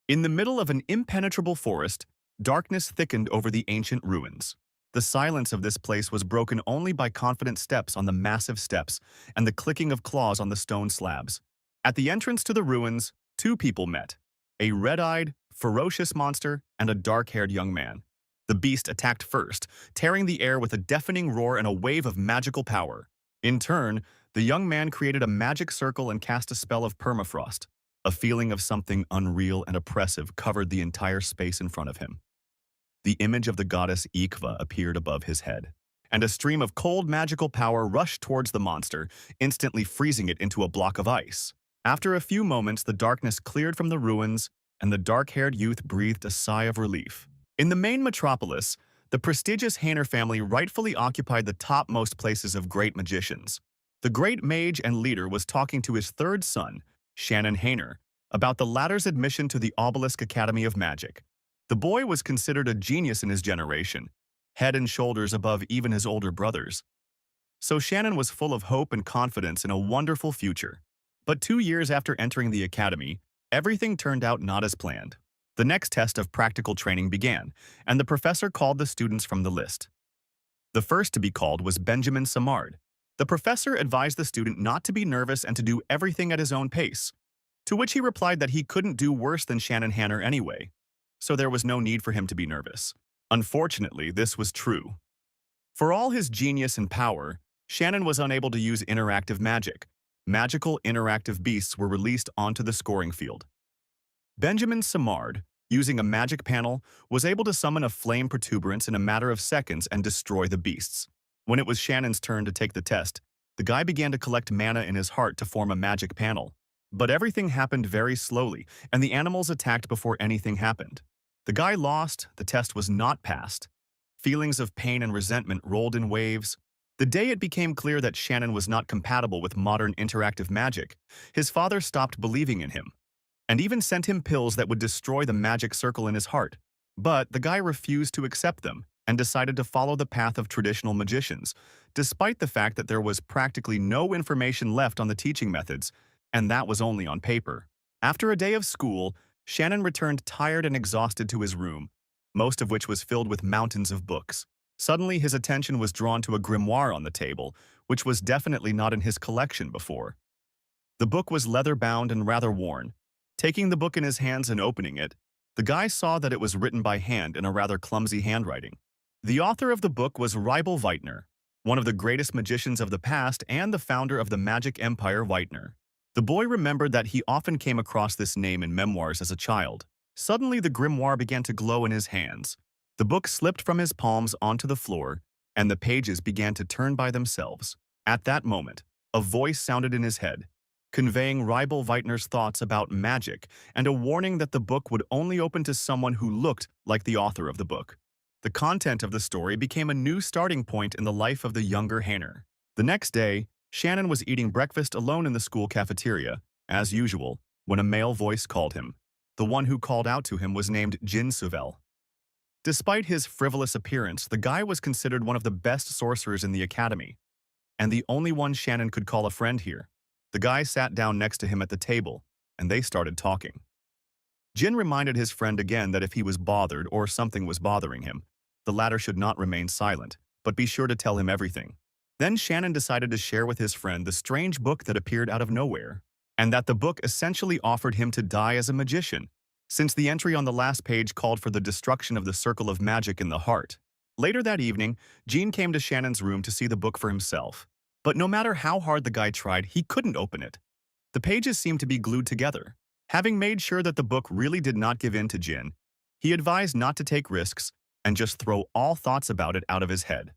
In the middle of an impenetrable forest, darkness thickened over the ancient ruins. The silence of this place was broken only by confident steps on the massive steps and the clicking of claws on the stone slabs. At the entrance to the ruins, two people met, a red-eyed, ferocious monster and a dark-haired young man. The beast attacked first, tearing the air with a deafening roar and a wave of magical power. In turn, the young man created a magic circle and cast a spell of permafrost. A feeling of something unreal and oppressive covered the entire space in front of him. The image of the goddess Ikva appeared above his head, and a stream of cold magical power rushed towards the monster, instantly freezing it into a block of ice. After a few moments, the darkness cleared from the ruins, and the dark-haired youth breathed a sigh of relief. In the main metropolis, the prestigious Hainer family rightfully occupied the topmost places of great magicians. The great mage and leader was talking to his third son, Shannon Hainer, about the latter's admission to the Obelisk Academy of Magic. The boy was considered a genius in his generation, head and shoulders above even his older brothers. So Shannon was full of hope and confidence in a wonderful future. But 2 years after entering the academy, everything turned out not as planned. The next test of practical training began, and the professor called the students from the list. The first to be called was Benjamin Samard. The professor advised the student not to be nervous and to do everything at his own pace, to which he replied that he couldn't do worse than Shannon Hanner anyway, so there was no need for him to be nervous. Unfortunately, this was true. For all his genius and power, Shannon was unable to use interactive magic. Magical interactive beasts were released onto the scoring field. Benjamin Samard, using a magic panel, was able to summon a flame protuberance in a matter of seconds and destroy the beasts. When it was Shannon's turn to take the test, the guy began to collect mana in his heart to form a magic panel. But everything happened very slowly, and the animals attacked before anything happened. The guy lost, the test was not passed. Feelings of pain and resentment rolled in waves. The day it became clear that Shannon was not compatible with modern interactive magic, his father stopped believing in him, and even sent him pills that would destroy the magic circle in his heart. But the guy refused to accept them and decided to follow the path of traditional magicians, despite the fact that there was practically no information left on the teaching methods, and that was only on paper. After a day of school, Shannon returned tired and exhausted to his room, most of which was filled with mountains of books. Suddenly, his attention was drawn to a grimoire on the table, which was definitely not in his collection before. The book was leather-bound and rather worn. Taking the book in his hands and opening it, the guy saw that it was written by hand in a rather clumsy handwriting. The author of the book was Ribel Weitner, one of the greatest magicians of the past and the founder of the magic empire Weitner. The boy remembered that he often came across this name in memoirs as a child. Suddenly, the grimoire began to glow in his hands. The book slipped from his palms onto the floor, and the pages began to turn by themselves. At that moment, a voice sounded in his head, conveying Ribel Weitner's thoughts about magic and a warning that the book would only open to someone who looked like the author of the book. The content of the story became a new starting point in the life of the younger Hainer. The next day, Shannon was eating breakfast alone in the school cafeteria, as usual, when a male voice called him. The one who called out to him was named Jin Suvel. Despite his frivolous appearance, the guy was considered one of the best sorcerers in the academy, and the only one Shannon could call a friend here. The guy sat down next to him at the table, and they started talking. Jin reminded his friend again that if he was bothered or something was bothering him, the latter should not remain silent, but be sure to tell him everything. Then Shannon decided to share with his friend the strange book that appeared out of nowhere, and that the book essentially offered him to die as a magician, since the entry on the last page called for the destruction of the circle of magic in the heart. Later that evening, Jean came to Shannon's room to see the book for himself. But no matter how hard the guy tried, he couldn't open it. The pages seemed to be glued together. Having made sure that the book really did not give in to Jin, he advised not to take risks and just throw all thoughts about it out of his head.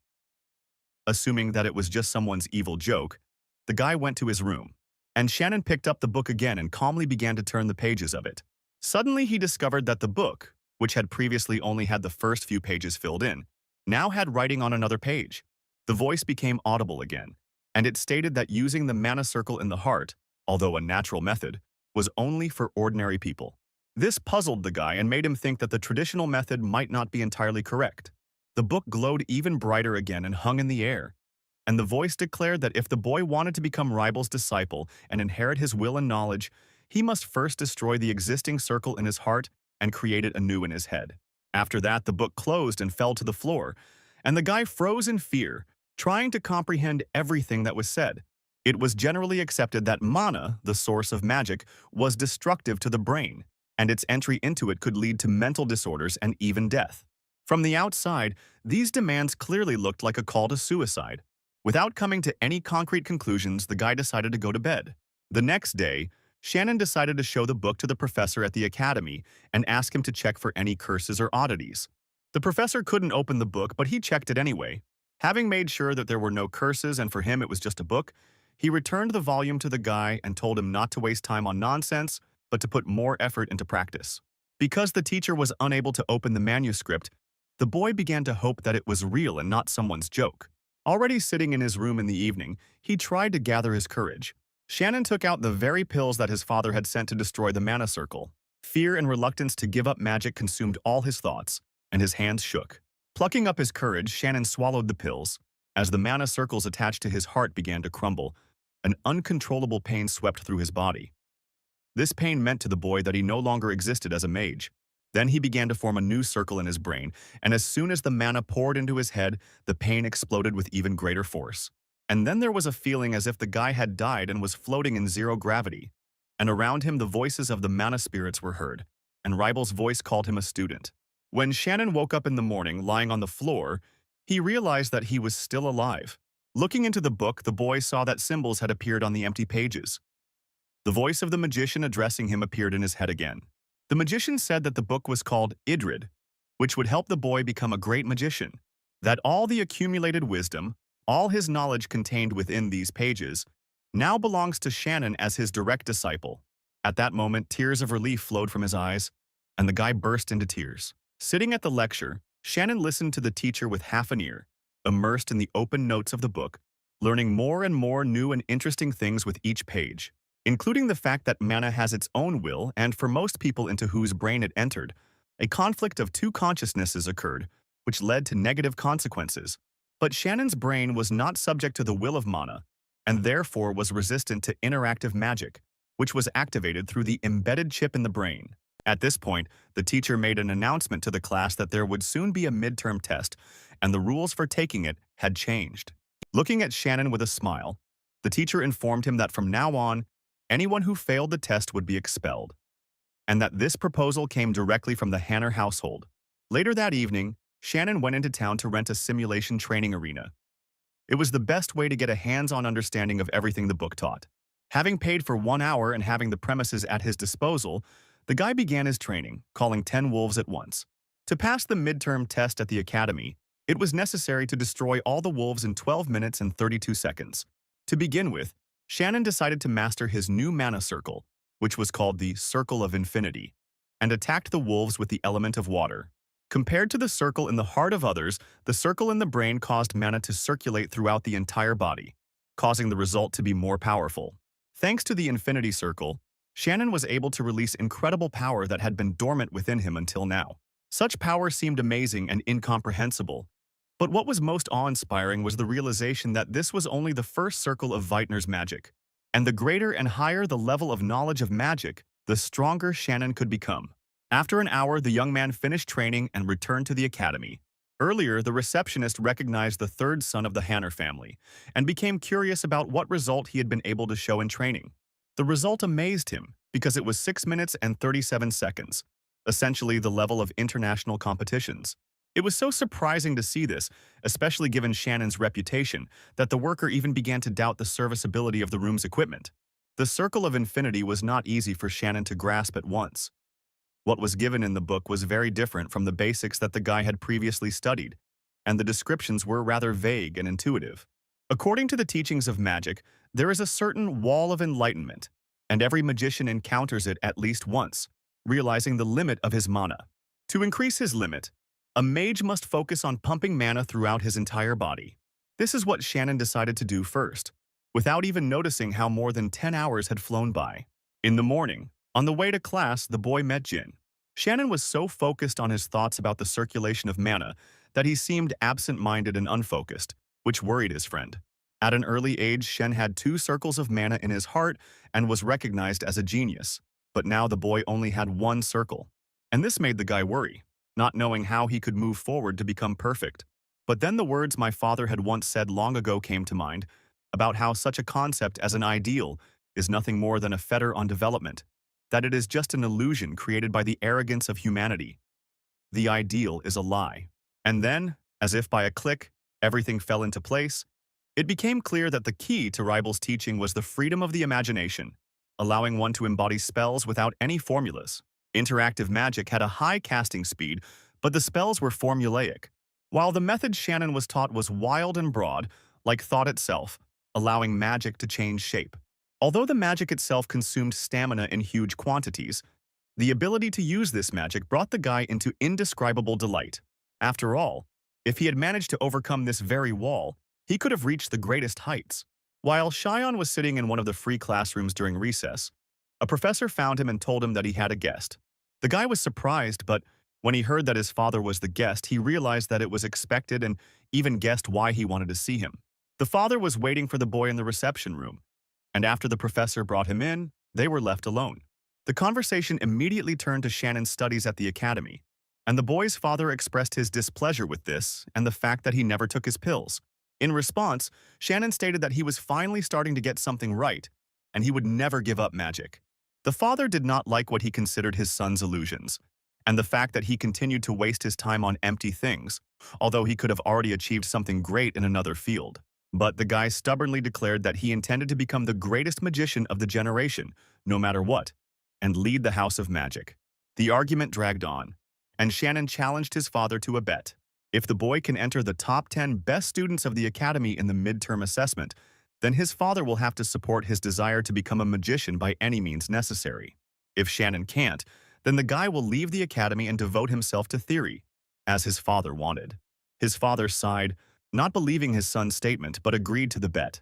Assuming that it was just someone's evil joke, the guy went to his room, and Shannon picked up the book again and calmly began to turn the pages of it. Suddenly, he discovered that the book, which had previously only had the first few pages filled in, now had writing on another page. The voice became audible again, and it stated that using the mana circle in the heart, although a natural method, was only for ordinary people. This puzzled the guy and made him think that the traditional method might not be entirely correct. The book glowed even brighter again and hung in the air, and the voice declared that if the boy wanted to become Ribel's disciple and inherit his will and knowledge, he must first destroy the existing circle in his heart and create it anew in his head. After that, the book closed and fell to the floor, and the guy froze in fear, trying to comprehend everything that was said. It was generally accepted that mana, the source of magic, was destructive to the brain, and its entry into it could lead to mental disorders and even death. From the outside, these demands clearly looked like a call to suicide. Without coming to any concrete conclusions, the guy decided to go to bed. The next day, Shannon decided to show the book to the professor at the academy and ask him to check for any curses or oddities. The professor couldn't open the book, but he checked it anyway. Having made sure that there were no curses and for him it was just a book, he returned the volume to the guy and told him not to waste time on nonsense, but to put more effort into practice. Because the teacher was unable to open the manuscript, the boy began to hope that it was real and not someone's joke. Already sitting in his room in the evening, he tried to gather his courage. Shannon took out the very pills that his father had sent to destroy the mana circle. Fear and reluctance to give up magic consumed all his thoughts, and his hands shook. Plucking up his courage, Shannon swallowed the pills. As the mana circles attached to his heart began to crumble, an uncontrollable pain swept through his body. This pain meant to the boy that he no longer existed as a mage. Then he began to form a new circle in his brain, and as soon as the mana poured into his head, the pain exploded with even greater force. And then there was a feeling as if the guy had died and was floating in zero gravity. And around him the voices of the mana spirits were heard, and Rival's voice called him a student. When Shannon woke up in the morning, lying on the floor, he realized that he was still alive. Looking into the book, the boy saw that symbols had appeared on the empty pages. The voice of the magician addressing him appeared in his head again. The magician said that the book was called Idrid, which would help the boy become a great magician, that all the accumulated wisdom, all his knowledge contained within these pages, now belongs to Shannon as his direct disciple. At that moment, tears of relief flowed from his eyes, and the guy burst into tears. Sitting at the lecture, Shannon listened to the teacher with half an ear, immersed in the open notes of the book, learning more and more new and interesting things with each page, including the fact that mana has its own will, and for most people into whose brain it entered, a conflict of two consciousnesses occurred, which led to negative consequences. But Shannon's brain was not subject to the will of mana, and therefore was resistant to interactive magic, which was activated through the embedded chip in the brain. At this point, the teacher made an announcement to the class that there would soon be a midterm test, and the rules for taking it had changed. Looking at Shannon with a smile, the teacher informed him that from now on, anyone who failed the test would be expelled, and that this proposal came directly from the Hanner household. Later that evening, Shannon went into town to rent a simulation training arena. It was the best way to get a hands-on understanding of everything the book taught. Having paid for 1 hour and having the premises at his disposal, the guy began his training, calling 10 wolves at once. To pass the midterm test at the academy, it was necessary to destroy all the wolves in 12 minutes and 32 seconds. To begin with, Shannon decided to master his new mana circle, which was called the Circle of Infinity, and attacked the wolves with the element of water. Compared to the circle in the heart of others, the circle in the brain caused mana to circulate throughout the entire body, causing the result to be more powerful. Thanks to the Infinity Circle, Shannon was able to release incredible power that had been dormant within him until now. Such power seemed amazing and incomprehensible. But what was most awe-inspiring was the realization that this was only the first circle of Weitner's magic. And the greater and higher the level of knowledge of magic, the stronger Shannon could become. After an hour, the young man finished training and returned to the academy. Earlier, the receptionist recognized the third son of the Hanner family and became curious about what result he had been able to show in training. The result amazed him because it was 6 minutes and 37 seconds, essentially the level of international competitions. It was so surprising to see this, especially given Shannon's reputation, that the worker even began to doubt the serviceability of the room's equipment. The Circle of Infinity was not easy for Shannon to grasp at once. What was given in the book was very different from the basics that the guy had previously studied, and the descriptions were rather vague and intuitive. According to the teachings of magic, there is a certain wall of enlightenment, and every magician encounters it at least once, realizing the limit of his mana. To increase his limit, a mage must focus on pumping mana throughout his entire body. This is what Shannon decided to do first, without even noticing how more than 10 hours had flown by. In the morning, on the way to class, the boy met Jin. Shannon was so focused on his thoughts about the circulation of mana that he seemed absent-minded and unfocused, which worried his friend. At an early age, Shen had 2 circles of mana in his heart and was recognized as a genius. But now the boy only had one circle. And this made the guy worry, not knowing how he could move forward to become perfect. But then the words my father had once said long ago came to mind, about how such a concept as an ideal is nothing more than a fetter on development, that it is just an illusion created by the arrogance of humanity. The ideal is a lie. And then, as if by a click, everything fell into place. It became clear that the key to Ribel's teaching was the freedom of the imagination, allowing one to embody spells without any formulas. Interactive magic had a high casting speed, but the spells were formulaic, while the method Shannon was taught was wild and broad, like thought itself, allowing magic to change shape. Although the magic itself consumed stamina in huge quantities, the ability to use this magic brought the guy into indescribable delight. After all, if he had managed to overcome this very wall, he could have reached the greatest heights. While Shion was sitting in one of the free classrooms during recess, a professor found him and told him that he had a guest. The guy was surprised, but when he heard that his father was the guest, he realized that it was expected and even guessed why he wanted to see him. The father was waiting for the boy in the reception room, and after the professor brought him in, they were left alone. The conversation immediately turned to Shannon's studies at the academy, and the boy's father expressed his displeasure with this and the fact that he never took his pills. In response, Shannon stated that he was finally starting to get something right, and he would never give up magic. The father did not like what he considered his son's illusions, and the fact that he continued to waste his time on empty things, although he could have already achieved something great in another field. But the guy stubbornly declared that he intended to become the greatest magician of the generation, no matter what, and lead the House of Magic. The argument dragged on, and Shannon challenged his father to a bet. If the boy can enter the top 10 best students of the academy in the midterm assessment, then his father will have to support his desire to become a magician by any means necessary. If Shannon can't, then the guy will leave the academy and devote himself to theory, as his father wanted. His father sighed, not believing his son's statement, but agreed to the bet.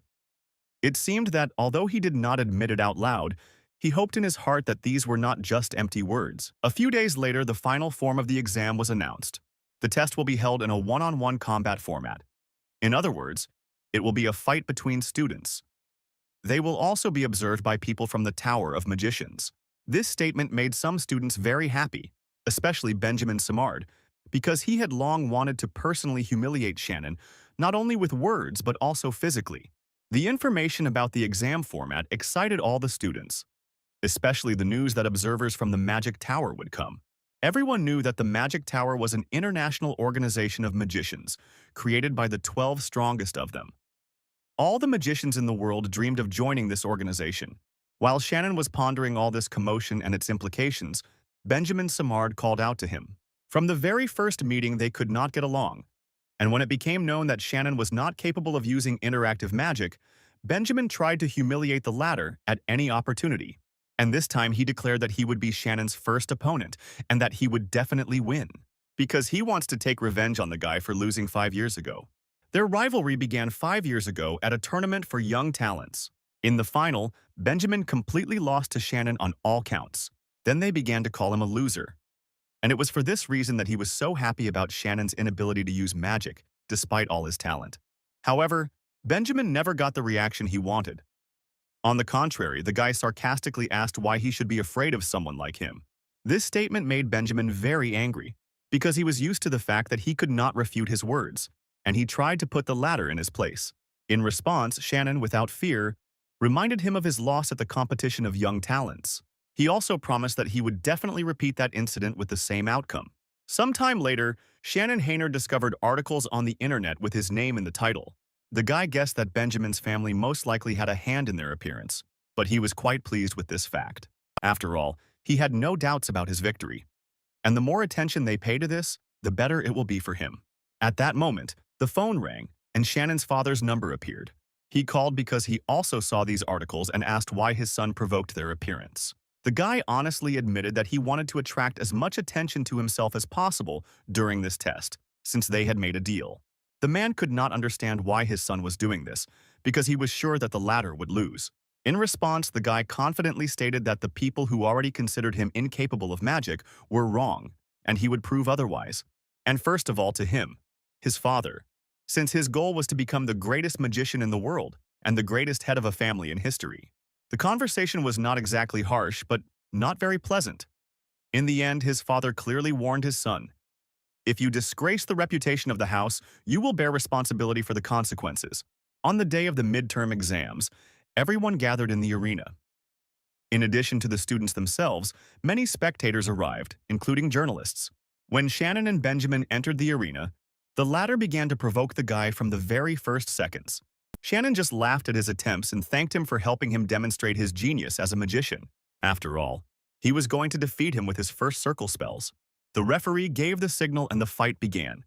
It seemed that, although he did not admit it out loud, he hoped in his heart that these were not just empty words. A few days later, the final form of the exam was announced. The test will be held in a one-on-one combat format. In other words, it will be a fight between students. They will also be observed by people from the Tower of Magicians. This statement made some students very happy, especially Benjamin Simard, because he had long wanted to personally humiliate Shannon, not only with words but also physically. The information about the exam format excited all the students, especially the news that observers from the Magic Tower would come. Everyone knew that the Magic Tower was an international organization of magicians, created by the 12 strongest of them. All the magicians in the world dreamed of joining this organization. While Shannon was pondering all this commotion and its implications, Benjamin Simard called out to him. From the very first meeting, they could not get along, and when it became known that Shannon was not capable of using interactive magic, Benjamin tried to humiliate the latter at any opportunity. And this time he declared that he would be Shannon's first opponent and that he would definitely win, because he wants to take revenge on the guy for losing 5 years ago. Their rivalry began 5 years ago at a tournament for young talents. In the final, Benjamin completely lost to Shannon on all counts. Then they began to call him a loser. And it was for this reason that he was so happy about Shannon's inability to use magic, despite all his talent. However, Benjamin never got the reaction he wanted. On the contrary, the guy sarcastically asked why he should be afraid of someone like him. This statement made Benjamin very angry, because he was used to the fact that he could not refute his words, and he tried to put the latter in his place. In response, Shannon, without fear, reminded him of his loss at the competition of young talents. He also promised that he would definitely repeat that incident with the same outcome. Sometime later, Shannon Hayner discovered articles on the internet with his name in the title. The guy guessed that Benjamin's family most likely had a hand in their appearance, but he was quite pleased with this fact. After all, he had no doubts about his victory. And the more attention they pay to this, the better it will be for him. At that moment, the phone rang, and Shannon's father's number appeared. He called because he also saw these articles and asked why his son provoked their appearance. The guy honestly admitted that he wanted to attract as much attention to himself as possible during this test, since they had made a deal. The man could not understand why his son was doing this, because he was sure that the latter would lose. In response, the guy confidently stated that the people who already considered him incapable of magic were wrong, and he would prove otherwise. And first of all to him, his father, since his goal was to become the greatest magician in the world and the greatest head of a family in history. The conversation was not exactly harsh, but not very pleasant. In the end, his father clearly warned his son, "If you disgrace the reputation of the house, you will bear responsibility for the consequences." On the day of the midterm exams, everyone gathered in the arena. In addition to the students themselves, many spectators arrived, including journalists. When Shannon and Benjamin entered the arena, the latter began to provoke the guy from the very first seconds. Shannon just laughed at his attempts and thanked him for helping him demonstrate his genius as a magician. After all, he was going to defeat him with his first circle spells. The referee gave the signal and the fight began.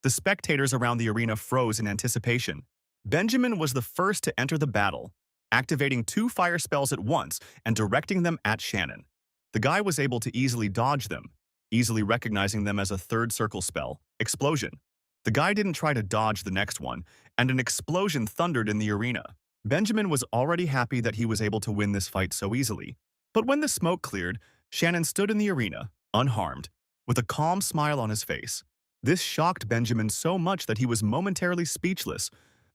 The spectators around the arena froze in anticipation. Benjamin was the first to enter the battle, activating 2 fire spells at once and directing them at Shannon. The guy was able to easily dodge them, easily recognizing them as a third circle spell, Explosion. The guy didn't try to dodge the next one, and an explosion thundered in the arena. Benjamin was already happy that he was able to win this fight so easily. But when the smoke cleared, Shannon stood in the arena, unharmed, with a calm smile on his face. This shocked Benjamin so much that he was momentarily speechless,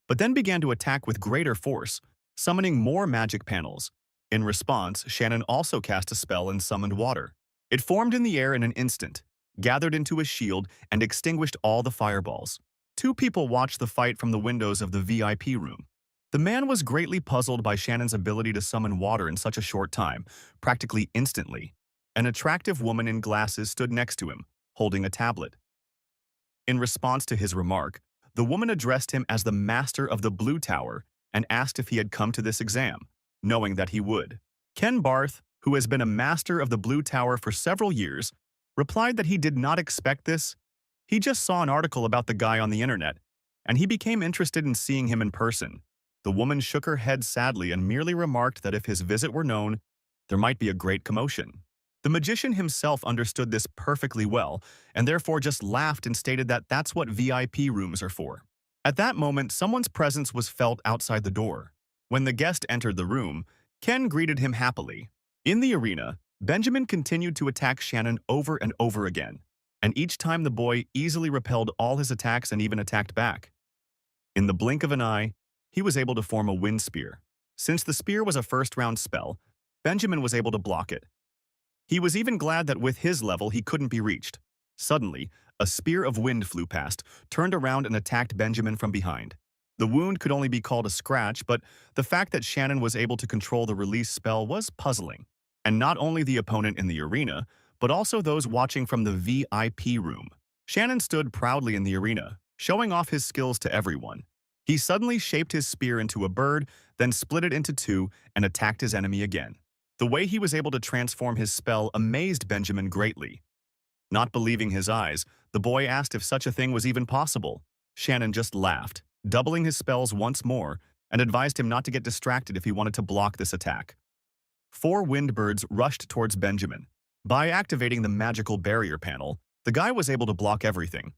but then began to attack with greater force, summoning more magic panels. In response, Shannon also cast a spell and summoned water. It formed in the air in an instant, gathered into a shield, and extinguished all the fireballs. 2 people watched the fight from the windows of the VIP room. The man was greatly puzzled by Shannon's ability to summon water in such a short time, practically instantly. An attractive woman in glasses stood next to him, holding a tablet. In response to his remark, the woman addressed him as the master of the Blue Tower and asked if he had come to this exam, knowing that he would. Ken Barth, who has been a master of the Blue Tower for several years, replied that he did not expect this. He just saw an article about the guy on the internet, and he became interested in seeing him in person. The woman shook her head sadly and merely remarked that if his visit were known, there might be a great commotion. The magician himself understood this perfectly well, and therefore just laughed and stated that that's what VIP rooms are for. At that moment, someone's presence was felt outside the door. When the guest entered the room, Ken greeted him happily. In the arena, Benjamin continued to attack Shannon over and over again, and each time the boy easily repelled all his attacks and even attacked back. In the blink of an eye, he was able to form a wind spear. Since the spear was a first-round spell, Benjamin was able to block it. He was even glad that with his level he couldn't be reached. Suddenly, a spear of wind flew past, turned around and attacked Benjamin from behind. The wound could only be called a scratch, but the fact that Shannon was able to control the release spell was puzzling. And not only the opponent in the arena, but also those watching from the VIP room. Shannon stood proudly in the arena, showing off his skills to everyone. He suddenly shaped his spear into a bird, then split it into 2 and attacked his enemy again. The way he was able to transform his spell amazed Benjamin greatly. Not believing his eyes, the boy asked if such a thing was even possible. Shannon just laughed, doubling his spells once more, and advised him not to get distracted if he wanted to block this attack. 4 wind birds rushed towards Benjamin. By activating the magical barrier panel, the guy was able to block everything.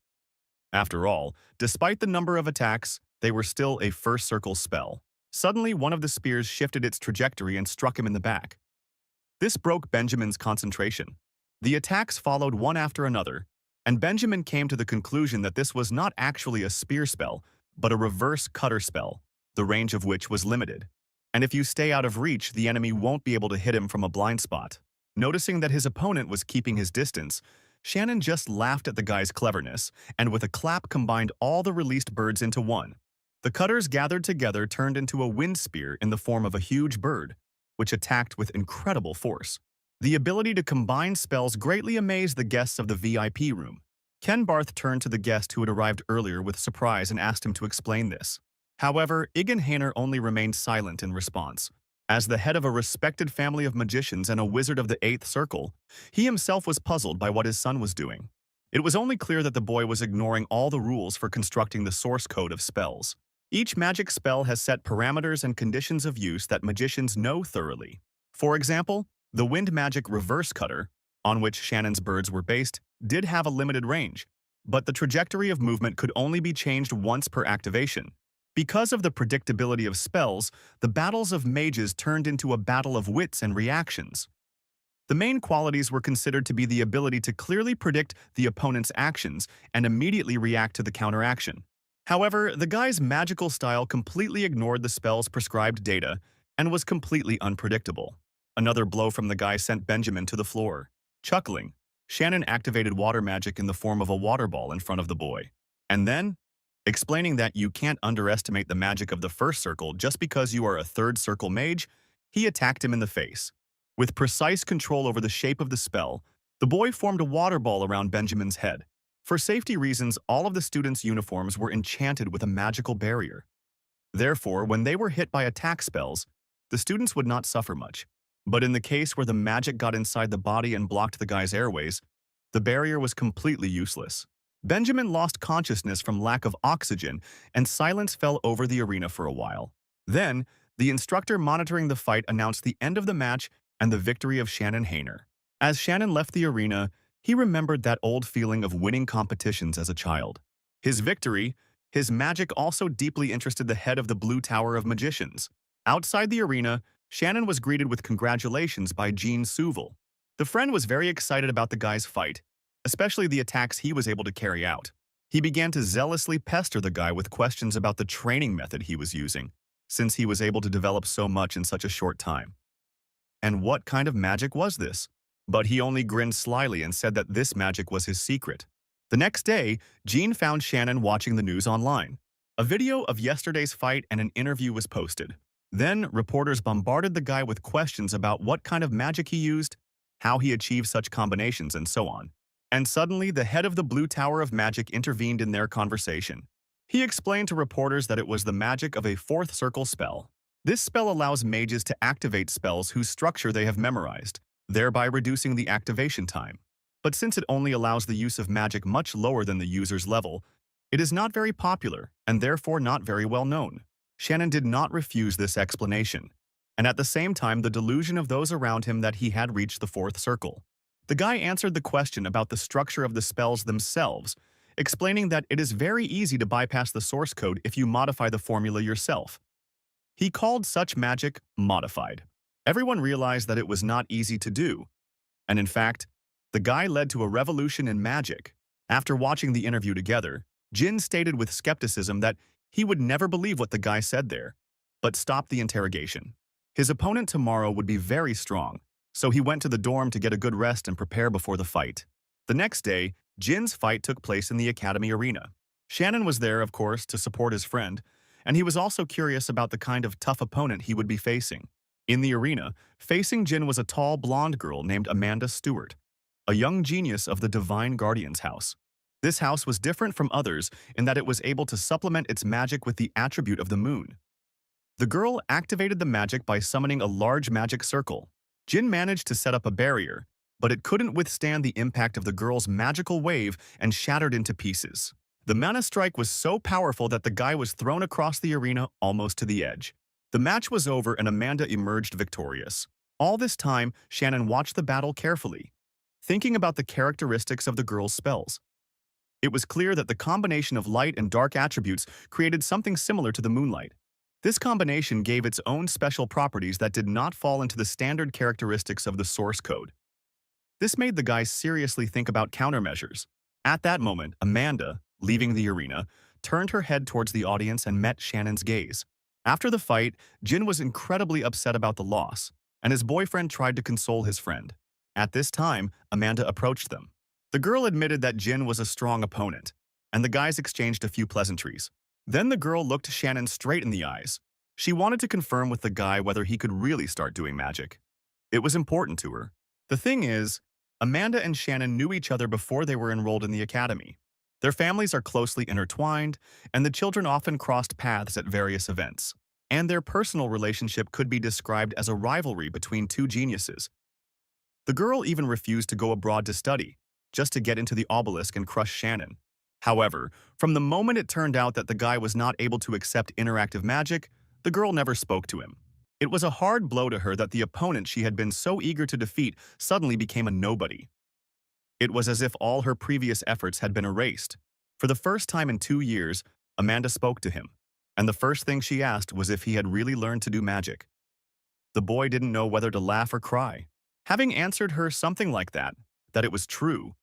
After all, despite the number of attacks, they were still a first circle spell. Suddenly, one of the spears shifted its trajectory and struck him in the back. This broke Benjamin's concentration. The attacks followed one after another, and Benjamin came to the conclusion that this was not actually a spear spell, but a reverse cutter spell, the range of which was limited. And if you stay out of reach, the enemy won't be able to hit him from a blind spot. Noticing that his opponent was keeping his distance, Shannon just laughed at the guy's cleverness, and with a clap combined all the released birds into one. The cutters gathered together turned into a wind spear in the form of a huge bird, which attacked with incredible force. The ability to combine spells greatly amazed the guests of the VIP room. Ken Barth turned to the guest who had arrived earlier with surprise and asked him to explain this. However, Egan Hainer only remained silent in response. As the head of a respected family of magicians and a wizard of the 8th circle, he himself was puzzled by what his son was doing. It was only clear that the boy was ignoring all the rules for constructing the source code of spells. Each magic spell has set parameters and conditions of use that magicians know thoroughly. For example, the wind magic reverse cutter, on which Shannon's birds were based, did have a limited range, but the trajectory of movement could only be changed once per activation. Because of the predictability of spells, the battles of mages turned into a battle of wits and reactions. The main qualities were considered to be the ability to clearly predict the opponent's actions and immediately react to the counteraction. However, the guy's magical style completely ignored the spell's prescribed data and was completely unpredictable. Another blow from the guy sent Benjamin to the floor. Chuckling, Shannon activated water magic in the form of a water ball in front of the boy. And then, explaining that you can't underestimate the magic of the first circle just because you are a third circle mage, he attacked him in the face. With precise control over the shape of the spell, the boy formed a water ball around Benjamin's head. For safety reasons, all of the students' uniforms were enchanted with a magical barrier. Therefore, when they were hit by attack spells, the students would not suffer much. But in the case where the magic got inside the body and blocked the guy's airways, the barrier was completely useless. Benjamin lost consciousness from lack of oxygen, and silence fell over the arena for a while. Then, the instructor monitoring the fight announced the end of the match and the victory of Shannon Hayner. As Shannon left the arena, he remembered that old feeling of winning competitions as a child. His victory, his magic also deeply interested the head of the Blue Tower of Magicians. Outside the arena, Shannon was greeted with congratulations by Jean Suval. The friend was very excited about the guy's fight, especially the attacks he was able to carry out. He began to zealously pester the guy with questions about the training method he was using, since he was able to develop so much in such a short time. And what kind of magic was this? But he only grinned slyly and said that this magic was his secret. The next day, Jean found Shannon watching the news online. A video of yesterday's fight and an interview was posted. Then, reporters bombarded the guy with questions about what kind of magic he used, how he achieved such combinations, and so on. And suddenly, the head of the Blue Tower of Magic intervened in their conversation. He explained to reporters that it was the magic of a fourth circle spell. This spell allows mages to activate spells whose structure they have memorized, thereby reducing the activation time. But since it only allows the use of magic much lower than the user's level, it is not very popular and therefore not very well known. Shannon did not refuse this explanation, and at the same time the delusion of those around him that he had reached the fourth circle. The guy answered the question about the structure of the spells themselves, explaining that it is very easy to bypass the source code if you modify the formula yourself. He called such magic modified. Everyone realized that it was not easy to do, and in fact, the guy led to a revolution in magic. After watching the interview together, Jin stated with skepticism that he would never believe what the guy said there, but stopped the interrogation. His opponent tomorrow would be very strong, so he went to the dorm to get a good rest and prepare before the fight. The next day, Jin's fight took place in the academy arena. Shannon was there, of course, to support his friend, and he was also curious about the kind of tough opponent he would be facing. In the arena, facing Jin was a tall, blonde girl named Amanda Stewart, a young genius of the Divine Guardian's house. This house was different from others in that it was able to supplement its magic with the attribute of the moon. The girl activated the magic by summoning a large magic circle. Jin managed to set up a barrier, but it couldn't withstand the impact of the girl's magical wave and shattered into pieces. The mana strike was so powerful that the guy was thrown across the arena almost to the edge. The match was over and Amanda emerged victorious. All this time, Shannon watched the battle carefully, thinking about the characteristics of the girl's spells. It was clear that the combination of light and dark attributes created something similar to the moonlight. This combination gave its own special properties that did not fall into the standard characteristics of the source code. This made the guy seriously think about countermeasures. At that moment, Amanda, leaving the arena, turned her head towards the audience and met Shannon's gaze. After the fight, Jin was incredibly upset about the loss, and his boyfriend tried to console his friend. At this time, Amanda approached them. The girl admitted that Jin was a strong opponent, and the guys exchanged a few pleasantries. Then the girl looked Shannon straight in the eyes. She wanted to confirm with the guy whether he could really start doing magic. It was important to her. The thing is, Amanda and Shannon knew each other before they were enrolled in the academy. Their families are closely intertwined, and the children often crossed paths at various events. And their personal relationship could be described as a rivalry between two geniuses. The girl even refused to go abroad to study, just to get into the obelisk and crush Shannon. However, from the moment it turned out that the guy was not able to accept interactive magic, the girl never spoke to him. It was a hard blow to her that the opponent she had been so eager to defeat suddenly became a nobody. It was as if all her previous efforts had been erased. For the first time in 2 years, Amanda spoke to him, and the first thing she asked was if he had really learned to do magic. The boy didn't know whether to laugh or cry. Having answered her something like that it was true,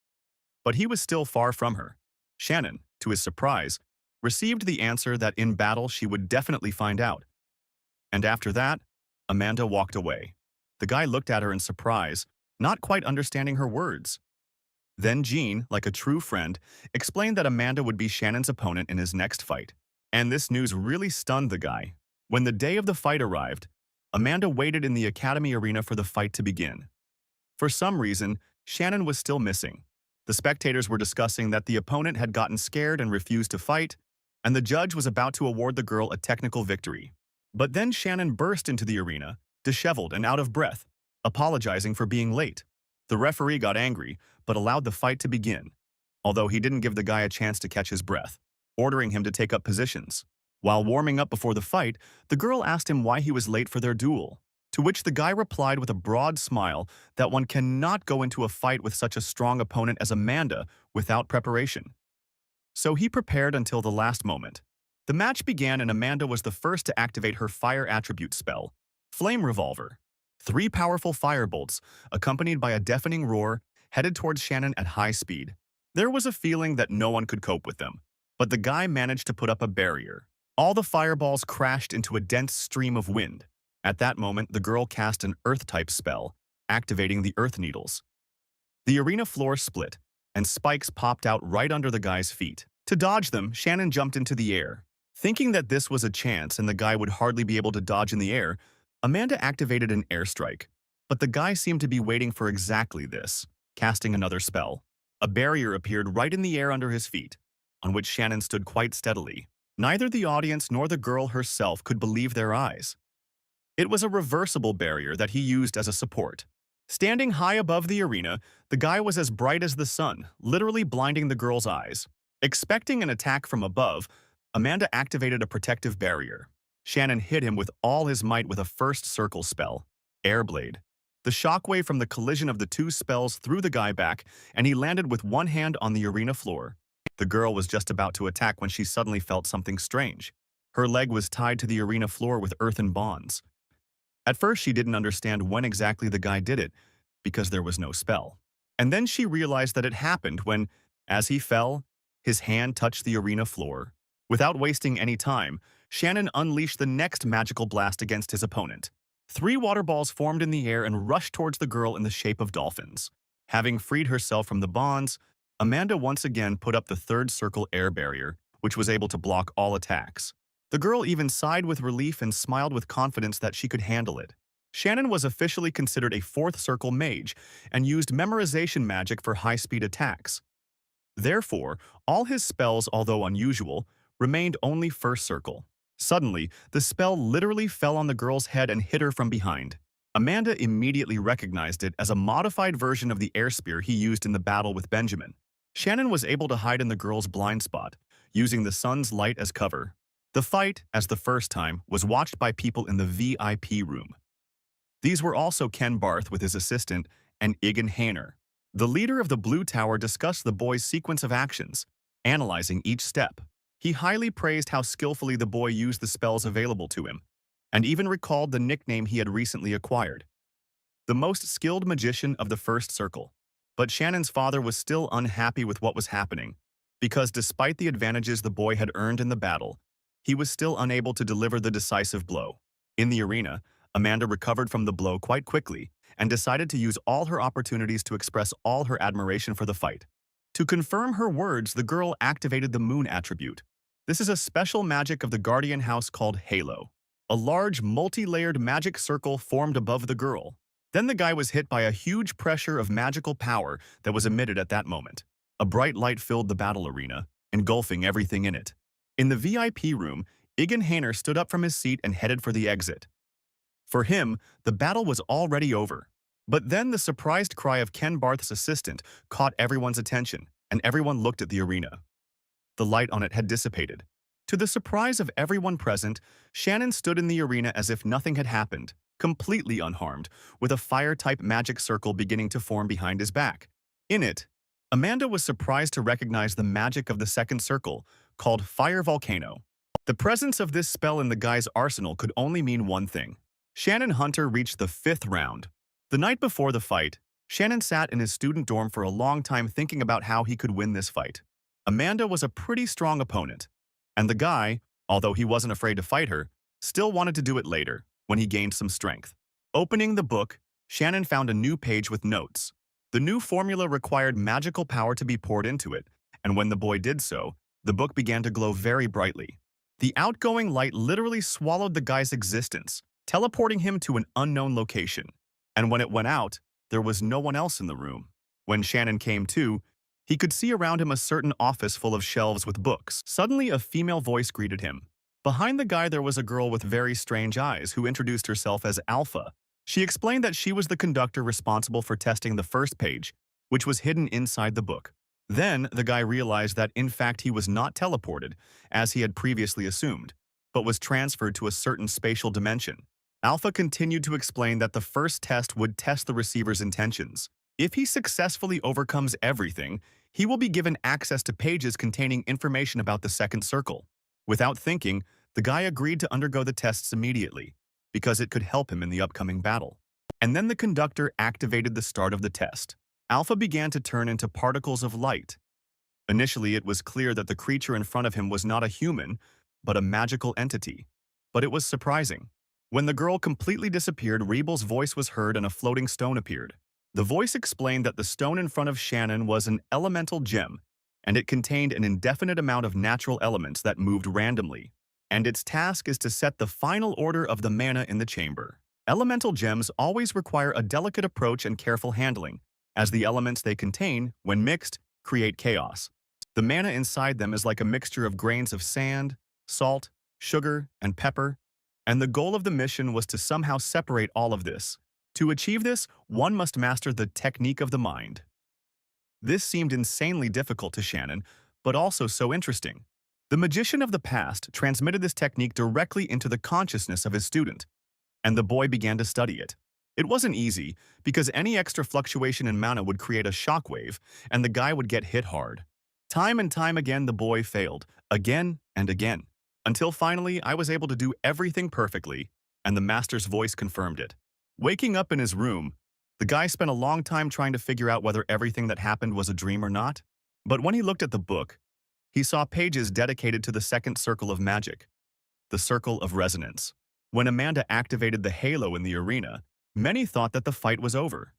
but he was still far from her. Shannon, to his surprise, received the answer that in battle she would definitely find out. And after that, Amanda walked away. The guy looked at her in surprise, not quite understanding her words. Then Jean, like a true friend, explained that Amanda would be Shannon's opponent in his next fight. And this news really stunned the guy. When the day of the fight arrived, Amanda waited in the academy arena for the fight to begin. For some reason, Shannon was still missing. The spectators were discussing that the opponent had gotten scared and refused to fight, and the judge was about to award the girl a technical victory. But then Shannon burst into the arena, disheveled and out of breath, apologizing for being late. The referee got angry, but allowed the fight to begin, although he didn't give the guy a chance to catch his breath, ordering him to take up positions. While warming up before the fight, the girl asked him why he was late for their duel, to which the guy replied with a broad smile that one cannot go into a fight with such a strong opponent as Amanda without preparation. So he prepared until the last moment. The match began and Amanda was the first to activate her fire attribute spell, Flame Revolver. 3 powerful fire bolts, accompanied by a deafening roar, headed towards Shannon at high speed. There was a feeling that no one could cope with them, but the guy managed to put up a barrier. All the fireballs crashed into a dense stream of wind. At that moment, the girl cast an Earth-type spell, activating the Earth Needles. The arena floor split, and spikes popped out right under the guy's feet. To dodge them, Shannon jumped into the air. Thinking that this was a chance and the guy would hardly be able to dodge in the air, Amanda activated an airstrike. But the guy seemed to be waiting for exactly this, casting another spell. A barrier appeared right in the air under his feet, on which Shannon stood quite steadily. Neither the audience nor the girl herself could believe their eyes. It was a reversible barrier that he used as a support. Standing high above the arena, the guy was as bright as the sun, literally blinding the girl's eyes. Expecting an attack from above, Amanda activated a protective barrier. Shannon hit him with all his might with a first circle spell, Airblade. The shockwave from the collision of the 2 spells threw the guy back, and he landed with one hand on the arena floor. The girl was just about to attack when she suddenly felt something strange. Her leg was tied to the arena floor with earthen bonds. At first, she didn't understand when exactly the guy did it, because there was no spell. And then she realized that it happened when, as he fell, his hand touched the arena floor. Without wasting any time, Shannon unleashed the next magical blast against his opponent. 3 water balls formed in the air and rushed towards the girl in the shape of dolphins. Having freed herself from the bonds, Amanda once again put up the 3rd circle air barrier, which was able to block all attacks. The girl even sighed with relief and smiled with confidence that she could handle it. Shannon was officially considered a 4th circle mage and used memorization magic for high-speed attacks. Therefore, all his spells, although unusual, remained only 1st circle. Suddenly, the spell literally fell on the girl's head and hit her from behind. Amanda immediately recognized it as a modified version of the air spear he used in the battle with Benjamin. Shannon was able to hide in the girl's blind spot, using the sun's light as cover. The fight, as the first time, was watched by people in the VIP room. These were also Ken Barth with his assistant and Egan Hainer. The leader of the Blue Tower discussed the boy's sequence of actions, analyzing each step. He highly praised how skillfully the boy used the spells available to him, and even recalled the nickname he had recently acquired, the most skilled magician of the 1st circle. But Shannon's father was still unhappy with what was happening, because despite the advantages the boy had earned in the battle, he was still unable to deliver the decisive blow. In the arena, Amanda recovered from the blow quite quickly and decided to use all her opportunities to express all her admiration for the fight. To confirm her words, the girl activated the moon attribute. This is a special magic of the Guardian House called Halo. A large, multi-layered magic circle formed above the girl. Then the guy was hit by a huge pressure of magical power that was emitted at that moment. A bright light filled the battle arena, engulfing everything in it. In the VIP room, Egan Hainer stood up from his seat and headed for the exit. For him, the battle was already over. But then the surprised cry of Ken Barth's assistant caught everyone's attention, and everyone looked at the arena. The light on it had dissipated. To the surprise of everyone present, Shannon stood in the arena as if nothing had happened, completely unharmed, with a fire-type magic circle beginning to form behind his back. In it, Amanda was surprised to recognize the magic of the 2nd circle, called Fire Volcano. The presence of this spell in the guy's arsenal could only mean one thing. Shannon Hunter reached the 5th round. The night before the fight, Shannon sat in his student dorm for a long time thinking about how he could win this fight. Amanda was a pretty strong opponent, and the guy, although he wasn't afraid to fight her, still wanted to do it later, when he gained some strength. Opening the book, Shannon found a new page with notes. The new formula required magical power to be poured into it, and when the boy did so, the book began to glow very brightly. The outgoing light literally swallowed the guy's existence, teleporting him to an unknown location. And when it went out, there was no one else in the room. When Shannon came to, he could see around him a certain office full of shelves with books. Suddenly, a female voice greeted him. Behind the guy there was a girl with very strange eyes who introduced herself as Alpha. She explained that she was the conductor responsible for testing the first page, which was hidden inside the book. Then, the guy realized that in fact he was not teleported, as he had previously assumed, but was transferred to a certain spatial dimension. Alpha continued to explain that the first test would test the receiver's intentions. If he successfully overcomes everything, he will be given access to pages containing information about the second circle. Without thinking, the guy agreed to undergo the tests immediately, because it could help him in the upcoming battle. And then the conductor activated the start of the test. Alpha began to turn into particles of light. Initially, it was clear that the creature in front of him was not a human, but a magical entity. But it was surprising. When the girl completely disappeared, Rebel's voice was heard and a floating stone appeared. The voice explained that the stone in front of Shannon was an elemental gem, and it contained an indefinite amount of natural elements that moved randomly. And its task is to set the final order of the mana in the chamber. Elemental gems always require a delicate approach and careful handling, as the elements they contain, when mixed, create chaos. The mana inside them is like a mixture of grains of sand, salt, sugar, and pepper, and the goal of the mission was to somehow separate all of this. To achieve this, one must master the technique of the mind. This seemed insanely difficult to Shannon, but also so interesting. The magician of the past transmitted this technique directly into the consciousness of his student, and the boy began to study it. It wasn't easy, because any extra fluctuation in mana would create a shockwave, and the guy would get hit hard. Time and time again the boy failed, again and again, until finally I was able to do everything perfectly, and the master's voice confirmed it. Waking up in his room, the guy spent a long time trying to figure out whether everything that happened was a dream or not. But when he looked at the book, he saw pages dedicated to the second circle of magic, the circle of resonance. When Amanda activated the halo in the arena, many thought that the fight was over.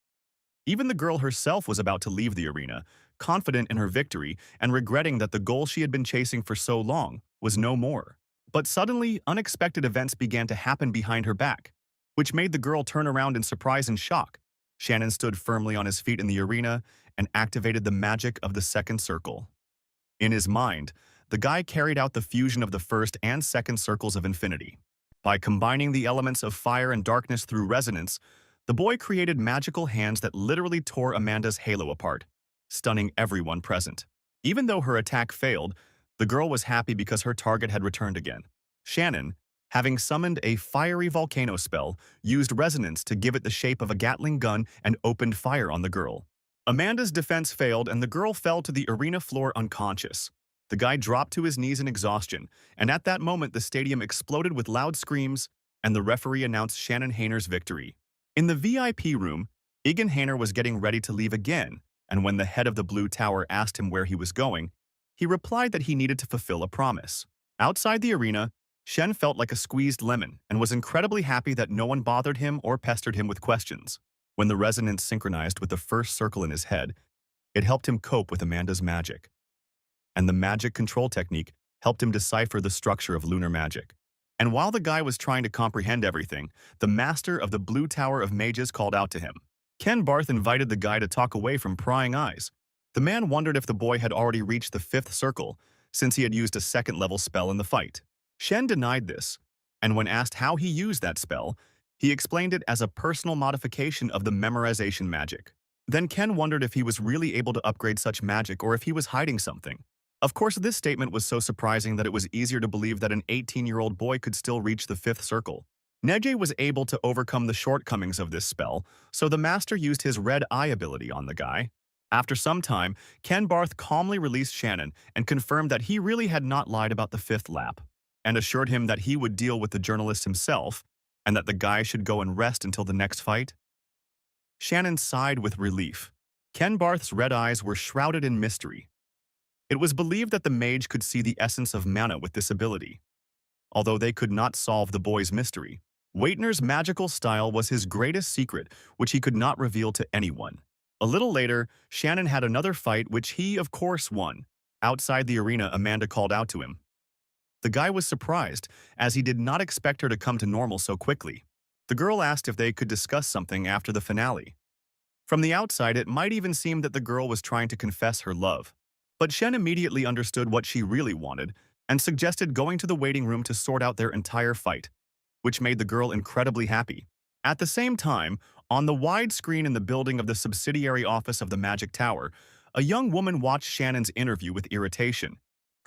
Even the girl herself was about to leave the arena, confident in her victory and regretting that the goal she had been chasing for so long was no more. But suddenly, unexpected events began to happen behind her back, which made the girl turn around in surprise and shock. Shannon stood firmly on his feet in the arena and activated the magic of the second circle. In his mind, the guy carried out the fusion of the first and second circles of infinity. By combining the elements of fire and darkness through resonance, the boy created magical hands that literally tore Amanda's halo apart, stunning everyone present. Even though her attack failed, the girl was happy because her target had returned again. Shannon, having summoned a fiery volcano spell, used resonance to give it the shape of a Gatling gun and opened fire on the girl. Amanda's defense failed and the girl fell to the arena floor unconscious. The guy dropped to his knees in exhaustion, and at that moment the stadium exploded with loud screams, and the referee announced Shannon Hayner's victory. In the VIP room, Egan Hayner was getting ready to leave again, and when the head of the Blue Tower asked him where he was going, he replied that he needed to fulfill a promise. Outside the arena, Shen felt like a squeezed lemon and was incredibly happy that no one bothered him or pestered him with questions. When the resonance synchronized with the first circle in his head, it helped him cope with Amanda's magic. And the magic control technique helped him decipher the structure of lunar magic. And while the guy was trying to comprehend everything, the master of the Blue Tower of Mages called out to him. Ken Barth invited the guy to talk away from prying eyes. The man wondered if the boy had already reached the fifth circle, since he had used a second-level spell in the fight. Shen denied this, and when asked how he used that spell, he explained it as a personal modification of the memorization magic. Then Ken wondered if he was really able to upgrade such magic or if he was hiding something. Of course, this statement was so surprising that it was easier to believe that an 18-year-old boy could still reach the fifth circle. Neji was able to overcome the shortcomings of this spell, so the master used his red eye ability on the guy. After some time, Ken Barth calmly released Shannon and confirmed that he really had not lied about the fifth lap, and assured him that he would deal with the journalist himself, and that the guy should go and rest until the next fight. Shannon sighed with relief. Ken Barth's red eyes were shrouded in mystery. It was believed that the mage could see the essence of mana with this ability. Although they could not solve the boy's mystery, Waitner's magical style was his greatest secret, which he could not reveal to anyone. A little later, Shannon had another fight which he, of course, won. Outside the arena, Amanda called out to him. The guy was surprised, as he did not expect her to come to normal so quickly. The girl asked if they could discuss something after the finale. From the outside, it might even seem that the girl was trying to confess her love. But Shen immediately understood what she really wanted and suggested going to the waiting room to sort out their entire fight, which made the girl incredibly happy. At the same time, on the wide screen in the building of the subsidiary office of the Magic Tower, a young woman watched Shannon's interview with irritation.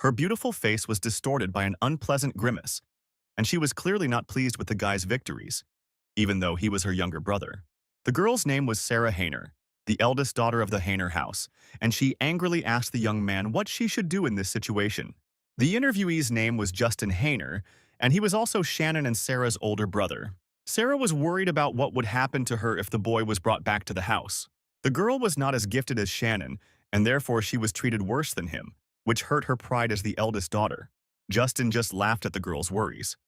Her beautiful face was distorted by an unpleasant grimace, and she was clearly not pleased with the guy's victories, even though he was her younger brother. The girl's name was Sarah Hayner, the eldest daughter of the Hayner house, and she angrily asked the young man what she should do in this situation. The interviewee's name was Justin Hayner, and he was also Shannon and Sarah's older brother. Sarah was worried about what would happen to her if the boy was brought back to the house. The girl was not as gifted as Shannon, and therefore she was treated worse than him, which hurt her pride as the eldest daughter. Justin just laughed at the girl's worries.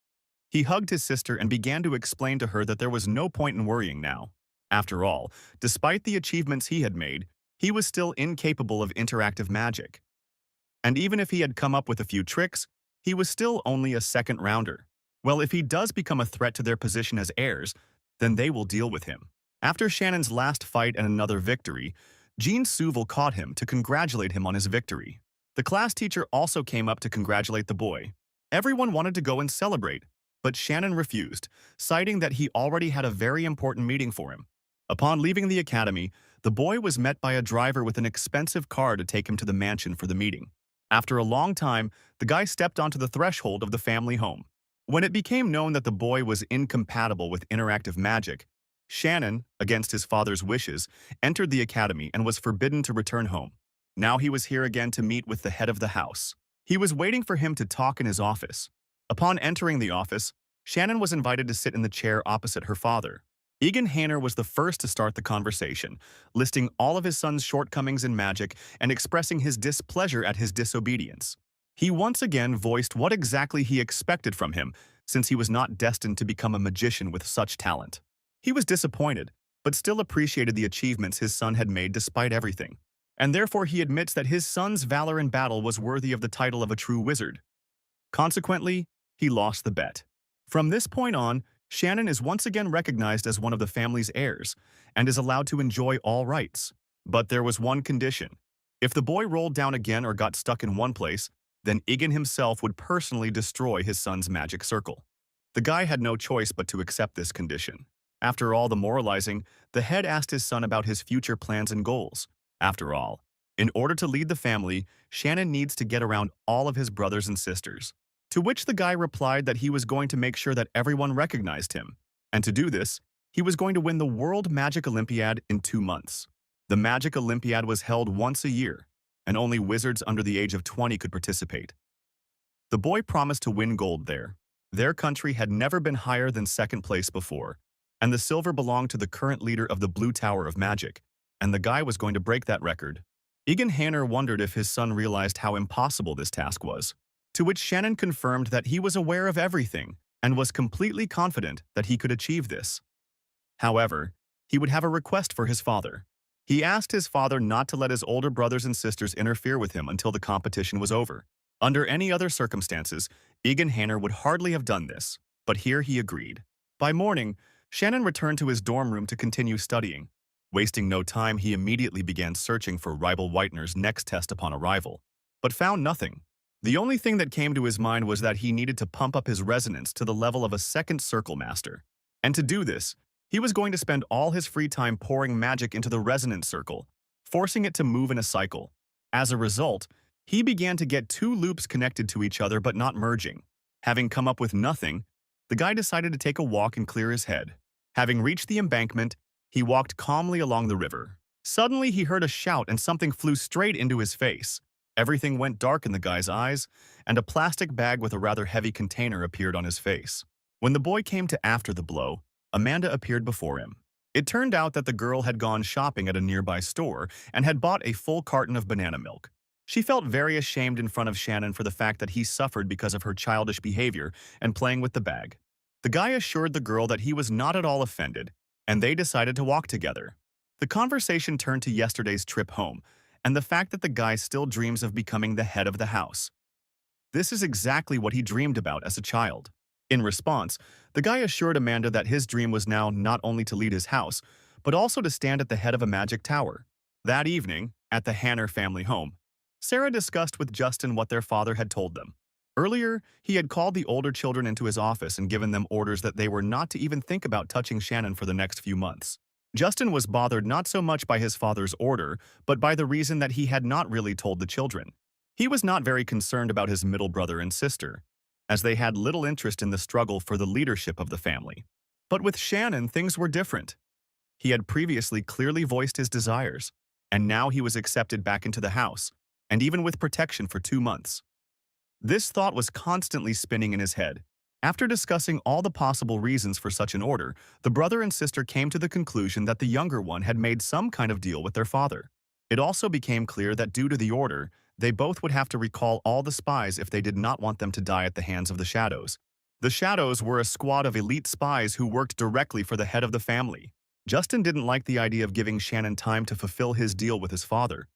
He hugged his sister and began to explain to her that there was no point in worrying now. After all, despite the achievements he had made, he was still incapable of interactive magic. And even if he had come up with a few tricks, he was still only a second rounder. Well, if he does become a threat to their position as heirs, then they will deal with him. After Shannon's last fight and another victory, Jean Suval caught him to congratulate him on his victory. The class teacher also came up to congratulate the boy. Everyone wanted to go and celebrate, but Shannon refused, citing that he already had a very important meeting for him. Upon leaving the academy, the boy was met by a driver with an expensive car to take him to the mansion for the meeting. After a long time, the guy stepped onto the threshold of the family home. When it became known that the boy was incompatible with interactive magic, Shannon, against his father's wishes, entered the academy and was forbidden to return home. Now he was here again to meet with the head of the house. He was waiting for him to talk in his office. Upon entering the office, Shannon was invited to sit in the chair opposite her father. Egan Hayner was the first to start the conversation, listing all of his son's shortcomings in magic and expressing his displeasure at his disobedience. He once again voiced what exactly he expected from him, since he was not destined to become a magician with such talent. He was disappointed, but still appreciated the achievements his son had made despite everything, and therefore he admits that his son's valor in battle was worthy of the title of a true wizard. Consequently, he lost the bet. From this point on, Shannon is once again recognized as one of the family's heirs and is allowed to enjoy all rights. But there was one condition. If the boy rolled down again or got stuck in one place, then Egan himself would personally destroy his son's magic circle. The guy had no choice but to accept this condition. After all the moralizing, the head asked his son about his future plans and goals. After all, in order to lead the family, Shannon needs to get around all of his brothers and sisters. To which the guy replied that he was going to make sure that everyone recognized him. And to do this, he was going to win the World Magic Olympiad in 2 months. The Magic Olympiad was held once a year, and only wizards under the age of 20 could participate. The boy promised to win gold there. Their country had never been higher than second place before, and the silver belonged to the current leader of the Blue Tower of Magic, and the guy was going to break that record. Egan Hayner wondered if his son realized how impossible this task was. To which Shannon confirmed that he was aware of everything and was completely confident that he could achieve this. However, he would have a request for his father. He asked his father not to let his older brothers and sisters interfere with him until the competition was over. Under any other circumstances, Egan Hayner would hardly have done this, but here he agreed. By morning, Shannon returned to his dorm room to continue studying. Wasting no time, he immediately began searching for rival Whitener's next test upon arrival, but found nothing. The only thing that came to his mind was that he needed to pump up his resonance to the level of a second circle master. And to do this, he was going to spend all his free time pouring magic into the resonance circle, forcing it to move in a cycle. As a result, he began to get 2 loops connected to each other but not merging. Having come up with nothing, the guy decided to take a walk and clear his head. Having reached the embankment, he walked calmly along the river. Suddenly, he heard a shout and something flew straight into his face. Everything went dark in the guy's eyes, and a plastic bag with a rather heavy container appeared on his face. When the boy came to after the blow, Amanda appeared before him. It turned out that the girl had gone shopping at a nearby store and had bought a full carton of banana milk. She felt very ashamed in front of Shannon for the fact that he suffered because of her childish behavior and playing with the bag. The guy assured the girl that he was not at all offended, and they decided to walk together. The conversation turned to yesterday's trip home, and the fact that the guy still dreams of becoming the head of the house. This is exactly what he dreamed about as a child. In response, the guy assured Amanda that his dream was now not only to lead his house, but also to stand at the head of a magic tower. That evening, at the Hanner family home, Sarah discussed with Justin what their father had told them. Earlier, he had called the older children into his office and given them orders that they were not to even think about touching Shannon for the next few months. Justin was bothered not so much by his father's order, but by the reason that he had not really told the children. He was not very concerned about his middle brother and sister, as they had little interest in the struggle for the leadership of the family. But with Shannon, things were different. He had previously clearly voiced his desires, and now he was accepted back into the house, and even with protection for 2 months. This thought was constantly spinning in his head. After discussing all the possible reasons for such an order, the brother and sister came to the conclusion that the younger one had made some kind of deal with their father. It also became clear that due to the order, they both would have to recall all the spies if they did not want them to die at the hands of the Shadows. The Shadows were a squad of elite spies who worked directly for the head of the family. Justin didn't like the idea of giving Shannon time to fulfill his deal with his father,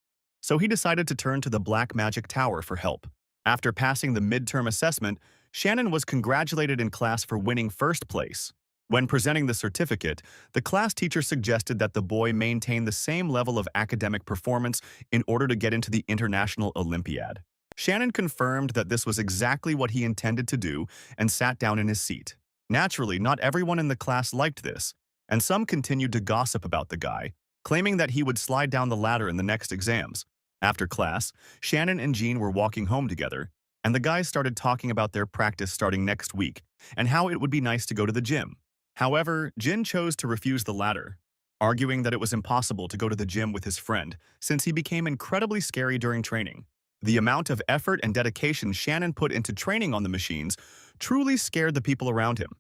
so he decided to turn to the Black Magic Tower for help. After passing the midterm assessment, Shannon was congratulated in class for winning first place. When presenting the certificate, the class teacher suggested that the boy maintain the same level of academic performance in order to get into the International Olympiad. Shannon confirmed that this was exactly what he intended to do and sat down in his seat. Naturally, not everyone in the class liked this, and some continued to gossip about the guy, claiming that he would slide down the ladder in the next exams. After class, Shannon and Jean were walking home together, and the guys started talking about their practice starting next week and how it would be nice to go to the gym. However, Jin chose to refuse the latter, arguing that it was impossible to go to the gym with his friend since he became incredibly scary during training. The amount of effort and dedication Shannon put into training on the machines truly scared the people around him.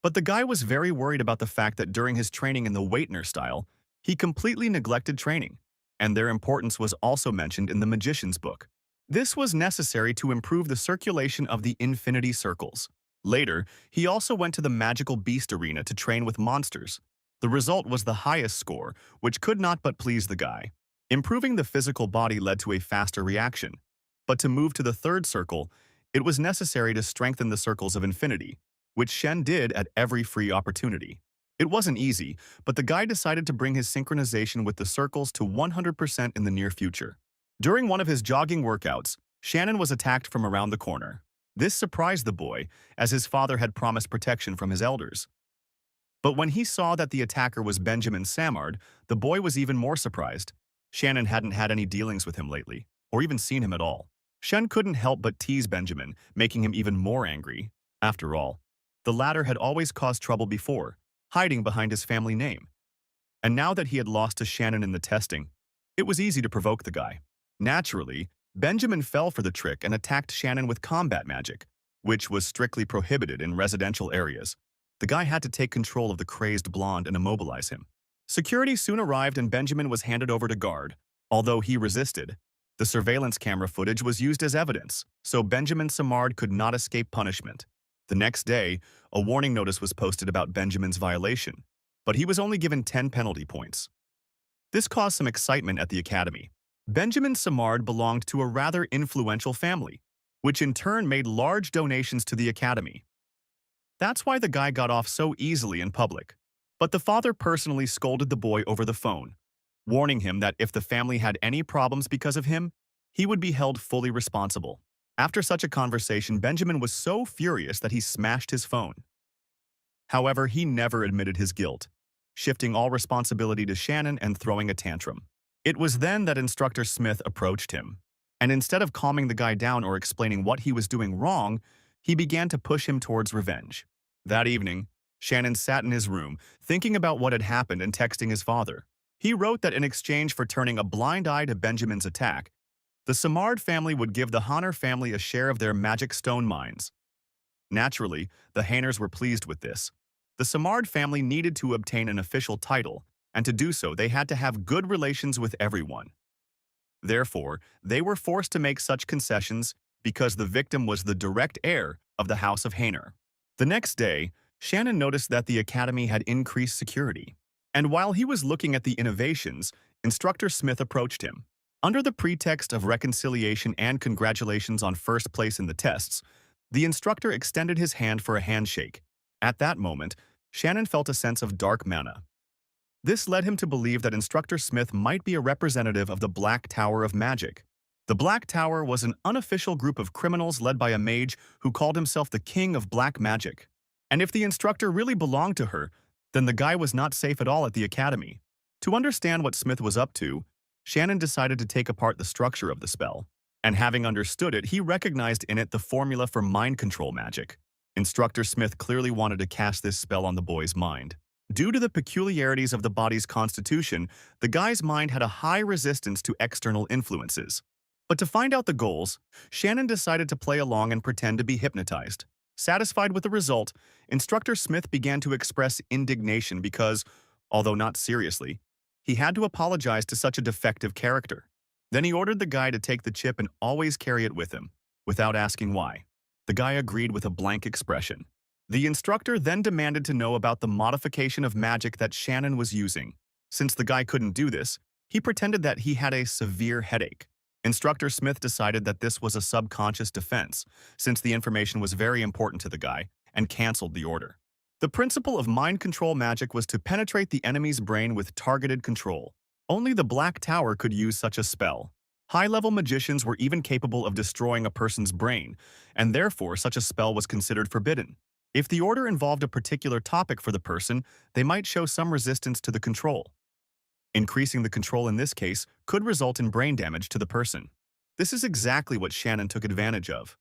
But the guy was very worried about the fact that during his training in the Waitner style, he completely neglected training, and their importance was also mentioned in the Magician's book. This was necessary to improve the circulation of the Infinity Circles. Later, he also went to the Magical Beast Arena to train with monsters. The result was the highest score, which could not but please the guy. Improving the physical body led to a faster reaction. But to move to the third circle, it was necessary to strengthen the circles of infinity, which Shen did at every free opportunity. It wasn't easy, but the guy decided to bring his synchronization with the circles to 100% in the near future. During one of his jogging workouts, Shannon was attacked from around the corner. This surprised the boy, as his father had promised protection from his elders. But when he saw that the attacker was Benjamin Samard, the boy was even more surprised. Shannon hadn't had any dealings with him lately, or even seen him at all. Shen couldn't help but tease Benjamin, making him even more angry. After all, the latter had always caused trouble before, hiding behind his family name. And now that he had lost to Shannon in the testing, it was easy to provoke the guy. Naturally, Benjamin fell for the trick and attacked Shannon with combat magic, which was strictly prohibited in residential areas. The guy had to take control of the crazed blonde and immobilize him. Security soon arrived and Benjamin was handed over to guard. Although he resisted, the surveillance camera footage was used as evidence, so Benjamin Samard could not escape punishment. The next day, a warning notice was posted about Benjamin's violation, but he was only given 10 penalty points. This caused some excitement at the academy. Benjamin Samard belonged to a rather influential family, which in turn made large donations to the academy. That's why the guy got off so easily in public. But the father personally scolded the boy over the phone, warning him that if the family had any problems because of him, he would be held fully responsible. After such a conversation, Benjamin was so furious that he smashed his phone. However, he never admitted his guilt, shifting all responsibility to Shannon and throwing a tantrum. It was then that Instructor Smith approached him, and instead of calming the guy down or explaining what he was doing wrong, he began to push him towards revenge. That evening, Shannon sat in his room, thinking about what had happened and texting his father. He wrote that in exchange for turning a blind eye to Benjamin's attack, the Samard family would give the Hanner family a share of their magic stone mines. Naturally, the Hanners were pleased with this. The Samard family needed to obtain an official title, and to do so they had to have good relations with everyone. Therefore, they were forced to make such concessions because the victim was the direct heir of the House of Hanner. The next day, Shannon noticed that the academy had increased security. And while he was looking at the innovations, Instructor Smith approached him. Under the pretext of reconciliation and congratulations on first place in the tests, the instructor extended his hand for a handshake. At that moment, Shannon felt a sense of dark mana. This led him to believe that Instructor Smith might be a representative of the Black Tower of Magic. The Black Tower was an unofficial group of criminals led by a mage who called himself the King of Black Magic. And if the instructor really belonged to her, then the guy was not safe at all at the academy. To understand what Smith was up to, Shannon decided to take apart the structure of the spell. And having understood it, he recognized in it the formula for mind control magic. Instructor Smith clearly wanted to cast this spell on the boy's mind. Due to the peculiarities of the body's constitution, the guy's mind had a high resistance to external influences. But to find out the goals, Shannon decided to play along and pretend to be hypnotized. Satisfied with the result, Instructor Smith began to express indignation because, although not seriously, he had to apologize to such a defective character. Then he ordered the guy to take the chip and always carry it with him, without asking why. The guy agreed with a blank expression. The instructor then demanded to know about the modification of magic that Shannon was using. Since the guy couldn't do this, he pretended that he had a severe headache. Instructor Smith decided that this was a subconscious defense, since the information was very important to the guy, and canceled the order. The principle of mind control magic was to penetrate the enemy's brain with targeted control. Only the Black Tower could use such a spell. High-level magicians were even capable of destroying a person's brain, and therefore such a spell was considered forbidden. If the order involved a particular topic for the person, they might show some resistance to the control. Increasing the control in this case could result in brain damage to the person. This is exactly what Shannon took advantage of.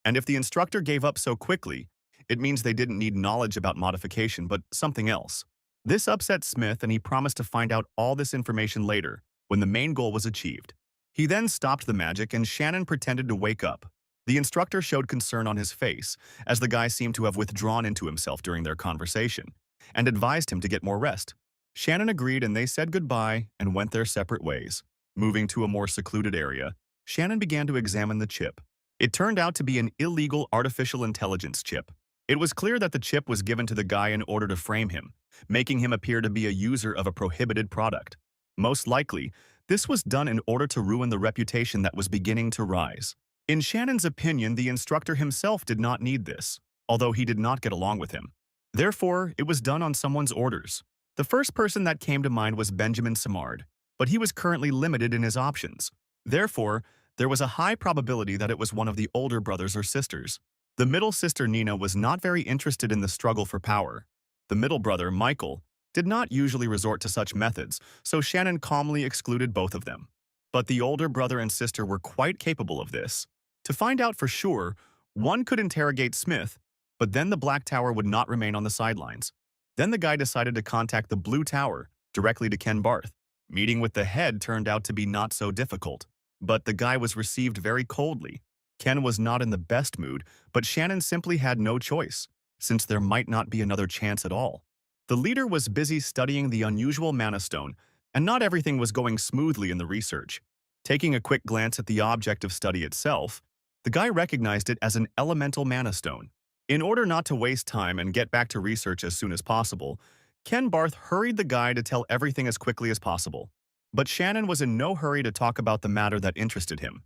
And if the instructor gave up so quickly, it means they didn't need knowledge about modification, but something else. This upset Smith, and he promised to find out all this information later, when the main goal was achieved. He then stopped the magic, and Shannon pretended to wake up. The instructor showed concern on his face, as the guy seemed to have withdrawn into himself during their conversation, and advised him to get more rest. Shannon agreed, and they said goodbye and went their separate ways. Moving to a more secluded area, Shannon began to examine the chip. It turned out to be an illegal artificial intelligence chip. It was clear that the chip was given to the guy in order to frame him, making him appear to be a user of a prohibited product. Most likely, this was done in order to ruin the reputation that was beginning to rise. In Shannon's opinion, the instructor himself did not need this, although he did not get along with him. Therefore, it was done on someone's orders. The first person that came to mind was Benjamin Simard, but he was currently limited in his options. Therefore, there was a high probability that it was one of the older brothers or sisters. The middle sister, Nina, was not very interested in the struggle for power. The middle brother, Michael, did not usually resort to such methods, so Shannon calmly excluded both of them. But the older brother and sister were quite capable of this. To find out for sure, one could interrogate Smith, but then the Black Tower would not remain on the sidelines. Then the guy decided to contact the Blue Tower, directly to Ken Barth. Meeting with the head turned out to be not so difficult, but the guy was received very coldly. Ken was not in the best mood, but Shannon simply had no choice, since there might not be another chance at all. The leader was busy studying the unusual Mana Stone, and not everything was going smoothly in the research. Taking a quick glance at the object of study itself, the guy recognized it as an elemental Mana Stone. In order not to waste time and get back to research as soon as possible, Ken Barth hurried the guy to tell everything as quickly as possible. But Shannon was in no hurry to talk about the matter that interested him,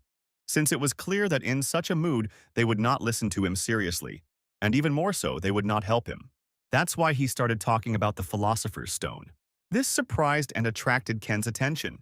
since it was clear that in such a mood they would not listen to him seriously, and even more so, they would not help him. That's why he started talking about the Philosopher's Stone. This surprised and attracted Ken's attention.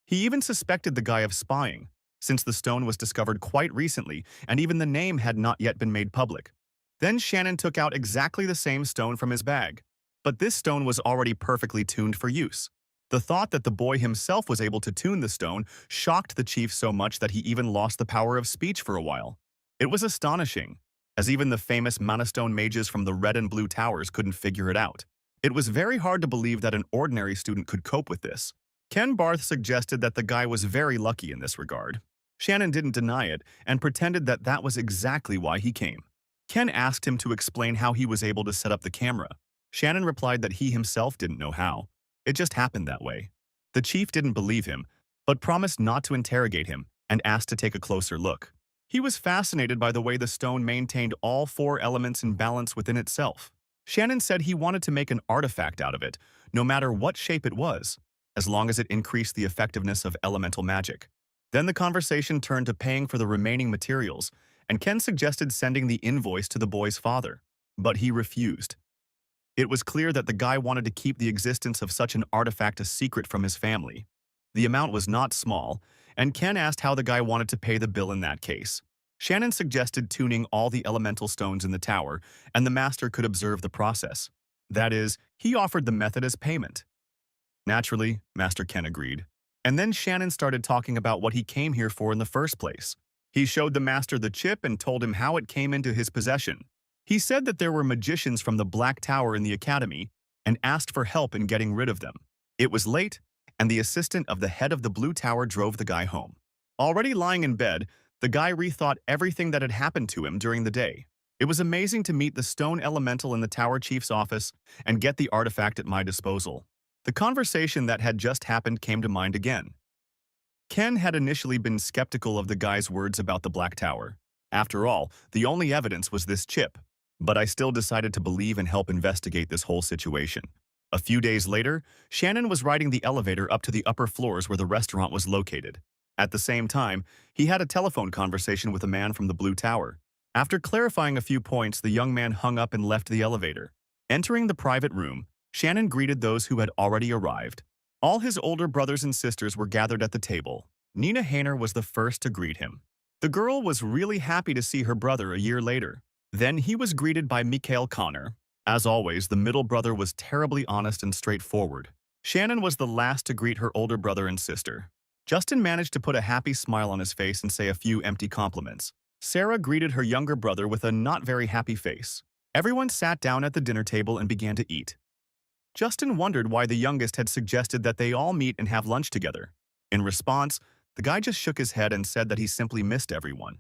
He even suspected the guy of spying, since the stone was discovered quite recently and even the name had not yet been made public. Then Shannon took out exactly the same stone from his bag, but this stone was already perfectly tuned for use. The thought that the boy himself was able to tune the stone shocked the chief so much that he even lost the power of speech for a while. It was astonishing, as even the famous Mana Stone mages from the Red and Blue Towers couldn't figure it out. It was very hard to believe that an ordinary student could cope with this. Ken Barth suggested that the guy was very lucky in this regard. Shannon didn't deny it and pretended that that was exactly why he came. Ken asked him to explain how he was able to set up the camera. Shannon replied that he himself didn't know how. It just happened that way. The chief didn't believe him, but promised not to interrogate him and asked to take a closer look. He was fascinated by the way the stone maintained all four elements in balance within itself. Shannon said he wanted to make an artifact out of it, no matter what shape it was, as long as it increased the effectiveness of elemental magic. Then the conversation turned to paying for the remaining materials, and Ken suggested sending the invoice to the boy's father. But he refused. It was clear that the guy wanted to keep the existence of such an artifact a secret from his family. The amount was not small, and Ken asked how the guy wanted to pay the bill in that case. Shannon suggested tuning all the elemental stones in the tower, and the master could observe the process. That is, he offered the method as payment. Naturally, Master Ken agreed. And then Shannon started talking about what he came here for in the first place. He showed the master the chip and told him how it came into his possession. He said that there were magicians from the Black Tower in the academy and asked for help in getting rid of them. It was late, and the assistant of the head of the Blue Tower drove the guy home. Already lying in bed, the guy rethought everything that had happened to him during the day. It was amazing to meet the stone elemental in the tower chief's office and get the artifact at my disposal. The conversation that had just happened came to mind again. Ken had initially been skeptical of the guy's words about the Black Tower. After all, the only evidence was this chip. But I still decided to believe and help investigate this whole situation. A few days later, Shannon was riding the elevator up to the upper floors where the restaurant was located. At the same time, he had a telephone conversation with a man from the Blue Tower. After clarifying a few points, the young man hung up and left the elevator. Entering the private room, Shannon greeted those who had already arrived. All his older brothers and sisters were gathered at the table. Nina Hayner was the first to greet him. The girl was really happy to see her brother a year later. Then he was greeted by Mikhail Connor. As always, the middle brother was terribly honest and straightforward. Shannon was the last to greet her older brother and sister. Justin managed to put a happy smile on his face and say a few empty compliments. Sarah greeted her younger brother with a not very happy face. Everyone sat down at the dinner table and began to eat. Justin wondered why the youngest had suggested that they all meet and have lunch together. In response, the guy just shook his head and said that he simply missed everyone.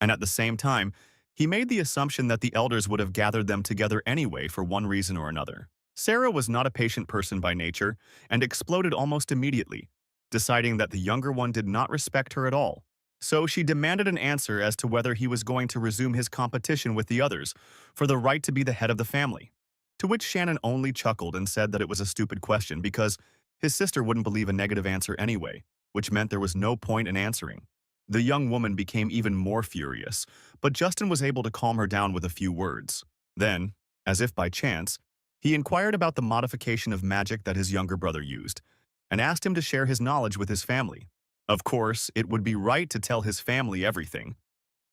And at the same time, he made the assumption that the elders would have gathered them together anyway for one reason or another. Sarah was not a patient person by nature and exploded almost immediately, deciding that the younger one did not respect her at all. So she demanded an answer as to whether he was going to resume his competition with the others for the right to be the head of the family. To which Shannon only chuckled and said that it was a stupid question because his sister wouldn't believe a negative answer anyway, which meant there was no point in answering. The young woman became even more furious, but Justin was able to calm her down with a few words. Then, as if by chance, he inquired about the modification of magic that his younger brother used, and asked him to share his knowledge with his family. Of course, it would be right to tell his family everything,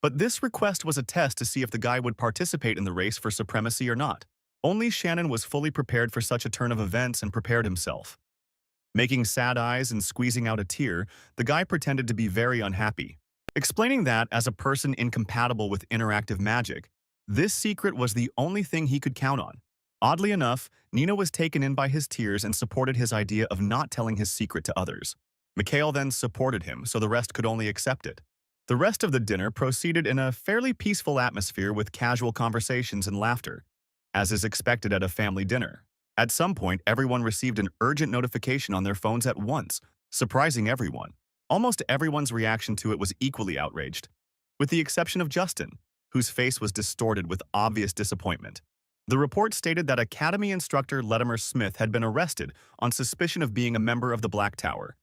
but this request was a test to see if the guy would participate in the race for supremacy or not. Only Shannon was fully prepared for such a turn of events and prepared himself. Making sad eyes and squeezing out a tear, the guy pretended to be very unhappy, explaining that, as a person incompatible with interactive magic, this secret was the only thing he could count on. Oddly enough, Nina was taken in by his tears and supported his idea of not telling his secret to others. Mikhail then supported him, so the rest could only accept it. The rest of the dinner proceeded in a fairly peaceful atmosphere with casual conversations and laughter, as is expected at a family dinner. At some point, everyone received an urgent notification on their phones at once, surprising everyone. Almost everyone's reaction to it was equally outraged, with the exception of Justin, whose face was distorted with obvious disappointment. The report stated that Academy instructor Latimer Smith had been arrested on suspicion of being a member of the Black Tower,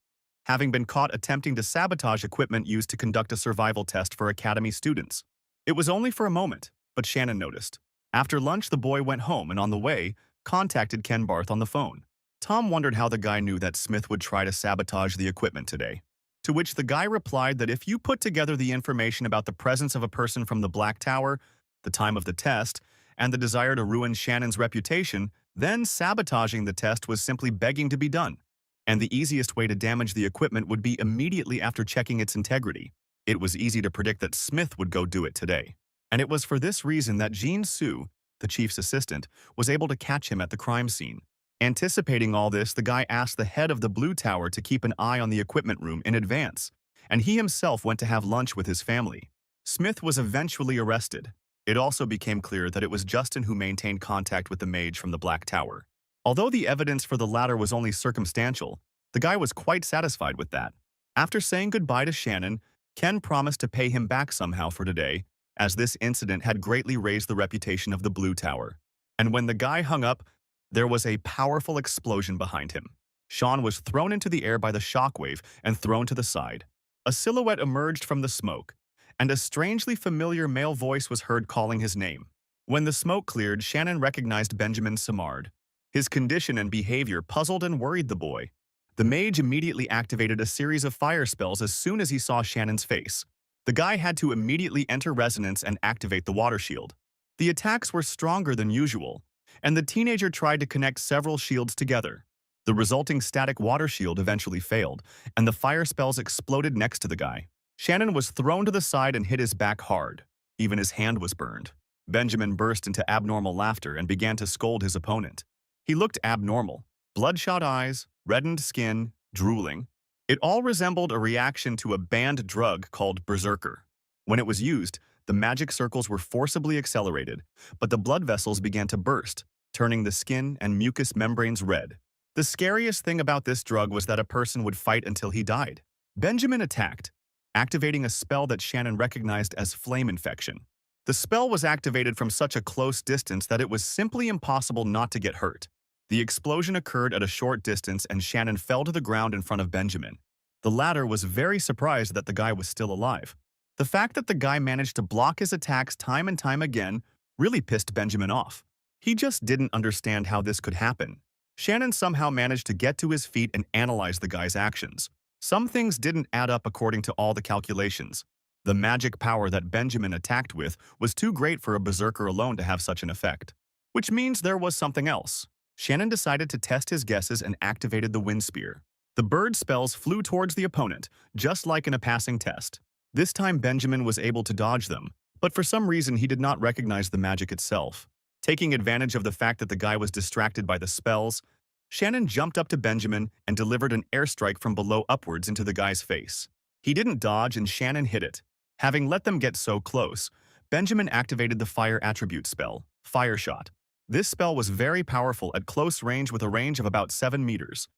having been caught attempting to sabotage equipment used to conduct a survival test for Academy students. It was only for a moment, but Shannon noticed. After lunch, the boy went home and on the way, contacted Ken Barth on the phone. Tom wondered how the guy knew that Smith would try to sabotage the equipment today. To which the guy replied that if you put together the information about the presence of a person from the Black Tower, the time of the test, and the desire to ruin Shannon's reputation, then sabotaging the test was simply begging to be done. And the easiest way to damage the equipment would be immediately after checking its integrity. It was easy to predict that Smith would go do it today. And it was for this reason that Jean Su, the chief's assistant, was able to catch him at the crime scene. Anticipating all this, the guy asked the head of the Blue Tower to keep an eye on the equipment room in advance, and he himself went to have lunch with his family. Smith was eventually arrested. It also became clear that it was Justin who maintained contact with the mage from the Black Tower. Although the evidence for the latter was only circumstantial, the guy was quite satisfied with that. After saying goodbye to Shannon, Ken promised to pay him back somehow for today, as this incident had greatly raised the reputation of the Blue Tower. And when the guy hung up, there was a powerful explosion behind him. Sean was thrown into the air by the shockwave and thrown to the side. A silhouette emerged from the smoke, and a strangely familiar male voice was heard calling his name. When the smoke cleared, Shannon recognized Benjamin Samard. His condition and behavior puzzled and worried the boy. The mage immediately activated a series of fire spells as soon as he saw Shannon's face. The guy had to immediately enter resonance and activate the water shield. The attacks were stronger than usual, and the teenager tried to connect several shields together. The resulting static water shield eventually failed, and the fire spells exploded next to the guy. Shannon was thrown to the side and hit his back hard. Even his hand was burned. Benjamin burst into abnormal laughter and began to scold his opponent. He looked abnormal. Bloodshot eyes, reddened skin, drooling. It all resembled a reaction to a banned drug called Berserker. When it was used, the magic circles were forcibly accelerated, but the blood vessels began to burst, turning the skin and mucous membranes red. The scariest thing about this drug was that a person would fight until he died. Benjamin attacked, activating a spell that Shannon recognized as Flame Infection. The spell was activated from such a close distance that it was simply impossible not to get hurt. The explosion occurred at a short distance and Shannon fell to the ground in front of Benjamin. The latter was very surprised that the guy was still alive. The fact that the guy managed to block his attacks time and time again really pissed Benjamin off. He just didn't understand how this could happen. Shannon somehow managed to get to his feet and analyze the guy's actions. Some things didn't add up according to all the calculations. The magic power that Benjamin attacked with was too great for a berserker alone to have such an effect. Which means there was something else. Shannon decided to test his guesses and activated the wind spear. The bird spells flew towards the opponent, just like in a passing test. This time Benjamin was able to dodge them, but for some reason he did not recognize the magic itself. Taking advantage of the fact that the guy was distracted by the spells, Shannon jumped up to Benjamin and delivered an airstrike from below upwards into the guy's face. He didn't dodge and Shannon hit it. Having let them get so close, Benjamin activated the fire attribute spell, Fire Shot. This spell was very powerful at close range with a range of about 7 meters.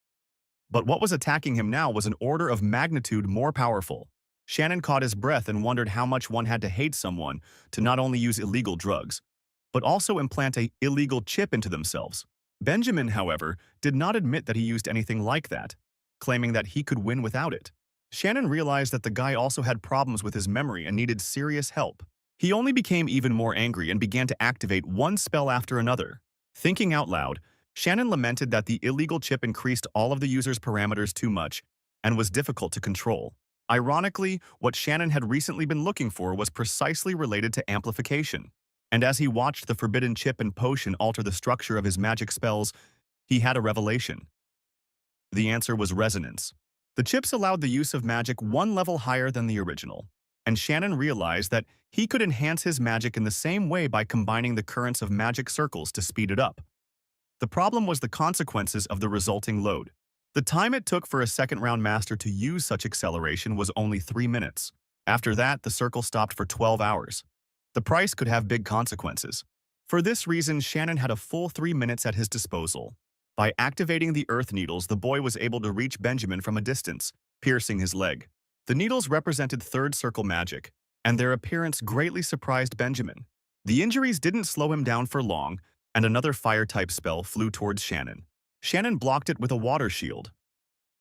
But what was attacking him now was an order of magnitude more powerful. Shannon caught his breath and wondered how much one had to hate someone to not only use illegal drugs, but also implant an illegal chip into themselves. Benjamin, however, did not admit that he used anything like that, claiming that he could win without it. Shannon realized that the guy also had problems with his memory and needed serious help. He only became even more angry and began to activate one spell after another. Thinking out loud, Shannon lamented that the illegal chip increased all of the user's parameters too much and was difficult to control. Ironically, what Shannon had recently been looking for was precisely related to amplification. And as he watched the forbidden chip and potion alter the structure of his magic spells, he had a revelation. The answer was resonance. The chips allowed the use of magic one level higher than the original, and Shannon realized that he could enhance his magic in the same way by combining the currents of magic circles to speed it up. The problem was the consequences of the resulting load. The time it took for a second-round master to use such acceleration was only 3 minutes. After that, the circle stopped for 12 hours. The price could have big consequences. For this reason, Shannon had a full 3 minutes at his disposal. By activating the earth needles, the boy was able to reach Benjamin from a distance, piercing his leg. The needles represented third circle magic, and their appearance greatly surprised Benjamin. The injuries didn't slow him down for long, and another fire-type spell flew towards Shannon. Shannon blocked it with a water shield.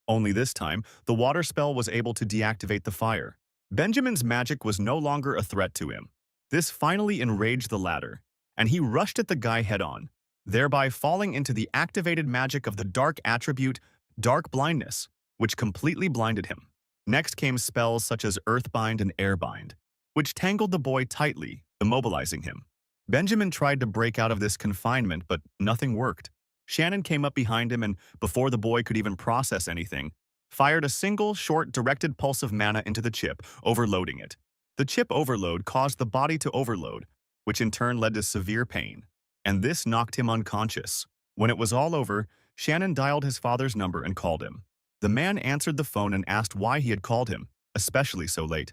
Only this time, the water spell was able to deactivate the fire. Benjamin's magic was no longer a threat to him. This finally enraged the latter, and he rushed at the guy head-on, thereby falling into the activated magic of the dark attribute, Dark Blindness, which completely blinded him. Next came spells such as Earthbind and Airbind, which tangled the boy tightly, immobilizing him. Benjamin tried to break out of this confinement, but nothing worked. Shannon came up behind him and, before the boy could even process anything, fired a single, short, directed pulse of mana into the chip, overloading it. The chip overload caused the body to overload, which in turn led to severe pain, and this knocked him unconscious. When it was all over, Shannon dialed his father's number and called him. The man answered the phone and asked why he had called him, especially so late.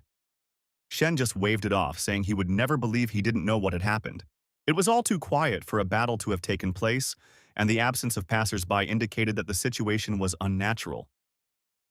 Shen just waved it off, saying he would never believe he didn't know what had happened. It was all too quiet for a battle to have taken place, and the absence of passers-by indicated that the situation was unnatural.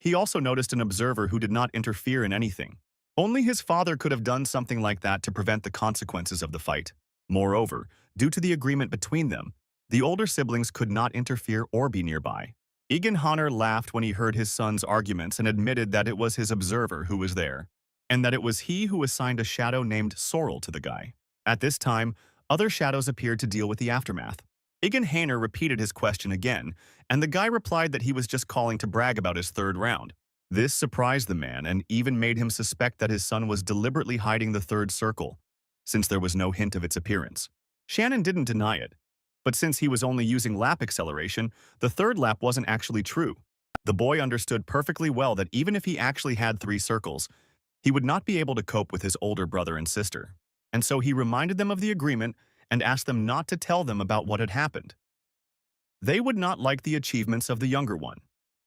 He also noticed an observer who did not interfere in anything. Only his father could have done something like that to prevent the consequences of the fight. Moreover, due to the agreement between them, the older siblings could not interfere or be nearby. Egan Honor laughed when he heard his son's arguments and admitted that it was his observer who was there, and that it was he who assigned a shadow named Sorrel to the guy. At this time, other shadows appeared to deal with the aftermath. Egan Hainer repeated his question again, and the guy replied that he was just calling to brag about his third round. This surprised the man and even made him suspect that his son was deliberately hiding the third circle, since there was no hint of its appearance. Shannon didn't deny it, but since he was only using lap acceleration, the third lap wasn't actually true. The boy understood perfectly well that even if he actually had 3 circles, he would not be able to cope with his older brother and sister. And so he reminded them of the agreement and asked them not to tell them about what had happened. They would not like the achievements of the younger one.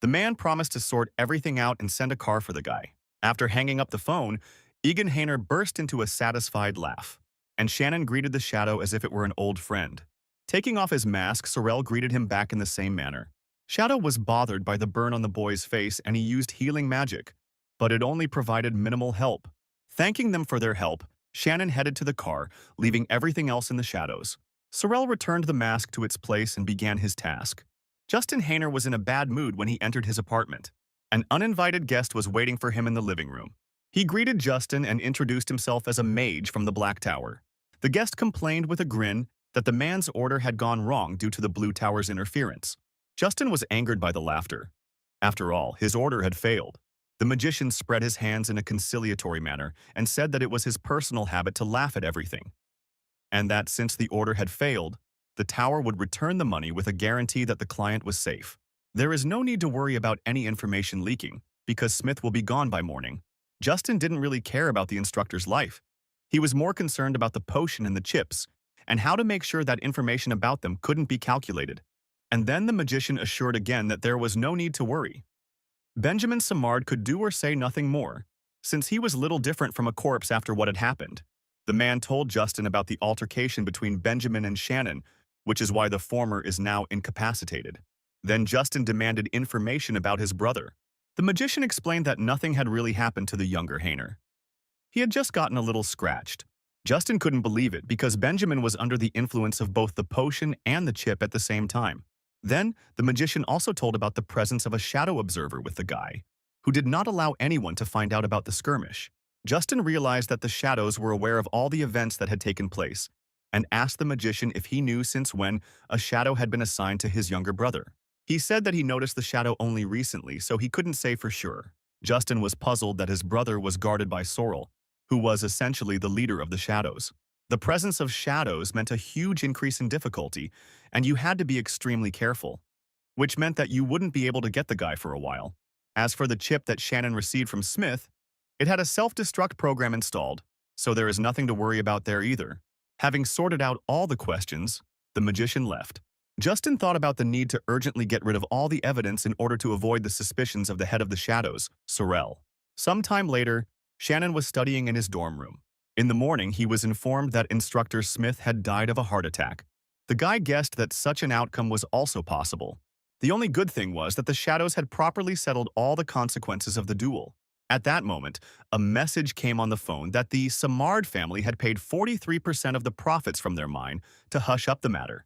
The man promised to sort everything out and send a car for the guy. After hanging up the phone, Egan Hainer burst into a satisfied laugh, and Shannon greeted the shadow as if it were an old friend. Taking off his mask, Sorrel greeted him back in the same manner. Shadow was bothered by the burn on the boy's face and he used healing magic, but it only provided minimal help. Thanking them for their help, Shannon headed to the car, leaving everything else in the shadows. Sorrel returned the mask to its place and began his task. Justin Hainer was in a bad mood when he entered his apartment. An uninvited guest was waiting for him in the living room. He greeted Justin and introduced himself as a mage from the Black Tower. The guest complained with a grin that the man's order had gone wrong due to the Blue Tower's interference. Justin was angered by the laughter. After all, his order had failed. The magician spread his hands in a conciliatory manner and said that it was his personal habit to laugh at everything, and that since the order had failed, the tower would return the money with a guarantee that the client was safe. There is no need to worry about any information leaking, because Smith will be gone by morning. Justin didn't really care about the instructor's life. He was more concerned about the potion and the chips, and how to make sure that information about them couldn't be calculated. And then the magician assured again that there was no need to worry. Benjamin Simard could do or say nothing more, since he was little different from a corpse after what had happened. The man told Justin about the altercation between Benjamin and Shannon, which is why the former is now incapacitated. Then Justin demanded information about his brother. The magician explained that nothing had really happened to the younger Hainer. He had just gotten a little scratched. Justin couldn't believe it because Benjamin was under the influence of both the potion and the chip at the same time. Then, the magician also told about the presence of a shadow observer with the guy, who did not allow anyone to find out about the skirmish. Justin realized that the shadows were aware of all the events that had taken place, and asked the magician if he knew since when a shadow had been assigned to his younger brother. He said that he noticed the shadow only recently, so he couldn't say for sure. Justin was puzzled that his brother was guarded by Sorrel, who was essentially the leader of the shadows. The presence of shadows meant a huge increase in difficulty, and you had to be extremely careful, which meant that you wouldn't be able to get the guy for a while. As for the chip that Shannon received from Smith, it had a self-destruct program installed, so there is nothing to worry about there either. Having sorted out all the questions, the magician left. Justin thought about the need to urgently get rid of all the evidence in order to avoid the suspicions of the head of the shadows, Sorrel. Sometime later, Shannon was studying in his dorm room. In the morning, he was informed that Instructor Smith had died of a heart attack. The guy guessed that such an outcome was also possible. The only good thing was that the shadows had properly settled all the consequences of the duel. At that moment, a message came on the phone that the Simard family had paid 43% of the profits from their mine to hush up the matter.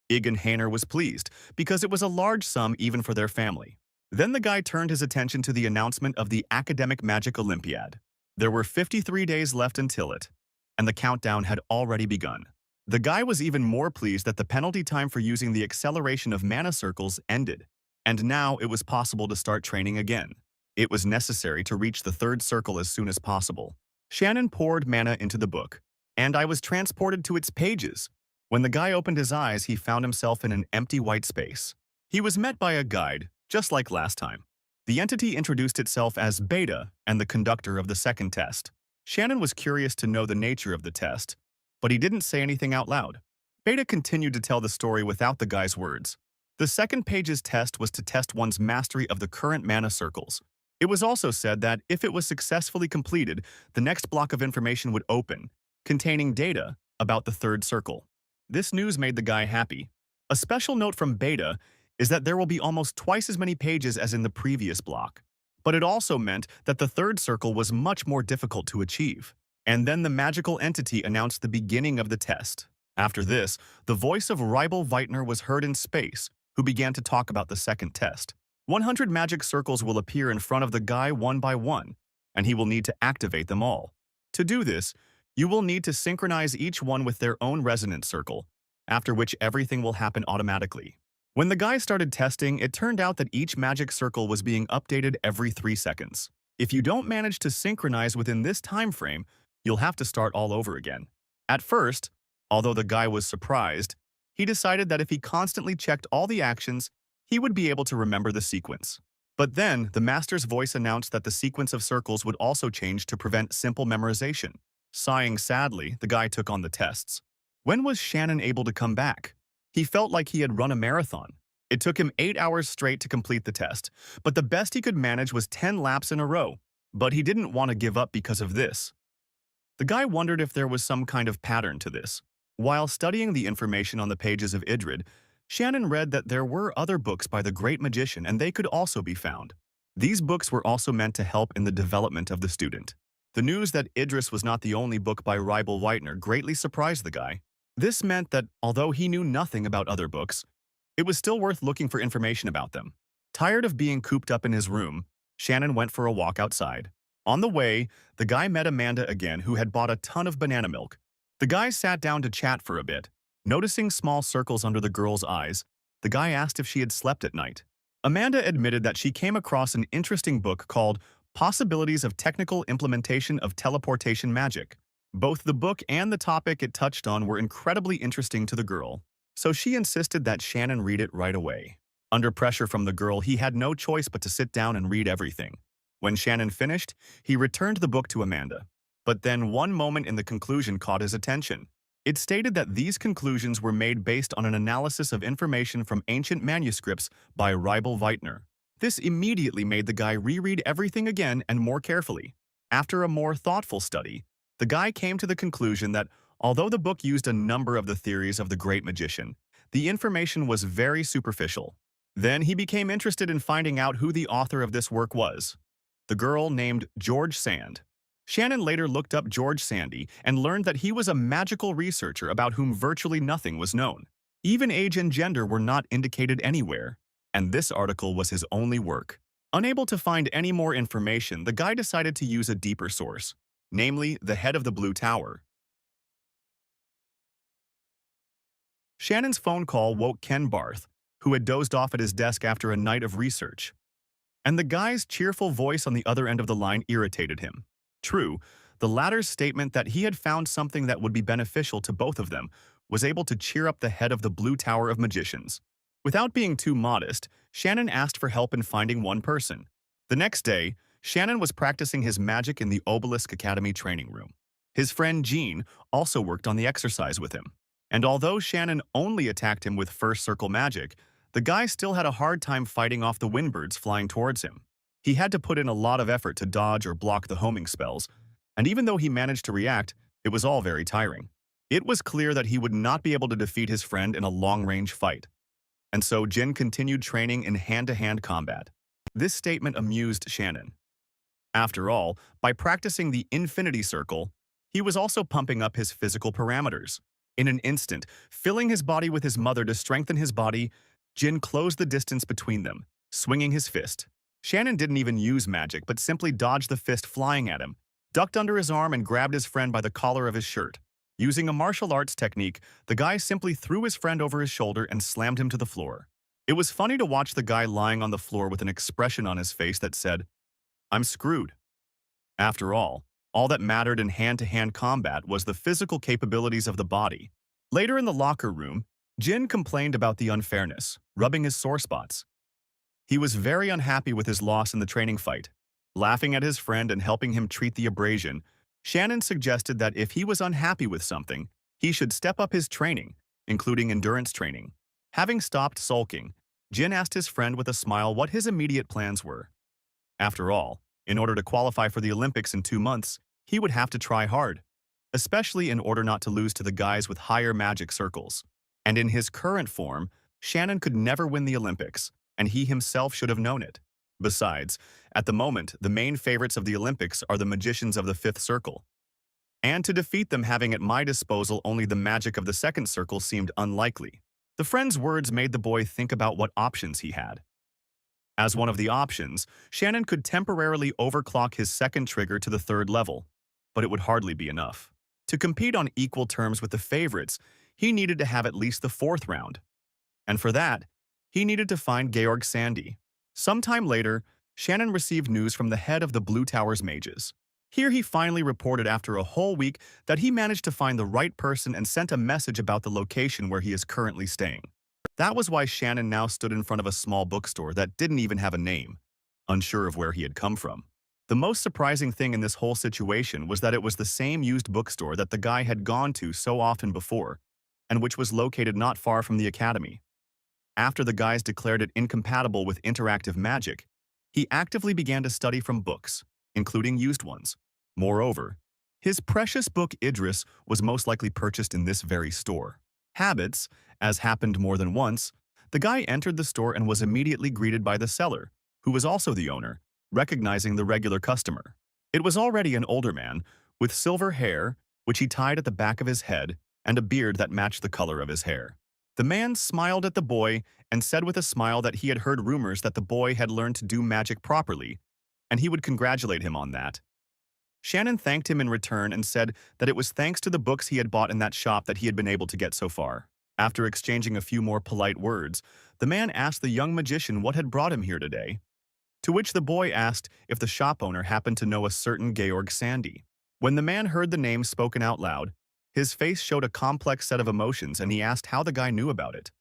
Egan Hainer was pleased, because it was a large sum even for their family. Then the guy turned his attention to the announcement of the Academic Magic Olympiad. There were 53 days left until it, and the countdown had already begun. The guy was even more pleased that the penalty time for using the acceleration of mana circles ended, and now it was possible to start training again. It was necessary to reach the third circle as soon as possible. Shannon poured mana into the book, and I was transported to its pages. When the guy opened his eyes, he found himself in an empty white space. He was met by a guide, just like last time. The entity introduced itself as Beta and the conductor of the second test. Shannon was curious to know the nature of the test, but he didn't say anything out loud. Beta continued to tell the story without the guy's words. The second page's test was to test one's mastery of the current mana circles. It was also said that if it was successfully completed, the next block of information would open, containing data about the third circle. This news made the guy happy. A special note from Beta is that there will be almost twice as many pages as in the previous block. But it also meant that the third circle was much more difficult to achieve. And then the magical entity announced the beginning of the test. After this, the voice of Ribel Weitner was heard in space, who began to talk about the second test. 100 magic circles will appear in front of the guy one by one, and he will need to activate them all. To do this, you will need to synchronize each one with their own resonance circle, after which everything will happen automatically. When the guy started testing, it turned out that each magic circle was being updated every 3 seconds. If you don't manage to synchronize within this time frame, you'll have to start all over again. At first, although the guy was surprised, he decided that if he constantly checked all the actions, he would be able to remember the sequence. But then, the master's voice announced that the sequence of circles would also change to prevent simple memorization. Sighing sadly, the guy took on the tests. When was Shannon able to come back? He felt like he had run a marathon. It took him 8 hours straight to complete the test, but the best he could manage was 10 laps in a row. But he didn't want to give up because of this. The guy wondered if there was some kind of pattern to this. While studying the information on the pages of Idrid, Shannon read that there were other books by the great magician and they could also be found. These books were also meant to help in the development of the student. The news that Idris was not the only book by Ribel Weitner greatly surprised the guy. This meant that, although he knew nothing about other books, it was still worth looking for information about them. Tired of being cooped up in his room, Shannon went for a walk outside. On the way, the guy met Amanda again, who had bought a ton of banana milk. The guy sat down to chat for a bit. Noticing small circles under the girl's eyes, the guy asked if she had slept at night. Amanda admitted that she came across an interesting book called Possibilities of Technical Implementation of Teleportation Magic. Both the book and the topic it touched on were incredibly interesting to the girl, so she insisted that Shannon read it right away. Under pressure from the girl, he had no choice but to sit down and read everything. When Shannon finished, he returned the book to Amanda. But then one moment in the conclusion caught his attention. It stated that these conclusions were made based on an analysis of information from ancient manuscripts by Ribel Weitner. This immediately made the guy reread everything again and more carefully. After a more thoughtful study, the guy came to the conclusion that although the book used a number of the theories of the great magician, the information was very superficial. Then he became interested in finding out who the author of this work was. The girl named George Sand. Shannon later looked up George Sandy and learned that he was a magical researcher about whom virtually nothing was known. Even age and gender were not indicated anywhere, and this article was his only work. Unable to find any more information, the guy decided to use a deeper source, namely the head of the Blue Tower. Shannon's phone call woke Ken Barth, who had dozed off at his desk after a night of research. And the guy's cheerful voice on the other end of the line irritated him. True, the latter's statement that he had found something that would be beneficial to both of them was able to cheer up the head of the Blue Tower of Magicians. Without being too modest, Shannon asked for help in finding one person. The next day, Shannon was practicing his magic in the Obelisk Academy training room. His friend Jean also worked on the exercise with him. And although Shannon only attacked him with first circle magic, the guy still had a hard time fighting off the windbirds flying towards him. He had to put in a lot of effort to dodge or block the homing spells, and even though he managed to react, it was all very tiring. It was clear that he would not be able to defeat his friend in a long-range fight. And so Jin continued training in hand-to-hand combat. This statement amused Shannon. After all, by practicing the Infinity Circle, he was also pumping up his physical parameters. In an instant, filling his body with his mother to strengthen his body, Jin closed the distance between them, swinging his fist. Shannon didn't even use magic, but simply dodged the fist flying at him, ducked under his arm and grabbed his friend by the collar of his shirt. Using a martial arts technique, the guy simply threw his friend over his shoulder and slammed him to the floor. It was funny to watch the guy lying on the floor with an expression on his face that said, "I'm screwed." After all that mattered in hand-to-hand combat was the physical capabilities of the body. Later in the locker room, Jin complained about the unfairness, rubbing his sore spots. He was very unhappy with his loss in the training fight. Laughing at his friend and helping him treat the abrasion, Shannon suggested that if he was unhappy with something, he should step up his training, including endurance training. Having stopped sulking, Jin asked his friend with a smile what his immediate plans were. After all, in order to qualify for the Olympics in 2 months, he would have to try hard, especially in order not to lose to the guys with higher magic circles. And in his current form, Shannon could never win the Olympics, and he himself should have known it. Besides, at the moment, the main favorites of the Olympics are the magicians of the Fifth Circle. And to defeat them having at my disposal only the magic of the second circle seemed unlikely. The friend's words made the boy think about what options he had. As one of the options, Shannon could temporarily overclock his second trigger to the third level, but it would hardly be enough. To compete on equal terms with the favorites, he needed to have at least the fourth round. And for that, he needed to find Georg Sandy. Sometime later, Shannon received news from the head of the Blue Tower's mages. Here he finally reported after a whole week that he managed to find the right person and sent a message about the location where he is currently staying. That was why Shannon now stood in front of a small bookstore that didn't even have a name, unsure of where he had come from. The most surprising thing in this whole situation was that it was the same used bookstore that the guy had gone to so often before, and which was located not far from the academy. After the guys declared it incompatible with interactive magic, he actively began to study from books, including used ones. Moreover, his precious book Idris was most likely purchased in this very store. Habits, as happened more than once, the guy entered the store and was immediately greeted by the seller, who was also the owner, recognizing the regular customer. It was already an older man, with silver hair, which he tied at the back of his head, and a beard that matched the color of his hair. The man smiled at the boy and said with a smile that he had heard rumors that the boy had learned to do magic properly, and he would congratulate him on that. Shannon thanked him in return and said that it was thanks to the books he had bought in that shop that he had been able to get so far. After exchanging a few more polite words, the man asked the young magician what had brought him here today, to which the boy asked if the shop owner happened to know a certain Georg Sandy. When the man heard the name spoken out loud, his face showed a complex set of emotions and he asked how the guy knew about it.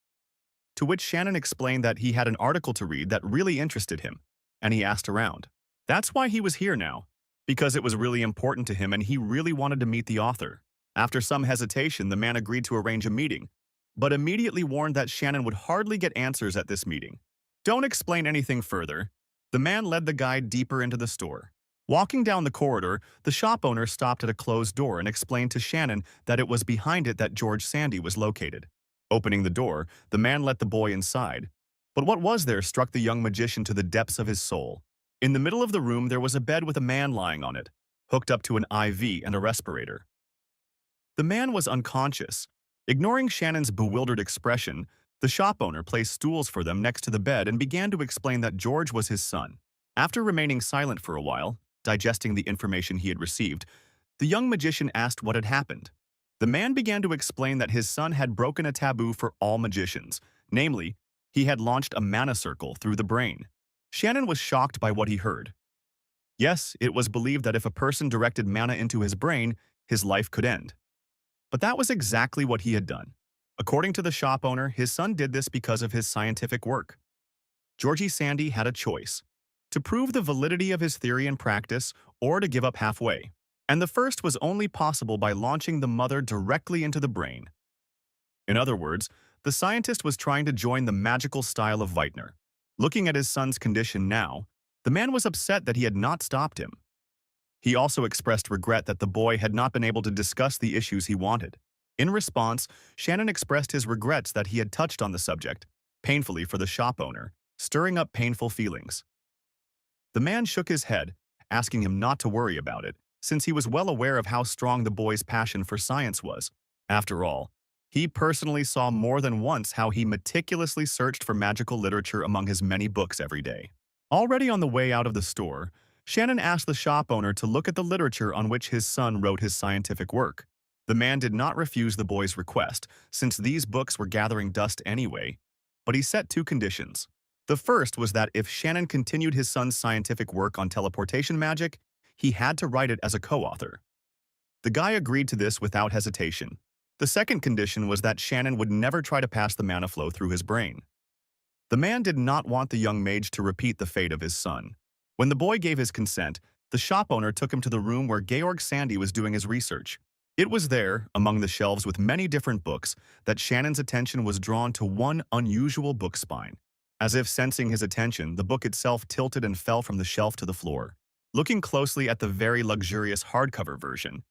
To which Shannon explained that he had an article to read that really interested him, and he asked around. That's why he was here now, because it was really important to him and he really wanted to meet the author. After some hesitation, the man agreed to arrange a meeting, but immediately warned that Shannon would hardly get answers at this meeting. Don't explain anything further. The man led the guide deeper into the store. Walking down the corridor, the shop owner stopped at a closed door and explained to Shannon that it was behind it that George Sandy was located. Opening the door, the man let the boy inside. But what was there struck the young magician to the depths of his soul. In the middle of the room, there was a bed with a man lying on it, hooked up to an IV and a respirator. The man was unconscious. Ignoring Shannon's bewildered expression, the shop owner placed stools for them next to the bed and began to explain that George was his son. After remaining silent for a while, digesting the information he had received, the young magician asked what had happened. The man began to explain that his son had broken a taboo for all magicians, namely, he had launched a mana circle through the brain. Shannon was shocked by what he heard. Yes, it was believed that if a person directed mana into his brain, his life could end. But that was exactly what he had done. According to the shop owner, his son did this because of his scientific work. Georgie Sandy had a choice: to prove the validity of his theory and practice, or to give up halfway. And the first was only possible by launching the mother directly into the brain. In other words, the scientist was trying to join the magical style of Weitner. Looking at his son's condition now, the man was upset that he had not stopped him. He also expressed regret that the boy had not been able to discuss the issues he wanted. In response, Shannon expressed his regrets that he had touched on the subject, painfully for the shop owner, stirring up painful feelings. The man shook his head, asking him not to worry about it, since he was well aware of how strong the boy's passion for science was. After all, he personally saw more than once how he meticulously searched for magical literature among his many books every day. Already on the way out of the store, Shannon asked the shop owner to look at the literature on which his son wrote his scientific work. The man did not refuse the boy's request, since these books were gathering dust anyway, but he set two conditions. The first was that if Shannon continued his son's scientific work on teleportation magic, he had to write it as a co-author. The guy agreed to this without hesitation. The second condition was that Shannon would never try to pass the mana flow through his brain. The man did not want the young mage to repeat the fate of his son. When the boy gave his consent, the shop owner took him to the room where Georg Sandy was doing his research. It was there, among the shelves with many different books, that Shannon's attention was drawn to one unusual book spine. As if sensing his attention, the book itself tilted and fell from the shelf to the floor. Looking closely at the very luxurious hardcover version,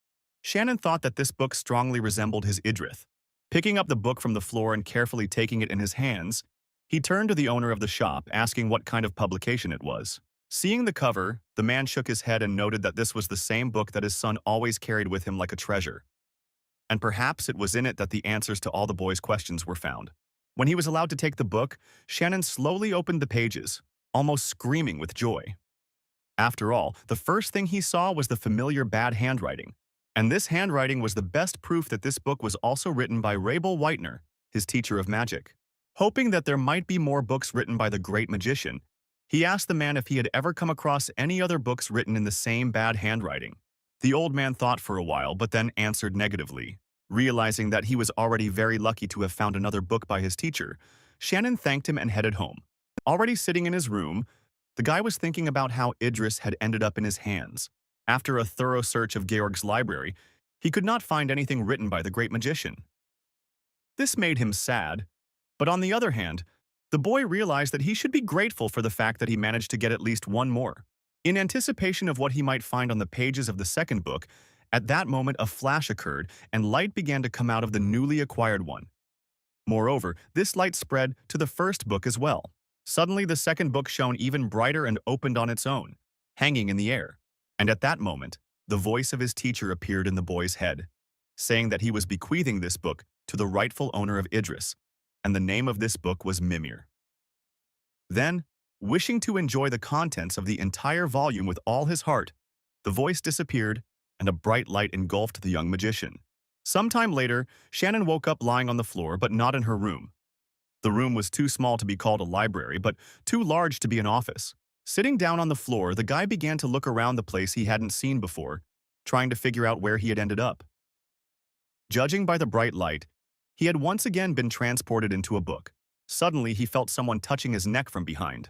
Shannon thought that this book strongly resembled his Idrith. Picking up the book from the floor and carefully taking it in his hands, he turned to the owner of the shop, asking what kind of publication it was. Seeing the cover, the man shook his head and noted that this was the same book that his son always carried with him like a treasure. And perhaps it was in it that the answers to all the boy's questions were found. When he was allowed to take the book, Shannon slowly opened the pages, almost screaming with joy. After all, the first thing he saw was the familiar bad handwriting. And this handwriting was the best proof that this book was also written by Rabel Whitener, his teacher of magic. Hoping that there might be more books written by the great magician, he asked the man if he had ever come across any other books written in the same bad handwriting. The old man thought for a while, but then answered negatively. Realizing that he was already very lucky to have found another book by his teacher, Shannon thanked him and headed home. Already sitting in his room, the guy was thinking about how Idris had ended up in his hands. After a thorough search of Georg's library, he could not find anything written by the great magician. This made him sad, but on the other hand, the boy realized that he should be grateful for the fact that he managed to get at least one more. In anticipation of what he might find on the pages of the second book, at that moment a flash occurred and light began to come out of the newly acquired one. Moreover, this light spread to the first book as well. Suddenly the second book shone even brighter and opened on its own, hanging in the air. And at that moment, the voice of his teacher appeared in the boy's head, saying that he was bequeathing this book to the rightful owner of Idris, and the name of this book was Mimir. Then, wishing to enjoy the contents of the entire volume with all his heart, the voice disappeared and a bright light engulfed the young magician. Sometime later, Shannon woke up lying on the floor, but not in her room. The room was too small to be called a library, but too large to be an office. Sitting down on the floor, the guy began to look around the place he hadn't seen before, trying to figure out where he had ended up. Judging by the bright light, he had once again been transported into a book. Suddenly, he felt someone touching his neck from behind.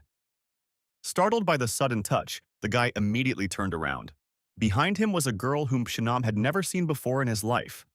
Startled by the sudden touch, the guy immediately turned around. Behind him was a girl whom Shanam had never seen before in his life.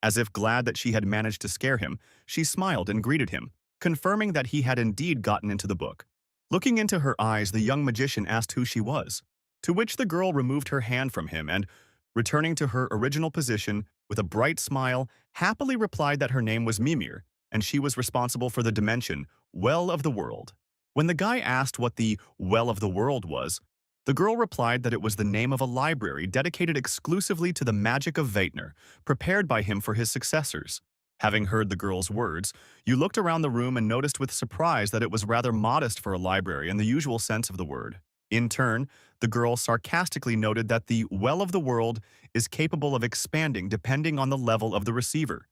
As if glad that she had managed to scare him, she smiled and greeted him, confirming that he had indeed gotten into the book. Looking into her eyes, the young magician asked who she was, to which the girl removed her hand from him and, returning to her original position, with a bright smile, happily replied that her name was Mimir, and she was responsible for the dimension, Well of the World. When the guy asked what the Well of the World was, the girl replied that it was the name of a library dedicated exclusively to the magic of Vaitner, prepared by him for his successors. Having heard the girl's words, you looked around the room and noticed with surprise that it was rather modest for a library in the usual sense of the word. In turn, the girl sarcastically noted that the Well of the World is capable of expanding depending on the level of the receiver.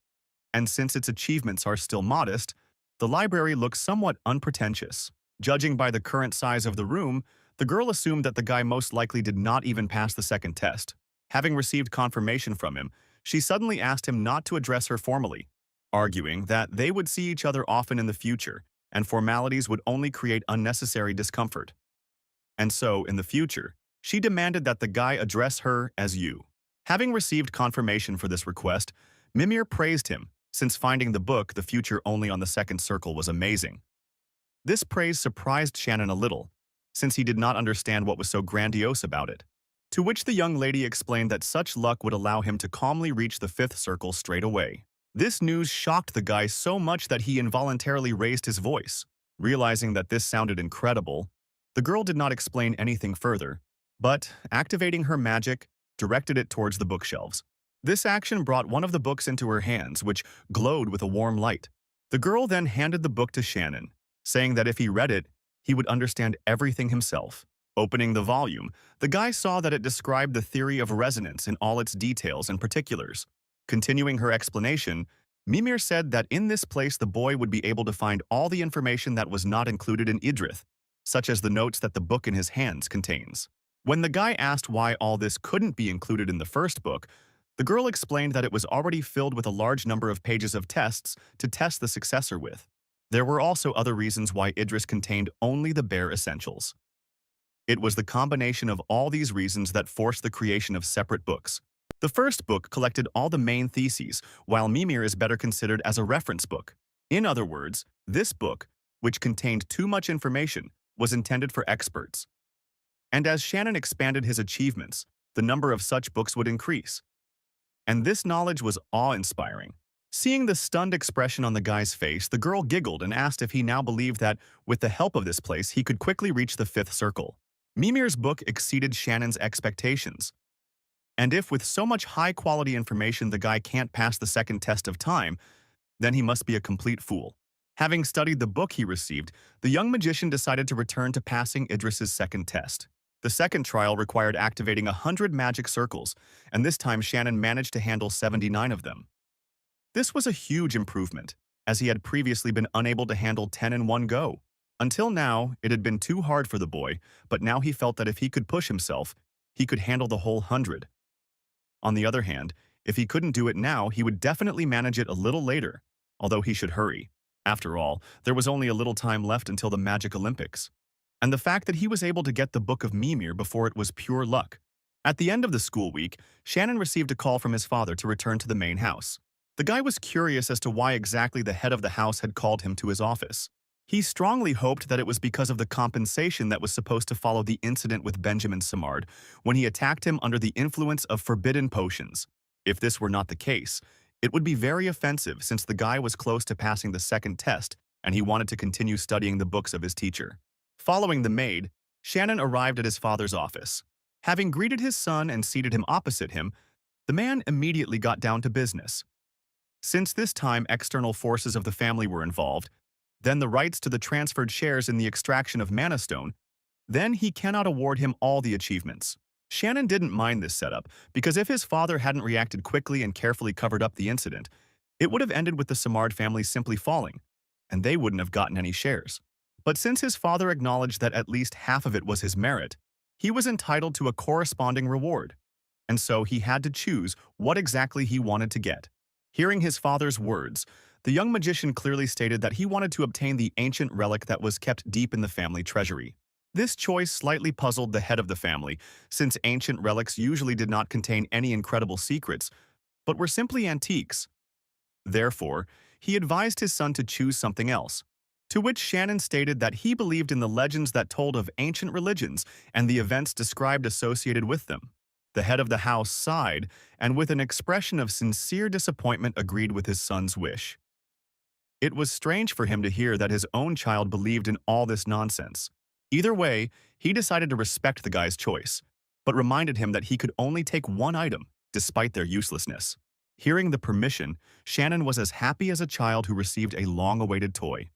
And since its achievements are still modest, the library looks somewhat unpretentious. Judging by the current size of the room, the girl assumed that the guy most likely did not even pass the second test. Having received confirmation from him, she suddenly asked him not to address her formally, arguing that they would see each other often in the future, and formalities would only create unnecessary discomfort. And so, in the future, she demanded that the guy address her as you. Having received confirmation for this request, Mimir praised him, since finding the book, The Future Only on the Second Circle, was amazing. This praise surprised Shannon a little, since he did not understand what was so grandiose about it. To which the young lady explained that such luck would allow him to calmly reach the fifth circle straight away. This news shocked the guy so much that he involuntarily raised his voice. Realizing that this sounded incredible, the girl did not explain anything further, but, activating her magic, directed it towards the bookshelves. This action brought one of the books into her hands, which glowed with a warm light. The girl then handed the book to Shannon, saying that if he read it, he would understand everything himself. Opening the volume, the guy saw that it described the theory of resonance in all its details and particulars. Continuing her explanation, Mimir said that in this place the boy would be able to find all the information that was not included in Idrith, such as the notes that the book in his hands contains. When the guy asked why all this couldn't be included in the first book, the girl explained that it was already filled with a large number of pages of tests to test the successor with. There were also other reasons why Idris contained only the bare essentials. It was the combination of all these reasons that forced the creation of separate books. The first book collected all the main theses, while Mimir is better considered as a reference book. In other words, this book, which contained too much information, was intended for experts. And as Shannon expanded his achievements, the number of such books would increase. And this knowledge was awe-inspiring. Seeing the stunned expression on the guy's face, the girl giggled and asked if he now believed that, with the help of this place, he could quickly reach the fifth circle. Mimir's book exceeded Shannon's expectations. And if with so much high-quality information the guy can't pass the second test of time, then he must be a complete fool. Having studied the book he received, the young magician decided to return to passing Idris's second test. The second trial required activating 100 magic circles, and this time Shannon managed to handle 79 of them. This was a huge improvement, as he had previously been unable to handle 10 in one go. Until now, it had been too hard for the boy, but now he felt that if he could push himself, he could handle the whole 100. On the other hand, if he couldn't do it now, he would definitely manage it a little later, although he should hurry. After all, there was only a little time left until the Magic Olympics. And the fact that he was able to get the Book of Mimir before it was pure luck. At the end of the school week, Shannon received a call from his father to return to the main house. The guy was curious as to why exactly the head of the house had called him to his office. He strongly hoped that it was because of the compensation that was supposed to follow the incident with Benjamin Simard when he attacked him under the influence of forbidden potions. If this were not the case, it would be very offensive since the guy was close to passing the second test and he wanted to continue studying the books of his teacher. Following the maid, Shannon arrived at his father's office. Having greeted his son and seated him opposite him, the man immediately got down to business. Since this time external forces of the family were involved, then the rights to the transferred shares in the extraction of Mana Stone, then he cannot award him all the achievements. Shannon didn't mind this setup because if his father hadn't reacted quickly and carefully covered up the incident, it would have ended with the Simard family simply falling, and they wouldn't have gotten any shares. But since his father acknowledged that at least half of it was his merit, he was entitled to a corresponding reward, and so he had to choose what exactly he wanted to get. Hearing his father's words, the young magician clearly stated that he wanted to obtain the ancient relic that was kept deep in the family treasury. This choice slightly puzzled the head of the family, since ancient relics usually did not contain any incredible secrets, but were simply antiques. Therefore, he advised his son to choose something else, to which Shannon stated that he believed in the legends that told of ancient religions and the events described associated with them. The head of the house sighed and with an expression of sincere disappointment agreed with his son's wish. It was strange for him to hear that his own child believed in all this nonsense. Either way, he decided to respect the guy's choice, but reminded him that he could only take one item, despite their uselessness. Hearing the permission, Shannon was as happy as a child who received a long-awaited toy,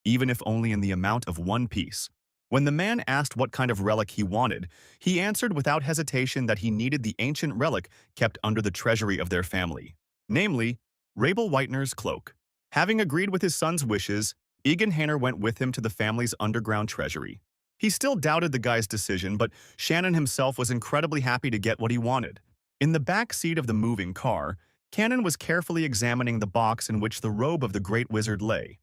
even if only in the amount of one piece. When the man asked what kind of relic he wanted, he answered without hesitation that he needed the ancient relic kept under the treasury of their family, namely, Rabel Whitener's cloak. Having agreed with his son's wishes, Egan Hanner went with him to the family's underground treasury. He still doubted the guy's decision, but Shannon himself was incredibly happy to get what he wanted. In the back seat of the moving car, Cannon was carefully examining the box in which the robe of the Great Wizard lay.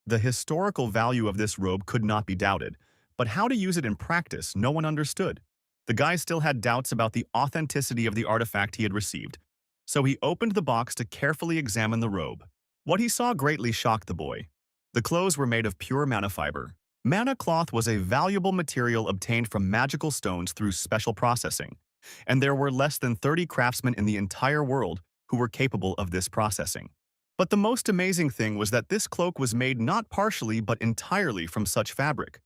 The historical value of this robe could not be doubted, but how to use it in practice no one understood. The guy still had doubts about the authenticity of the artifact he had received, so he opened the box to carefully examine the robe. What he saw greatly shocked the boy. The clothes were made of pure mana fiber. Mana cloth was a valuable material obtained from magical stones through special processing, and there were less than 30 craftsmen in the entire world who were capable of this processing. But the most amazing thing was that this cloak was made not partially but entirely from such fabric,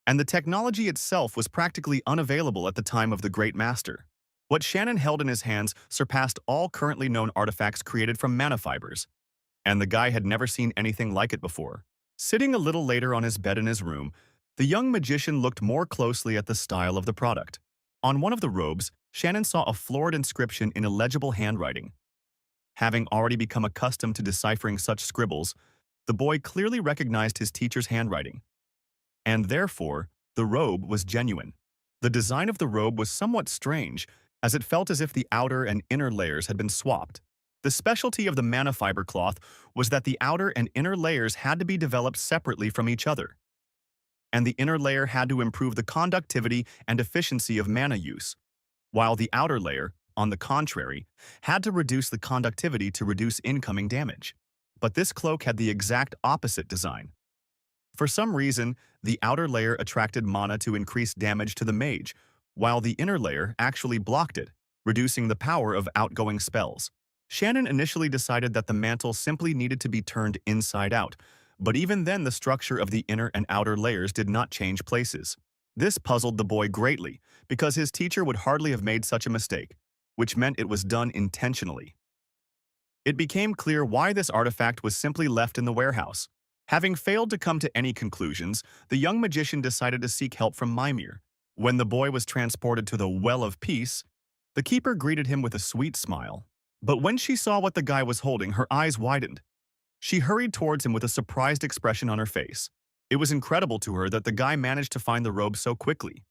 and the technology itself was practically unavailable at the time of the Great Master. What Shannon held in his hands surpassed all currently known artifacts created from mana fibers, and the guy had never seen anything like it before. Sitting a little later on his bed in his room, the young magician looked more closely at the style of the product. On one of the robes, Shannon saw a florid inscription in illegible handwriting. Having already become accustomed to deciphering such scribbles, the boy clearly recognized his teacher's handwriting. And therefore, the robe was genuine. The design of the robe was somewhat strange, as it felt as if the outer and inner layers had been swapped. The specialty of the mana fiber cloth was that the outer and inner layers had to be developed separately from each other, and the inner layer had to improve the conductivity and efficiency of mana use, while the outer layer, on the contrary, had to reduce the conductivity to reduce incoming damage. But this cloak had the exact opposite design. For some reason, the outer layer attracted mana to increase damage to the mage, while the inner layer actually blocked it, reducing the power of outgoing spells. Shannon initially decided that the mantle simply needed to be turned inside out, but even then the structure of the inner and outer layers did not change places. This puzzled the boy greatly, because his teacher would hardly have made such a mistake, which meant it was done intentionally. It became clear why this artifact was simply left in the warehouse. Having failed to come to any conclusions, the young magician decided to seek help from Mimir. When the boy was transported to the Well of Peace, the keeper greeted him with a sweet smile. But when she saw what the guy was holding, her eyes widened. She hurried towards him with a surprised expression on her face. It was incredible to her that the guy managed to find the robe so quickly.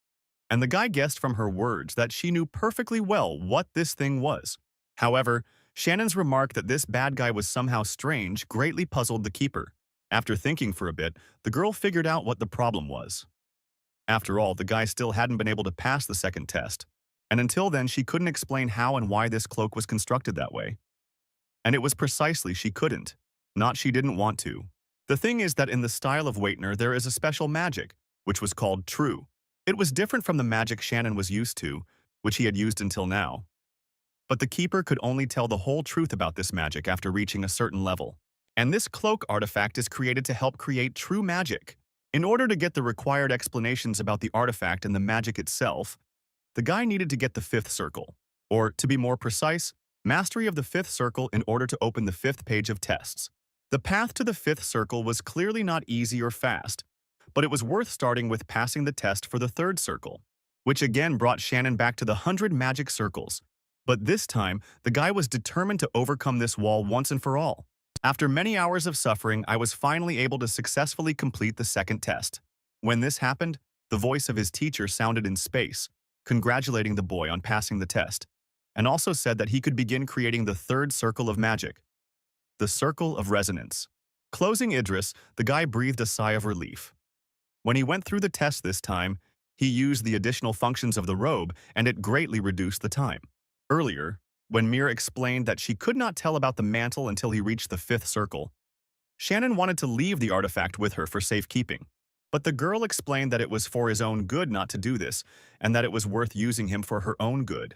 And the guy guessed from her words that she knew perfectly well what this thing was. However, Shannon's remark that this bad guy was somehow strange greatly puzzled the keeper. After thinking for a bit, the girl figured out what the problem was. After all, the guy still hadn't been able to pass the second test, and until then she couldn't explain how and why this cloak was constructed that way. And it was precisely she couldn't. Not she didn't want to. The thing is that in the style of Waitner there is a special magic, which was called true. It was different from the magic Shannon was used to, which he had used until now. But the keeper could only tell the whole truth about this magic after reaching a certain level. And this cloak artifact is created to help create true magic. In order to get the required explanations about the artifact and the magic itself, the guy needed to get the fifth circle, or, to be more precise, mastery of the fifth circle in order to open the fifth page of tests. The path to the fifth circle was clearly not easy or fast, but it was worth starting with passing the test for the third circle, which again brought Shannon back to the 100 magic circles. But this time, the guy was determined to overcome this wall once and for all. After many hours of suffering, I was finally able to successfully complete the second test. When this happened, the voice of his teacher sounded in space, congratulating the boy on passing the test, and also said that he could begin creating the third circle of magic, the Circle of Resonance. Closing Idris, the guy breathed a sigh of relief. When he went through the test this time, he used the additional functions of the robe, and it greatly reduced the time. Earlier, when Mira explained that she could not tell about the mantle until he reached the fifth circle, Shannon wanted to leave the artifact with her for safekeeping. But the girl explained that it was for his own good not to do this, and that it was worth using him for her own good.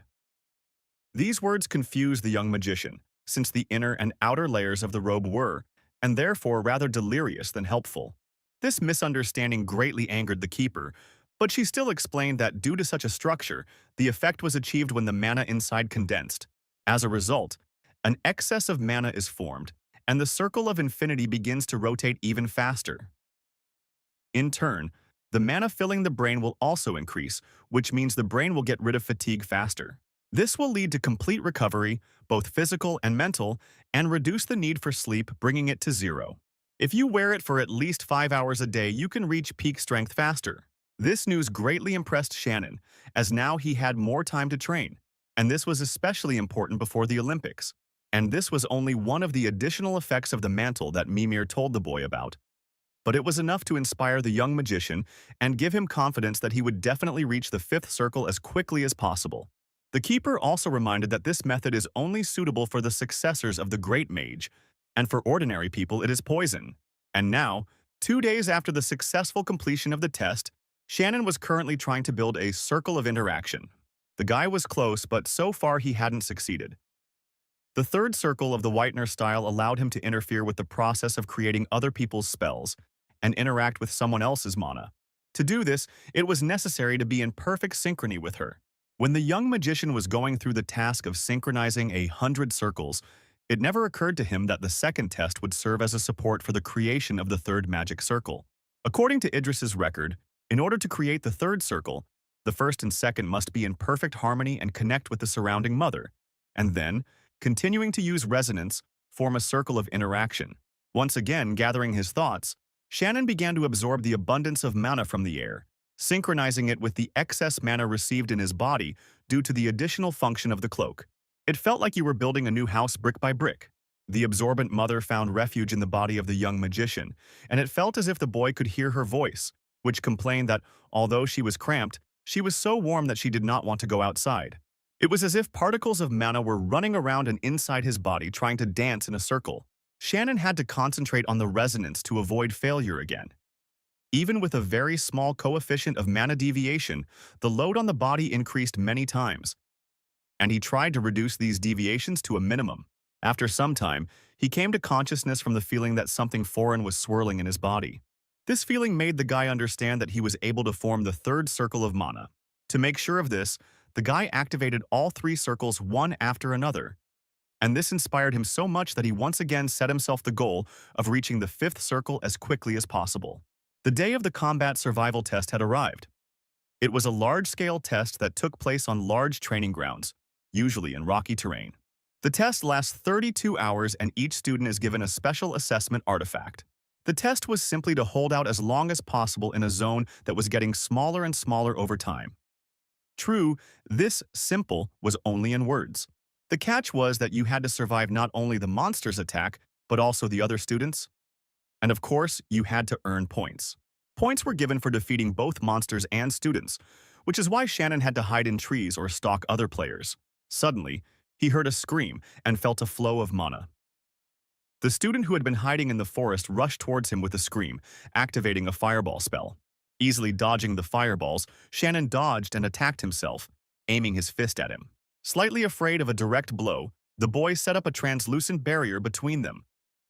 These words confused the young magician, since the inner and outer layers of the robe were, and therefore rather delirious than helpful. This misunderstanding greatly angered the keeper, but she still explained that due to such a structure, the effect was achieved when the mana inside condensed. As a result, an excess of mana is formed, and the circle of infinity begins to rotate even faster. In turn, the mana filling the brain will also increase, which means the brain will get rid of fatigue faster. This will lead to complete recovery, both physical and mental, and reduce the need for sleep, bringing it to zero. If you wear it for at least 5 hours a day, you can reach peak strength faster. This news greatly impressed Shannon, as now he had more time to train, and this was especially important before the Olympics. And this was only one of the additional effects of the mantle that Mimir told the boy about. But it was enough to inspire the young magician and give him confidence that he would definitely reach the fifth circle as quickly as possible. The keeper also reminded that this method is only suitable for the successors of the great mage, and for ordinary people it is poison. And now, 2 days after the successful completion of the test, Shannon was currently trying to build a circle of interaction. The guy was close, but so far he hadn't succeeded. The third circle of the Whitener style allowed him to interfere with the process of creating other people's spells and interact with someone else's mana. To do this, it was necessary to be in perfect synchrony with her. When the young magician was going through the task of synchronizing 100 circles, it never occurred to him that the second test would serve as a support for the creation of the third magic circle. According to Idris's record, in order to create the third circle, the first and second must be in perfect harmony and connect with the surrounding mother, and then, continuing to use resonance, form a circle of interaction. Once again, gathering his thoughts, Shannon began to absorb the abundance of mana from the air, synchronizing it with the excess mana received in his body due to the additional function of the cloak. It felt like you were building a new house brick by brick. The absorbent mother found refuge in the body of the young magician, and it felt as if the boy could hear her voice, which complained that, although she was cramped, she was so warm that she did not want to go outside. It was as if particles of mana were running around and inside his body trying to dance in a circle. Shannon had to concentrate on the resonance to avoid failure again. Even with a very small coefficient of mana deviation, the load on the body increased many times, and he tried to reduce these deviations to a minimum. After some time, he came to consciousness from the feeling that something foreign was swirling in his body. This feeling made the guy understand that he was able to form the third circle of mana. To make sure of this, the guy activated all three circles one after another. And this inspired him so much that he once again set himself the goal of reaching the fifth circle as quickly as possible. The day of the combat survival test had arrived. It was a large-scale test that took place on large training grounds, usually in rocky terrain. The test lasts 32 hours and each student is given a special assessment artifact. The test was simply to hold out as long as possible in a zone that was getting smaller and smaller over time. True, this simple was only in words. The catch was that you had to survive not only the monster's attack, but also the other students. And of course, you had to earn points. Points were given for defeating both monsters and students, which is why Shannon had to hide in trees or stalk other players. Suddenly, he heard a scream and felt a flow of mana. The student who had been hiding in the forest rushed towards him with a scream, activating a fireball spell. Easily dodging the fireballs, Shannon dodged and attacked himself, aiming his fist at him. Slightly afraid of a direct blow, the boy set up a translucent barrier between them,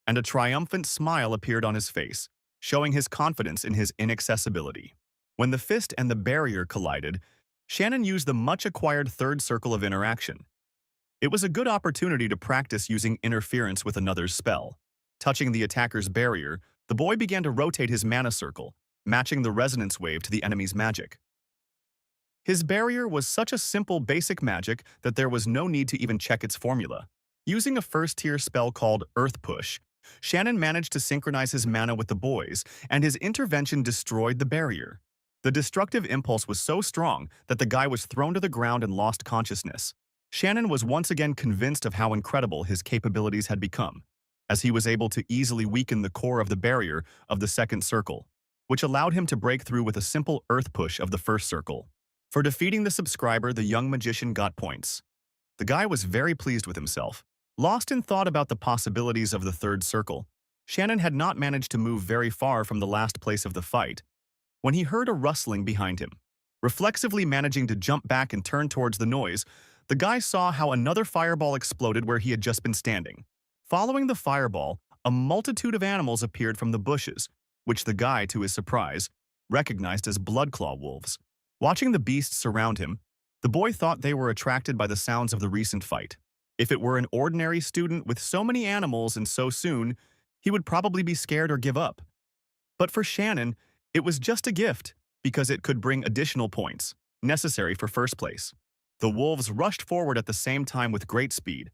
and a triumphant smile appeared on his face, showing his confidence in his inaccessibility. When the fist and the barrier collided, Shannon used the much-acquired third circle of interaction. It was a good opportunity to practice using interference with another's spell. Touching the attacker's barrier, the boy began to rotate his mana circle, matching the resonance wave to the enemy's magic. His barrier was such a simple basic magic that there was no need to even check its formula. Using a first-tier spell called Earth Push, Shannon managed to synchronize his mana with the boy's, and his intervention destroyed the barrier. The destructive impulse was so strong that the guy was thrown to the ground and lost consciousness. Shannon was once again convinced of how incredible his capabilities had become, as he was able to easily weaken the core of the barrier of the second circle, which allowed him to break through with a simple Earth Push of the first circle. For defeating the subscriber, the young magician got points. The guy was very pleased with himself. Lost in thought about the possibilities of the third circle, Shannon had not managed to move very far from the last place of the fight, when he heard a rustling behind him. Reflexively managing to jump back and turn towards the noise, the guy saw how another fireball exploded where he had just been standing. Following the fireball, a multitude of animals appeared from the bushes, which the guy, to his surprise, recognized as bloodclaw wolves. Watching the beasts surround him, the boy thought they were attracted by the sounds of the recent fight. If it were an ordinary student with so many animals and so soon, he would probably be scared or give up. But for Shannon, it was just a gift, because it could bring additional points, necessary for first place. The wolves rushed forward at the same time with great speed.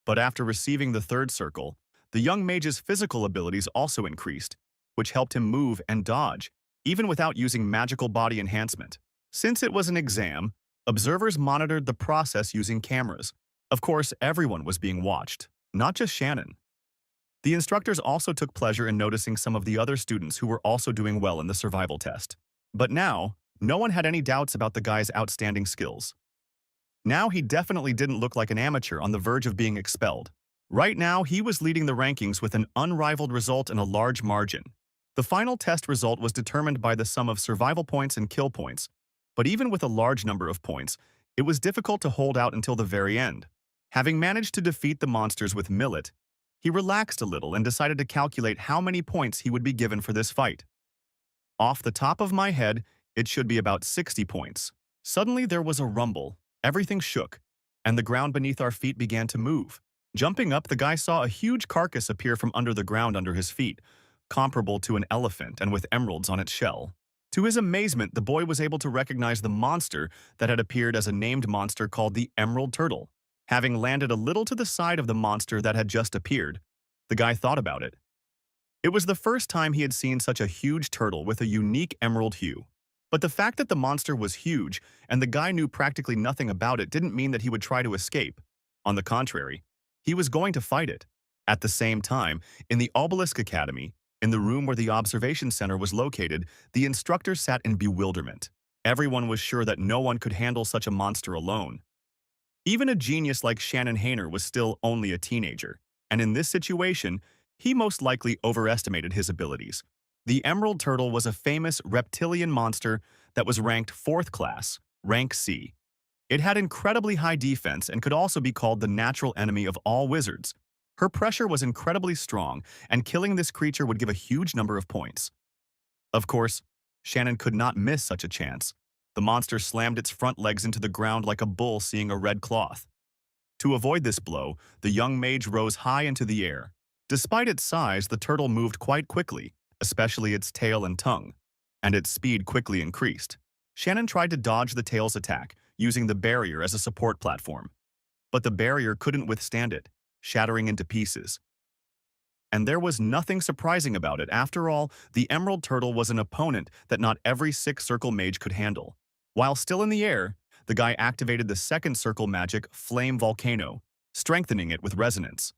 But after receiving the third circle, the young mage's physical abilities also increased, which helped him move and dodge, even without using magical body enhancement. Since it was an exam, observers monitored the process using cameras. Of course, everyone was being watched, not just Shannon. The instructors also took pleasure in noticing some of the other students who were also doing well in the survival test. But now, no one had any doubts about the guy's outstanding skills. Now he definitely didn't look like an amateur on the verge of being expelled. Right now, he was leading the rankings with an unrivaled result and a large margin. The final test result was determined by the sum of survival points and kill points, but even with a large number of points, it was difficult to hold out until the very end. Having managed to defeat the monsters with Millet, he relaxed a little and decided to calculate how many points he would be given for this fight. Off the top of my head, it should be about 60 points. Suddenly there was a rumble. Everything shook, and the ground beneath our feet began to move. Jumping up, the guy saw a huge carcass appear from under the ground under his feet, comparable to an elephant and with emeralds on its shell. To his amazement, the boy was able to recognize the monster that had appeared as a named monster called the Emerald Turtle. Having landed a little to the side of the monster that had just appeared, the guy thought about it. It was the first time he had seen such a huge turtle with a unique emerald hue. But the fact that the monster was huge and the guy knew practically nothing about it didn't mean that he would try to escape. On the contrary, he was going to fight it. At the same time, in the Obelisk Academy, in the room where the observation center was located, the instructor sat in bewilderment. Everyone was sure that no one could handle such a monster alone. Even a genius like Shannon Hayner was still only a teenager, and in this situation, he most likely overestimated his abilities. The Emerald Turtle was a famous reptilian monster that was ranked 4th class, rank C. It had incredibly high defense and could also be called the natural enemy of all wizards. Her pressure was incredibly strong, and killing this creature would give a huge number of points. Of course, Shannon could not miss such a chance. The monster slammed its front legs into the ground like a bull seeing a red cloth. To avoid this blow, the young mage rose high into the air. Despite its size, the turtle moved quite quickly, especially its tail and tongue, and its speed quickly increased. Shannon tried to dodge the tail's attack, using the barrier as a support platform. But the barrier couldn't withstand it, shattering into pieces. And there was nothing surprising about it. After all, the Emerald Turtle was an opponent that not every six-circle mage could handle. While still in the air, the guy activated the second circle magic, Flame Volcano, strengthening it with resonance.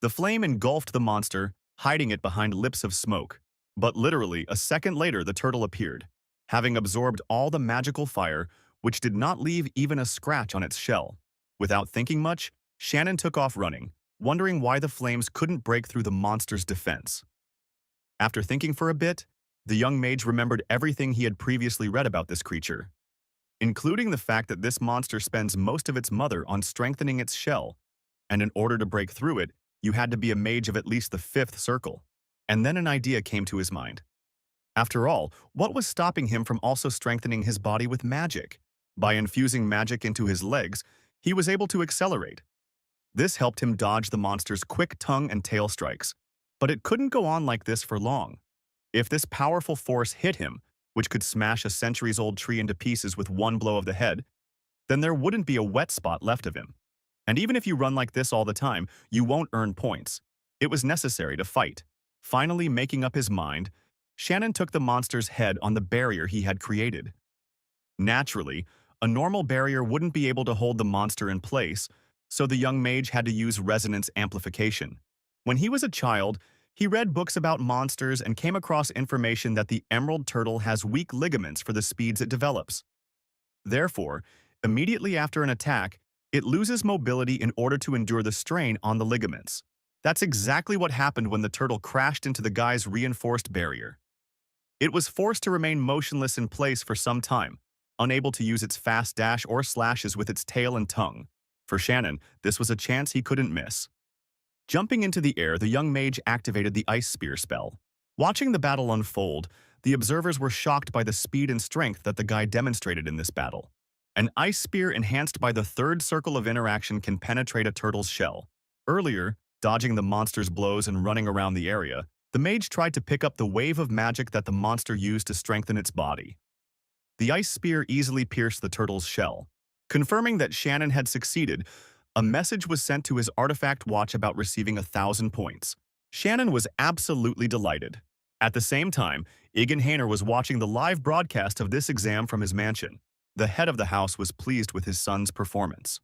The flame engulfed the monster, hiding it behind lips of smoke. But literally, a second later, the turtle appeared, having absorbed all the magical fire, which did not leave even a scratch on its shell. Without thinking much, Shannon took off running, wondering why the flames couldn't break through the monster's defense. After thinking for a bit, the young mage remembered everything he had previously read about this creature, including the fact that this monster spends most of its mother on strengthening its shell, and in order to break through it, you had to be a mage of at least the fifth circle. And then an idea came to his mind. After all, what was stopping him from also strengthening his body with magic? By infusing magic into his legs, he was able to accelerate. This helped him dodge the monster's quick tongue and tail strikes. But it couldn't go on like this for long. If this powerful force hit him, which could smash a centuries-old tree into pieces with one blow of the head, then there wouldn't be a wet spot left of him. And even if you run like this all the time, you won't earn points. It was necessary to fight. Finally making up his mind, Shannon took the monster's head on the barrier he had created. Naturally, a normal barrier wouldn't be able to hold the monster in place, so the young mage had to use resonance amplification. When he was a child, he read books about monsters and came across information that the emerald turtle has weak ligaments for the speeds it develops. Therefore, immediately after an attack, it loses mobility in order to endure the strain on the ligaments. That's exactly what happened when the turtle crashed into the guy's reinforced barrier. It was forced to remain motionless in place for some time, unable to use its fast dash or slashes with its tail and tongue. For Shannon, this was a chance he couldn't miss. Jumping into the air, the young mage activated the Ice Spear spell. Watching the battle unfold, the observers were shocked by the speed and strength that the guy demonstrated in this battle. An ice spear enhanced by the third circle of interaction can penetrate a turtle's shell. Earlier, dodging the monster's blows and running around the area, the mage tried to pick up the wave of magic that the monster used to strengthen its body. The ice spear easily pierced the turtle's shell. Confirming that Shannon had succeeded, a message was sent to his artifact watch about receiving 1,000 points. Shannon was absolutely delighted. At the same time, Egan Hainer was watching the live broadcast of this exam from his mansion. The head of the house was pleased with his son's performance.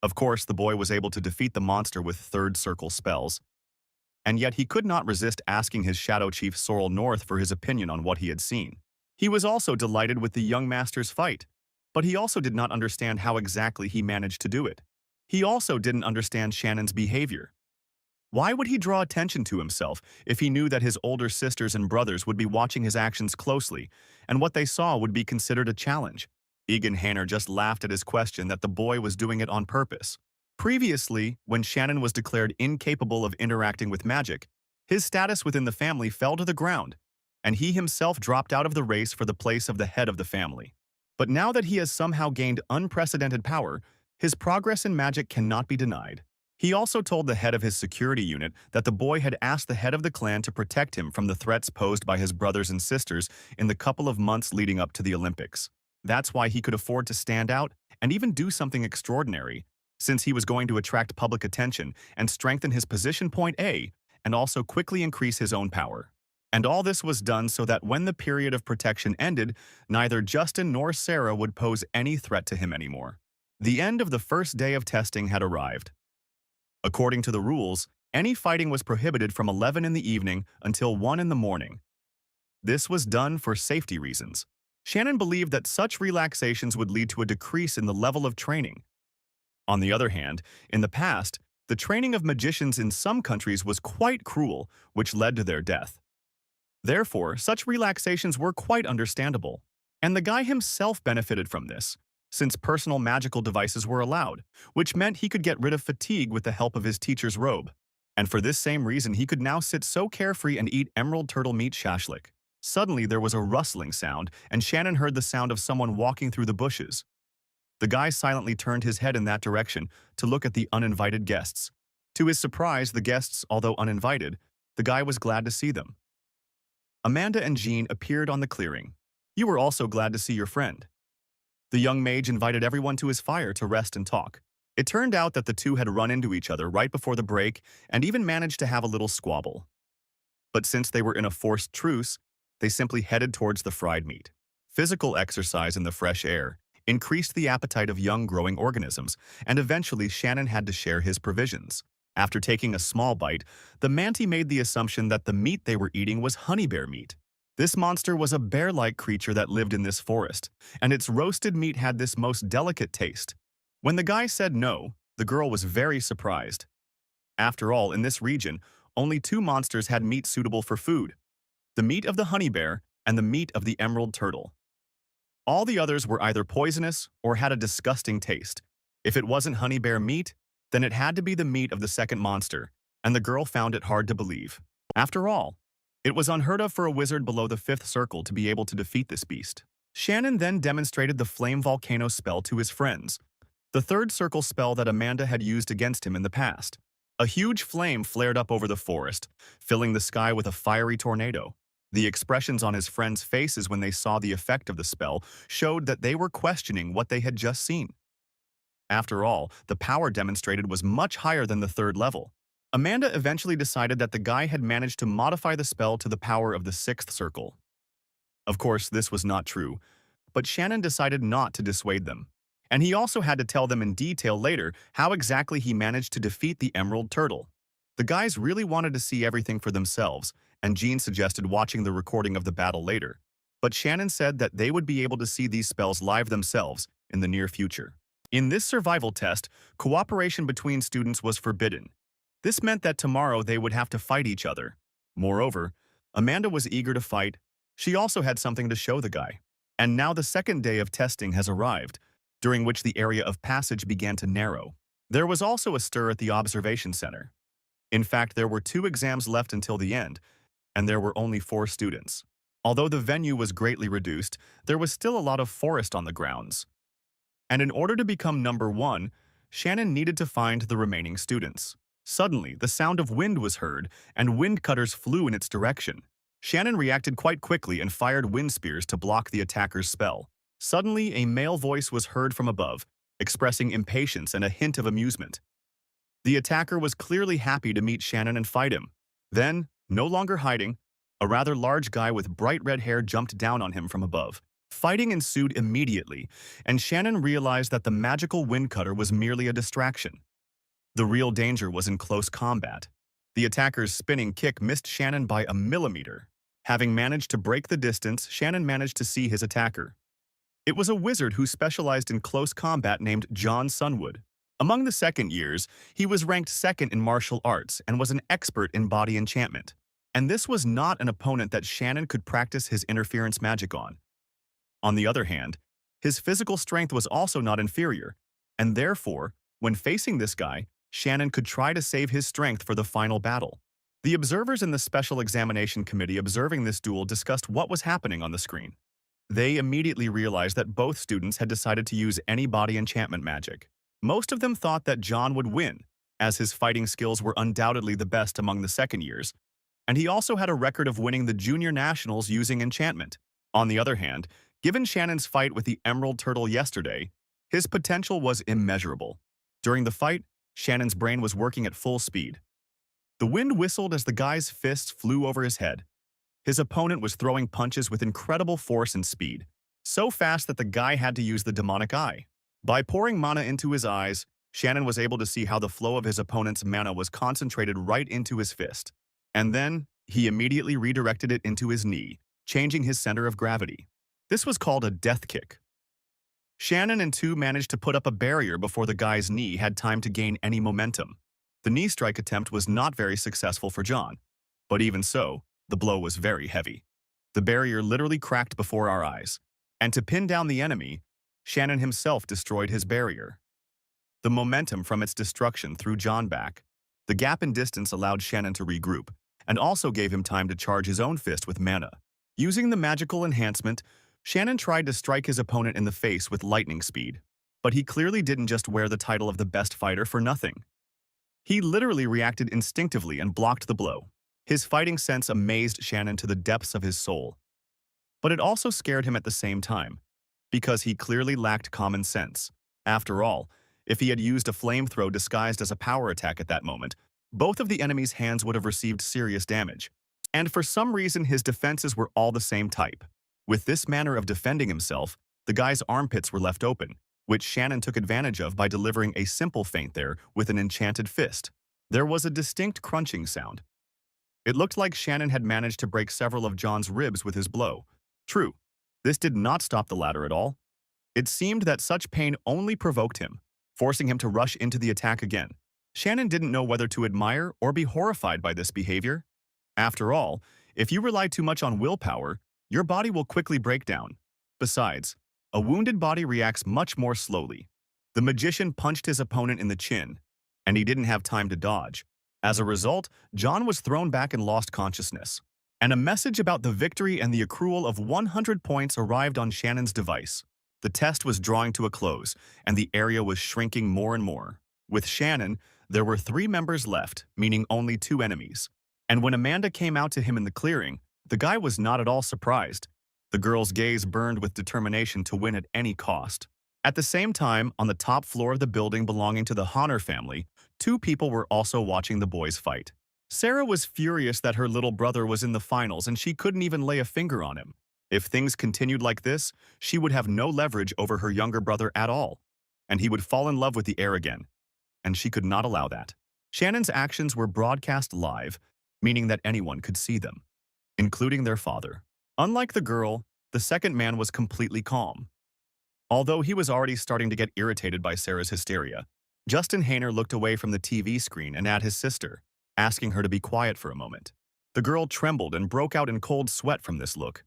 Of course, the boy was able to defeat the monster with third circle spells. And yet he could not resist asking his Shadow Chief Sorrel North for his opinion on what he had seen. He was also delighted with the young master's fight, but he also did not understand how exactly he managed to do it. He also didn't understand Shannon's behavior. Why would he draw attention to himself if he knew that his older sisters and brothers would be watching his actions closely, and what they saw would be considered a challenge? Egan Hainer just laughed at his question that the boy was doing it on purpose. Previously, when Shannon was declared incapable of interacting with magic, his status within the family fell to the ground, and he himself dropped out of the race for the place of the head of the family. But now that he has somehow gained unprecedented power, his progress in magic cannot be denied. He also told the head of his security unit that the boy had asked the head of the clan to protect him from the threats posed by his brothers and sisters in the couple of months leading up to the Olympics. That's why he could afford to stand out and even do something extraordinary, since he was going to attract public attention and strengthen his position point A, and also quickly increase his own power. And all this was done so that when the period of protection ended, neither Justin nor Sarah would pose any threat to him anymore. The end of the first day of testing had arrived. According to the rules, any fighting was prohibited from 11 in the evening until 1 in the morning. This was done for safety reasons. Shannon believed that such relaxations would lead to a decrease in the level of training. On the other hand, in the past, the training of magicians in some countries was quite cruel, which led to their death. Therefore, such relaxations were quite understandable. And the guy himself benefited from this, since personal magical devices were allowed, which meant he could get rid of fatigue with the help of his teacher's robe. And for this same reason, he could now sit so carefree and eat emerald turtle meat shashlik. Suddenly, there was a rustling sound, and Shannon heard the sound of someone walking through the bushes. The guy silently turned his head in that direction to look at the uninvited guests. To his surprise, the guests, although uninvited, the guy was glad to see them. Amanda and Jean appeared on the clearing. You were also glad to see your friend. The young mage invited everyone to his fire to rest and talk. It turned out that the two had run into each other right before the break and even managed to have a little squabble. But since they were in a forced truce, they simply headed towards the fried meat. Physical exercise in the fresh air increased the appetite of young growing organisms, and eventually Shannon had to share his provisions. After taking a small bite, the mantis made the assumption that the meat they were eating was honey bear meat. This monster was a bear-like creature that lived in this forest, and its roasted meat had this most delicate taste. When the guy said no, the girl was very surprised. After all, in this region, only two monsters had meat suitable for food: the meat of the honey bear and the meat of the emerald turtle. All the others were either poisonous or had a disgusting taste. If it wasn't honey bear meat, then it had to be the meat of the second monster, and the girl found it hard to believe. After all, it was unheard of for a wizard below the 5th circle to be able to defeat this beast. Shannon then demonstrated the flame volcano spell to his friends, the 3rd circle spell that Amanda had used against him in the past. A huge flame flared up over the forest, filling the sky with a fiery tornado. The expressions on his friends' faces when they saw the effect of the spell showed that they were questioning what they had just seen. After all, the power demonstrated was much higher than the 3rd level. Amanda eventually decided that the guy had managed to modify the spell to the power of the 6th circle. Of course, this was not true, but Shannon decided not to dissuade them. And he also had to tell them in detail later how exactly he managed to defeat the emerald turtle. The guys really wanted to see everything for themselves, and Jean suggested watching the recording of the battle later. But Shannon said that they would be able to see these spells live themselves in the near future. In this survival test, cooperation between students was forbidden. This meant that tomorrow they would have to fight each other. Moreover, Amanda was eager to fight. She also had something to show the guy. And now the second day of testing has arrived, during which the area of passage began to narrow. There was also a stir at the observation center. In fact, there were 2 exams left until the end, and there were only 4 students. Although the venue was greatly reduced, there was still a lot of forest on the grounds. And in order to become number 1, Shannon needed to find the remaining students. Suddenly, the sound of wind was heard, and wind cutters flew in its direction. Shannon reacted quite quickly and fired wind spears to block the attacker's spell. Suddenly, a male voice was heard from above, expressing impatience and a hint of amusement. The attacker was clearly happy to meet Shannon and fight him. Then, no longer hiding, a rather large guy with bright red hair jumped down on him from above. Fighting ensued immediately, and Shannon realized that the magical wind cutter was merely a distraction. The real danger was in close combat. The attacker's spinning kick missed Shannon by a millimeter. Having managed to break the distance, Shannon managed to see his attacker. It was a wizard who specialized in close combat named John Sunwood. Among the second years, he was ranked 2nd in martial arts and was an expert in body enchantment. And this was not an opponent that Shannon could practice his interference magic on. On the other hand, his physical strength was also not inferior, and therefore, when facing this guy, Shannon could try to save his strength for the final battle. The observers in the Special Examination Committee observing this duel discussed what was happening on the screen. They immediately realized that both students had decided to use any body enchantment magic. Most of them thought that John would win, as his fighting skills were undoubtedly the best among the second years, and he also had a record of winning the Junior Nationals using enchantment. On the other hand, given Shannon's fight with the Emerald Turtle yesterday, his potential was immeasurable. During the fight, Shannon's brain was working at full speed. The wind whistled as the guy's fists flew over his head. His opponent was throwing punches with incredible force and speed, so fast that the guy had to use the demonic eye. By pouring mana into his eyes, Shannon was able to see how the flow of his opponent's mana was concentrated right into his fist. And then, he immediately redirected it into his knee, changing his center of gravity. This was called a death kick. Shannon and 2 managed to put up a barrier before the guy's knee had time to gain any momentum. The knee strike attempt was not very successful for John, but even so, the blow was very heavy. The barrier literally cracked before our eyes, and to pin down the enemy, Shannon himself destroyed his barrier. The momentum from its destruction threw John back. The gap in distance allowed Shannon to regroup, and also gave him time to charge his own fist with mana. Using the magical enhancement, Shannon tried to strike his opponent in the face with lightning speed. But he clearly didn't just wear the title of the best fighter for nothing. He literally reacted instinctively and blocked the blow. His fighting sense amazed Shannon to the depths of his soul. But it also scared him at the same time, because he clearly lacked common sense. After all, if he had used a flame throw disguised as a power attack at that moment, both of the enemy's hands would have received serious damage. And for some reason, his defenses were all the same type. With this manner of defending himself, the guy's armpits were left open, which Shannon took advantage of by delivering a simple feint there with an enchanted fist. There was a distinct crunching sound. It looked like Shannon had managed to break several of John's ribs with his blow. True, this did not stop the latter at all. It seemed that such pain only provoked him, forcing him to rush into the attack again. Shannon didn't know whether to admire or be horrified by this behavior. After all, if you rely too much on willpower, your body will quickly break down. Besides, a wounded body reacts much more slowly. The magician punched his opponent in the chin, and he didn't have time to dodge. As a result, John was thrown back and lost consciousness. And a message about the victory and the accrual of 100 points arrived on Shannon's device. The test was drawing to a close, and the area was shrinking more and more. With Shannon, there were 3 members left, meaning only 2 enemies. And when Amanda came out to him in the clearing, the guy was not at all surprised. The girl's gaze burned with determination to win at any cost. At the same time, on the top floor of the building belonging to the Honor family, 2 people were also watching the boys fight. Sarah was furious that her little brother was in the finals and she couldn't even lay a finger on him. If things continued like this, she would have no leverage over her younger brother at all, and he would fall in love with the heir again. And she could not allow that. Shannon's actions were broadcast live, meaning that anyone could see them, including their father. Unlike the girl, the second man was completely calm. Although he was already starting to get irritated by Sarah's hysteria, Justin Hayner looked away from the TV screen and at his sister, asking her to be quiet for a moment. The girl trembled and broke out in cold sweat from this look.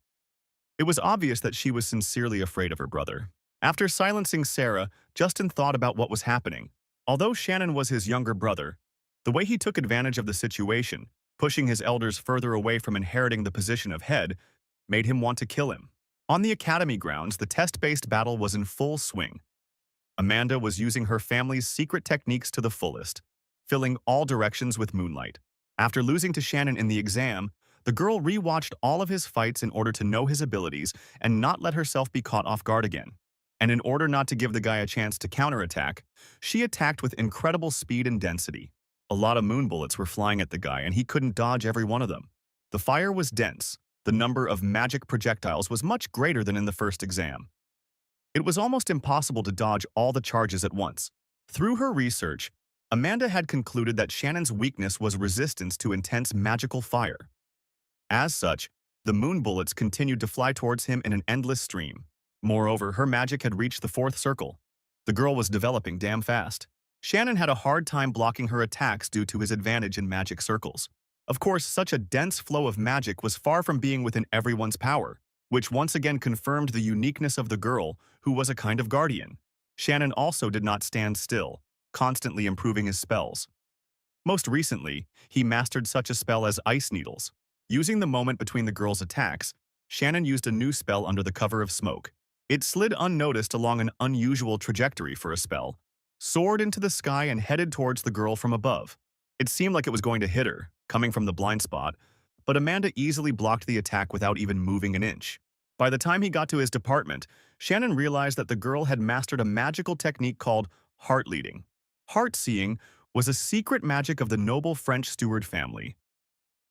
It was obvious that she was sincerely afraid of her brother. After silencing Sarah, Justin thought about what was happening. Although Shannon was his younger brother, the way he took advantage of the situation, pushing his elders further away from inheriting the position of head, made him want to kill him. On the academy grounds, the test-based battle was in full swing. Amanda was using her family's secret techniques to the fullest, filling all directions with moonlight. After losing to Shannon in the exam, the girl re-watched all of his fights in order to know his abilities and not let herself be caught off guard again. And in order not to give the guy a chance to counterattack, she attacked with incredible speed and density. A lot of moon bullets were flying at the guy and he couldn't dodge every one of them. The fire was dense. The number of magic projectiles was much greater than in the first exam. It was almost impossible to dodge all the charges at once. Through her research, Amanda had concluded that Shannon's weakness was resistance to intense magical fire. As such, the moon bullets continued to fly towards him in an endless stream. Moreover, her magic had reached the 4th circle. The girl was developing damn fast. Shannon had a hard time blocking her attacks due to his advantage in magic circles. Of course, such a dense flow of magic was far from being within everyone's power, which once again confirmed the uniqueness of the girl, who was a kind of guardian. Shannon also did not stand still, constantly improving his spells. Most recently, he mastered such a spell as Ice Needles. Using the moment between the girl's attacks, Shannon used a new spell under the cover of smoke. It slid unnoticed along an unusual trajectory for a spell, soared into the sky and headed towards the girl from above. It seemed like it was going to hit her, coming from the blind spot, but Amanda easily blocked the attack without even moving an inch. By the time he got to his department, Shannon realized that the girl had mastered a magical technique called heart leading. Heart seeing was a secret magic of the noble French steward family.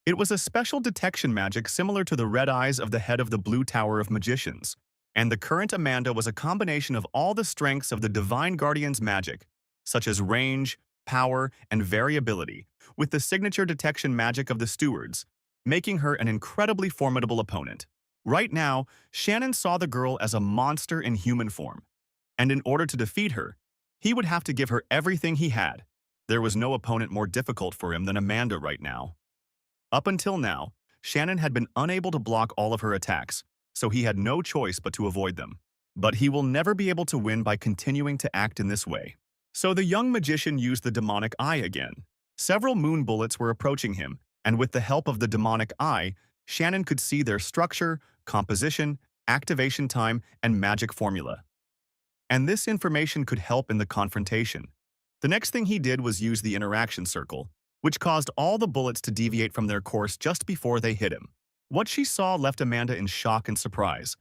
It was a special detection magic similar to the red eyes of the head of the Blue Tower of Magicians. And the current Amanda was a combination of all the strengths of the Divine Guardian's magic, such as range, power, and variability, with the signature detection magic of the stewards, making her an incredibly formidable opponent. Right now, Shannon saw the girl as a monster in human form, and in order to defeat her, he would have to give her everything he had. There was no opponent more difficult for him than Amanda right now. Up until now, Shannon had been unable to block all of her attacks, so he had no choice but to avoid them. But he will never be able to win by continuing to act in this way. So the young magician used the demonic eye again. Several moon bullets were approaching him, and with the help of the demonic eye, Shannon could see their structure, composition, activation time, and magic formula. And this information could help in the confrontation. The next thing he did was use the interaction circle, which caused all the bullets to deviate from their course just before they hit him. What she saw left Amanda in shock and surprise.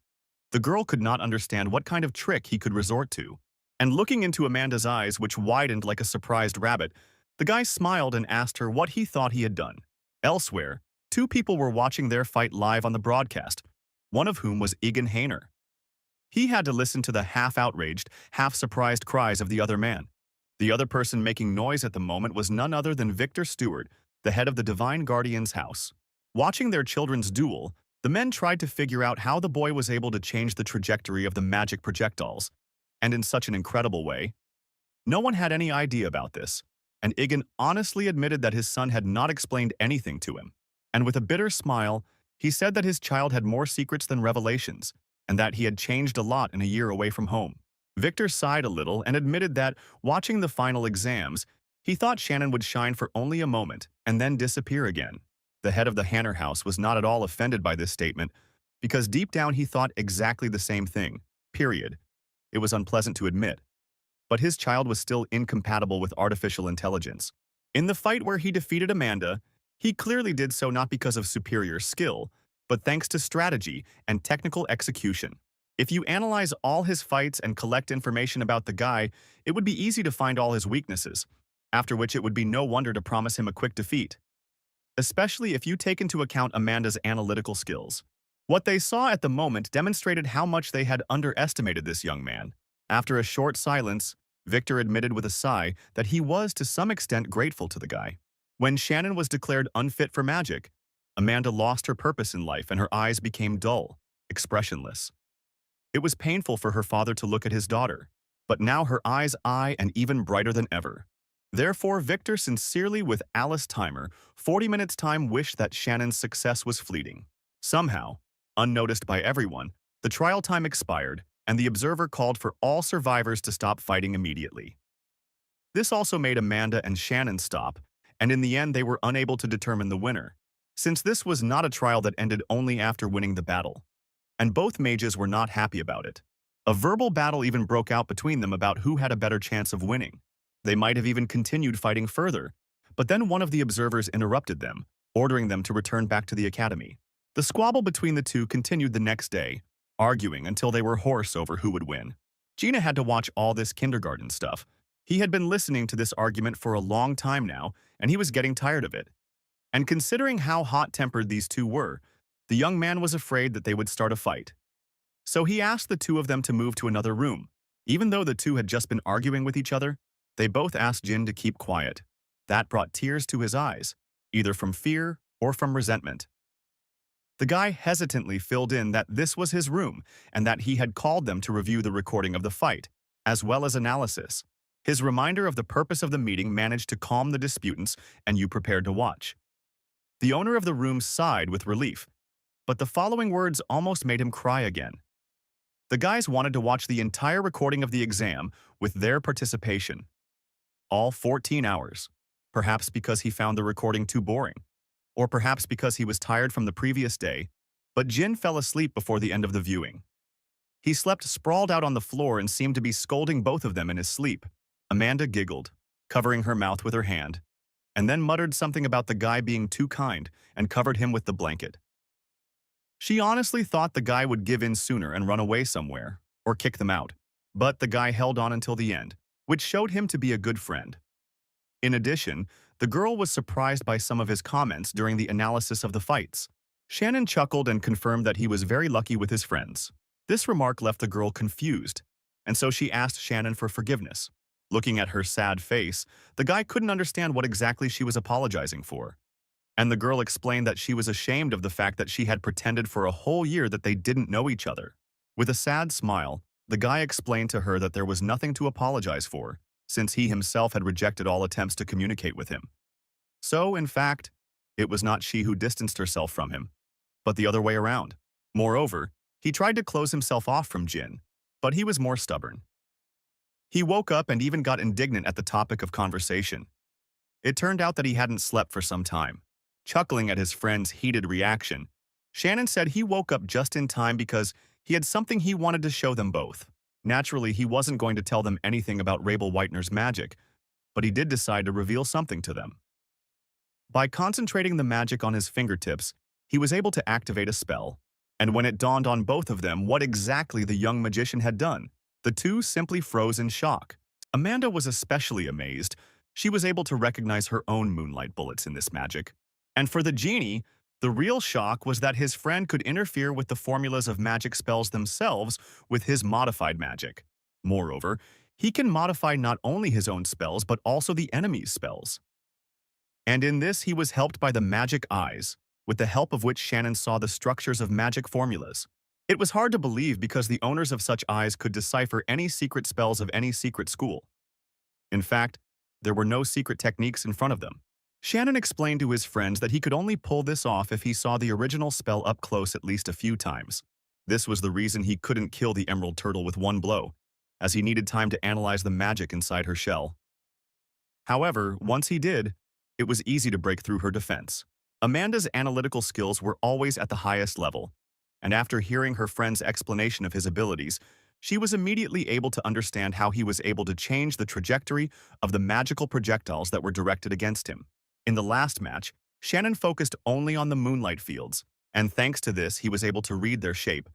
The girl could not understand what kind of trick he could resort to. And looking into Amanda's eyes, which widened like a surprised rabbit, the guy smiled and asked her what he thought he had done. Elsewhere, two people were watching their fight live on the broadcast, one of whom was Egan Hayner. He had to listen to the half-outraged, half-surprised cries of the other man. The other person making noise at the moment was none other than Victor Stewart, the head of the Divine Guardian's house. Watching their children's duel, the men tried to figure out how the boy was able to change the trajectory of the magic projectiles, and in such an incredible way. No one had any idea about this, and Egan honestly admitted that his son had not explained anything to him. And with a bitter smile, he said that his child had more secrets than revelations, and that he had changed a lot in a year away from home. Victor sighed a little and admitted that, watching the final exams, he thought Shannon would shine for only a moment and then disappear again. The head of the Hanner house was not at all offended by this statement, because deep down he thought exactly the same thing, period. It was unpleasant to admit. But his child was still incompatible with artificial intelligence. In the fight where he defeated Amanda, he clearly did so not because of superior skill, but thanks to strategy and technical execution. If you analyze all his fights and collect information about the guy, it would be easy to find all his weaknesses, after which it would be no wonder to promise him a quick defeat. Especially if you take into account Amanda's analytical skills. What they saw at the moment demonstrated how much they had underestimated this young man. After a short silence, Victor admitted with a sigh that he was to some extent grateful to the guy. When Shannon was declared unfit for magic, Amanda lost her purpose in life and her eyes became dull, expressionless. It was painful for her father to look at his daughter, but now her eyes eye and even brighter than ever. Therefore, Victor sincerely with Alice Timer, 40 minutes time wished that Shannon's success was fleeting. Somehow, unnoticed by everyone, the trial time expired, and the observer called for all survivors to stop fighting immediately. This also made Amanda and Shannon stop, and in the end they were unable to determine the winner, since this was not a trial that ended only after winning the battle. And both mages were not happy about it. A verbal battle even broke out between them about who had a better chance of winning. They might have even continued fighting further, but then one of the observers interrupted them, ordering them to return back to the academy. The squabble between the two continued the next day, arguing until they were hoarse over who would win. Gina had to watch all this kindergarten stuff. He had been listening to this argument for a long time now, and he was getting tired of it. And considering how hot-tempered these two were, the young man was afraid that they would start a fight. So he asked the two of them to move to another room. Even though the two had just been arguing with each other, they both asked Jin to keep quiet. That brought tears to his eyes, either from fear or from resentment. The guy hesitantly filled in that this was his room and that he had called them to review the recording of the fight, as well as analysis. His reminder of the purpose of the meeting managed to calm the disputants, and you prepared to watch. The owner of the room sighed with relief, but the following words almost made him cry again. The guys wanted to watch the entire recording of the exam with their participation. All 14 hours, perhaps because he found the recording too boring, or perhaps because he was tired from the previous day, but Jin fell asleep before the end of the viewing. He slept sprawled out on the floor and seemed to be scolding both of them in his sleep. Amanda giggled, covering her mouth with her hand, and then muttered something about the guy being too kind and covered him with the blanket. She honestly thought the guy would give in sooner and run away somewhere, or kick them out, but the guy held on until the end, which showed him to be a good friend. In addition, the girl was surprised by some of his comments during the analysis of the fights. Shannon chuckled and confirmed that he was very lucky with his friends. This remark left the girl confused, and so she asked Shannon for forgiveness. Looking at her sad face, the guy couldn't understand what exactly she was apologizing for. And the girl explained that she was ashamed of the fact that she had pretended for a whole year that they didn't know each other. With a sad smile, the guy explained to her that there was nothing to apologize for, since he himself had rejected all attempts to communicate with him. So, in fact, it was not she who distanced herself from him, but the other way around. Moreover, he tried to close himself off from Jin, but he was more stubborn. He woke up and even got indignant at the topic of conversation. It turned out that he hadn't slept for some time. Chuckling at his friend's heated reaction, Shannon said he woke up just in time because he had something he wanted to show them both. Naturally, he wasn't going to tell them anything about Rabel Whitener's magic, but he did decide to reveal something to them. By concentrating the magic on his fingertips, he was able to activate a spell. And when it dawned on both of them what exactly the young magician had done, the two simply froze in shock. Amanda was especially amazed. She was able to recognize her own moonlight bullets in this magic. And for the genie, the real shock was that his friend could interfere with the formulas of magic spells themselves with his modified magic. Moreover, he can modify not only his own spells but also the enemy's spells. And in this he was helped by the magic eyes, with the help of which Shannon saw the structures of magic formulas. It was hard to believe because the owners of such eyes could decipher any secret spells of any secret school. In fact, there were no secret techniques in front of them. Shannon explained to his friends that he could only pull this off if he saw the original spell up close at least a few times. This was the reason he couldn't kill the Emerald Turtle with one blow, as he needed time to analyze the magic inside her shell. However, once he did, it was easy to break through her defense. Amanda's analytical skills were always at the highest level, and after hearing her friend's explanation of his abilities, she was immediately able to understand how he was able to change the trajectory of the magical projectiles that were directed against him. In the last match, Shannon focused only on the moonlight fields, and thanks to this he was able to read their shape.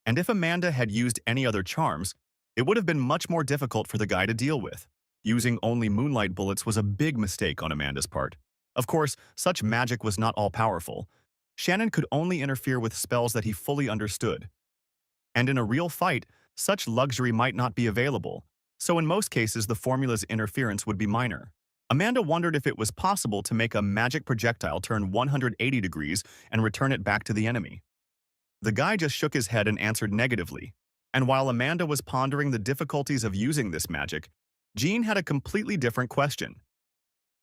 And if Amanda had used any other charms, it would have been much more difficult for the guy to deal with. Using only moonlight bullets was a big mistake on Amanda's part. Of course, such magic was not all-powerful. Shannon could only interfere with spells that he fully understood. And in a real fight, such luxury might not be available, so in most cases the formula's interference would be minor. Amanda wondered if it was possible to make a magic projectile turn 180 degrees and return it back to the enemy. The guy just shook his head and answered negatively. And while Amanda was pondering the difficulties of using this magic, Jean had a completely different question.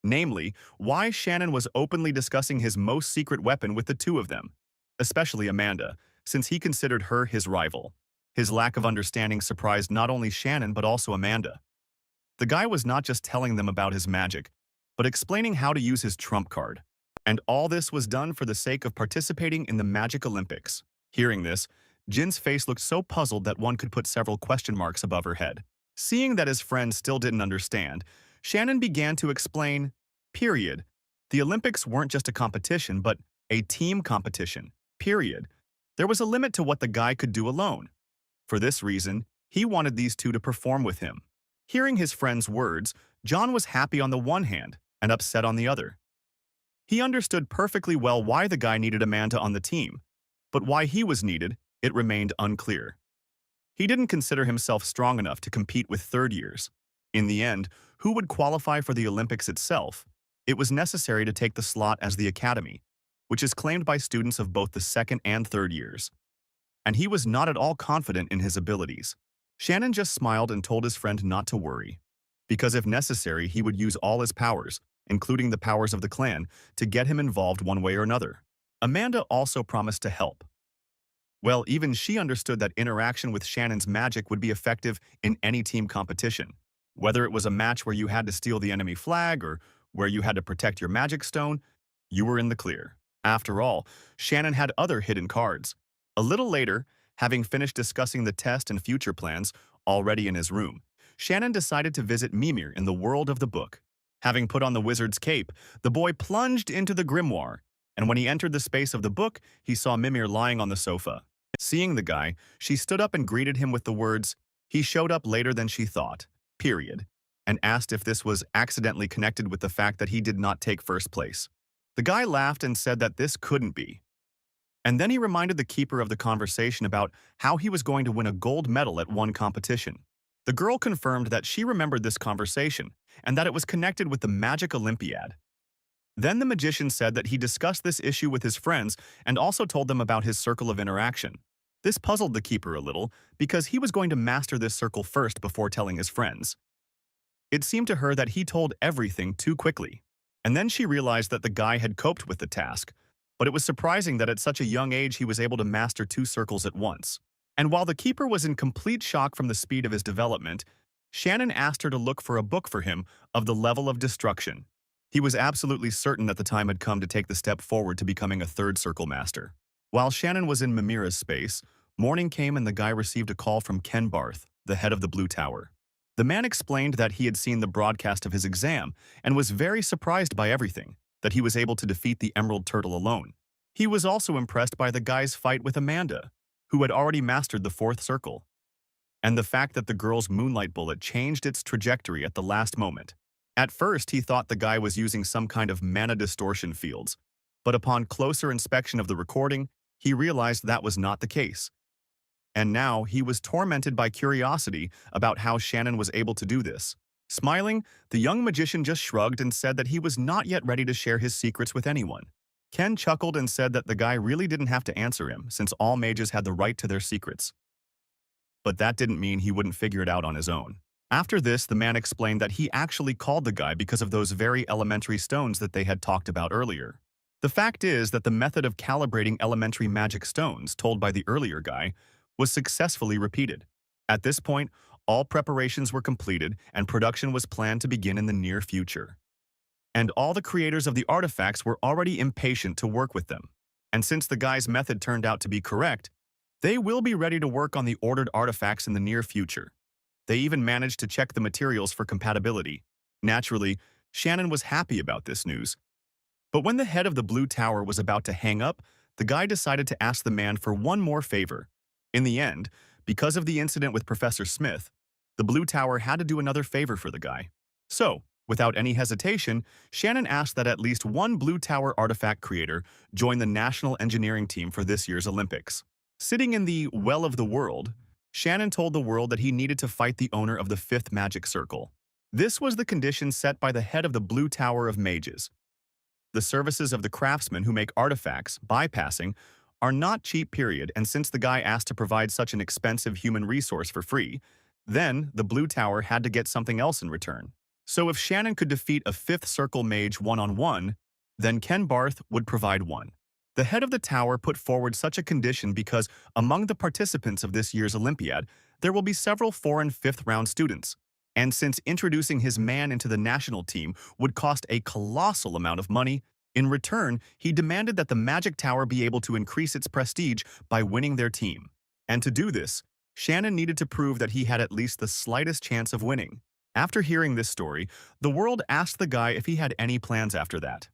Namely, why Shannon was openly discussing his most secret weapon with the two of them, especially Amanda, since he considered her his rival. His lack of understanding surprised not only Shannon but also Amanda. The guy was not just telling them about his magic, but explaining how to use his trump card. And all this was done for the sake of participating in the Magic Olympics. Hearing this, Jin's face looked so puzzled that one could put several question marks above her head. Seeing that his friend still didn't understand, Shannon began to explain, period. The Olympics weren't just a competition, but a team competition, period. There was a limit to what the guy could do alone. For this reason, he wanted these two to perform with him. Hearing his friend's words, John was happy on the one hand and upset on the other. He understood perfectly well why the guy needed Amanda on the team, but why he was needed, it remained unclear. He didn't consider himself strong enough to compete with third years. In the end, who would qualify for the Olympics itself? It was necessary to take the slot as the academy, which is claimed by students of both the second and third years. And he was not at all confident in his abilities. Shannon just smiled and told his friend not to worry, because if necessary, he would use all his powers, including the powers of the clan, to get him involved one way or another. Amanda also promised to help. Well, even she understood that interaction with Shannon's magic would be effective in any team competition. Whether it was a match where you had to steal the enemy flag or where you had to protect your magic stone, you were in the clear. After all, Shannon had other hidden cards. A little later, having finished discussing the test and future plans, already in his room, Shannon decided to visit Mimir in the world of the book. Having put on the wizard's cape, the boy plunged into the grimoire, and when he entered the space of the book, he saw Mimir lying on the sofa. Seeing the guy, she stood up and greeted him with the words, "He showed up later than she thought, period," and asked if this was accidentally connected with the fact that he did not take first place. The guy laughed and said that this couldn't be. And then he reminded the keeper of the conversation about how he was going to win a gold medal at one competition. The girl confirmed that she remembered this conversation and that it was connected with the Magic Olympiad. Then the magician said that he discussed this issue with his friends and also told them about his circle of interaction. This puzzled the keeper a little because he was going to master this circle first before telling his friends. It seemed to her that he told everything too quickly. And then she realized that the guy had coped with the task, but it was surprising that at such a young age he was able to master two circles at once. And while the keeper was in complete shock from the speed of his development, Shannon asked her to look for a book for him of the level of destruction. He was absolutely certain that the time had come to take the step forward to becoming a third circle master. While Shannon was in Mimira's space, morning came and the guy received a call from Ken Barth, the head of the Blue Tower. The man explained that he had seen the broadcast of his exam and was very surprised by everything, that he was able to defeat the Emerald Turtle alone. He was also impressed by the guy's fight with Amanda, who had already mastered the fourth circle, and the fact that the girl's moonlight bullet changed its trajectory at the last moment. At first, he thought the guy was using some kind of mana distortion fields, but upon closer inspection of the recording, he realized that was not the case. And now he was tormented by curiosity about how Shannon was able to do this. Smiling, the young magician just shrugged and said that he was not yet ready to share his secrets with anyone. Ken chuckled and said that the guy really didn't have to answer him, since all mages had the right to their secrets. But that didn't mean he wouldn't figure it out on his own. After this, the man explained that he actually called the guy because of those very elementary stones that they had talked about earlier. The fact is that the method of calibrating elementary magic stones, told by the earlier guy, was successfully repeated. At this point, all preparations were completed and production was planned to begin in the near future. And all the creators of the artifacts were already impatient to work with them. And since the guy's method turned out to be correct, they will be ready to work on the ordered artifacts in the near future. They even managed to check the materials for compatibility. Naturally, Shannon was happy about this news. But when the head of the Blue Tower was about to hang up, the guy decided to ask the man for one more favor. In the end, because of the incident with Professor Smith, the Blue Tower had to do another favor for the guy. So, without any hesitation, Shannon asked that at least one Blue Tower artifact creator join the national engineering team for this year's Olympics. Sitting in the Well of the World, Shannon told the world that he needed to fight the owner of the fifth magic circle. This was the condition set by the head of the Blue Tower of Mages. The services of the craftsmen who make artifacts, bypassing, are not cheap, period, and since the guy asked to provide such an expensive human resource for free, then the Blue Tower had to get something else in return. So if Shannon could defeat a fifth circle mage one-on-one, then Ken Barth would provide one. The head of the tower put forward such a condition because among the participants of this year's Olympiad, there will be several 4th and 5th round students. And since introducing his man into the national team would cost a colossal amount of money, in return, he demanded that the Magic Tower be able to increase its prestige by winning their team. And to do this, Shannon needed to prove that he had at least the slightest chance of winning. After hearing this story, the world asked the guy if he had any plans after that.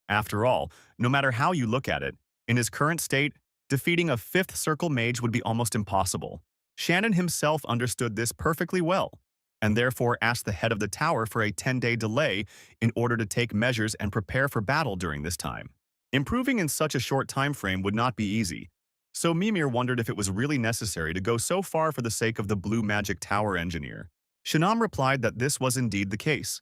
After all, no matter how you look at it, in his current state, defeating a fifth circle mage would be almost impossible. Shannon himself understood this perfectly well, and therefore asked the head of the tower for a 10-day delay in order to take measures and prepare for battle during this time. Improving in such a short time frame would not be easy, so Mimir wondered if it was really necessary to go so far for the sake of the Blue Magic Tower engineer. Shanam replied that this was indeed the case.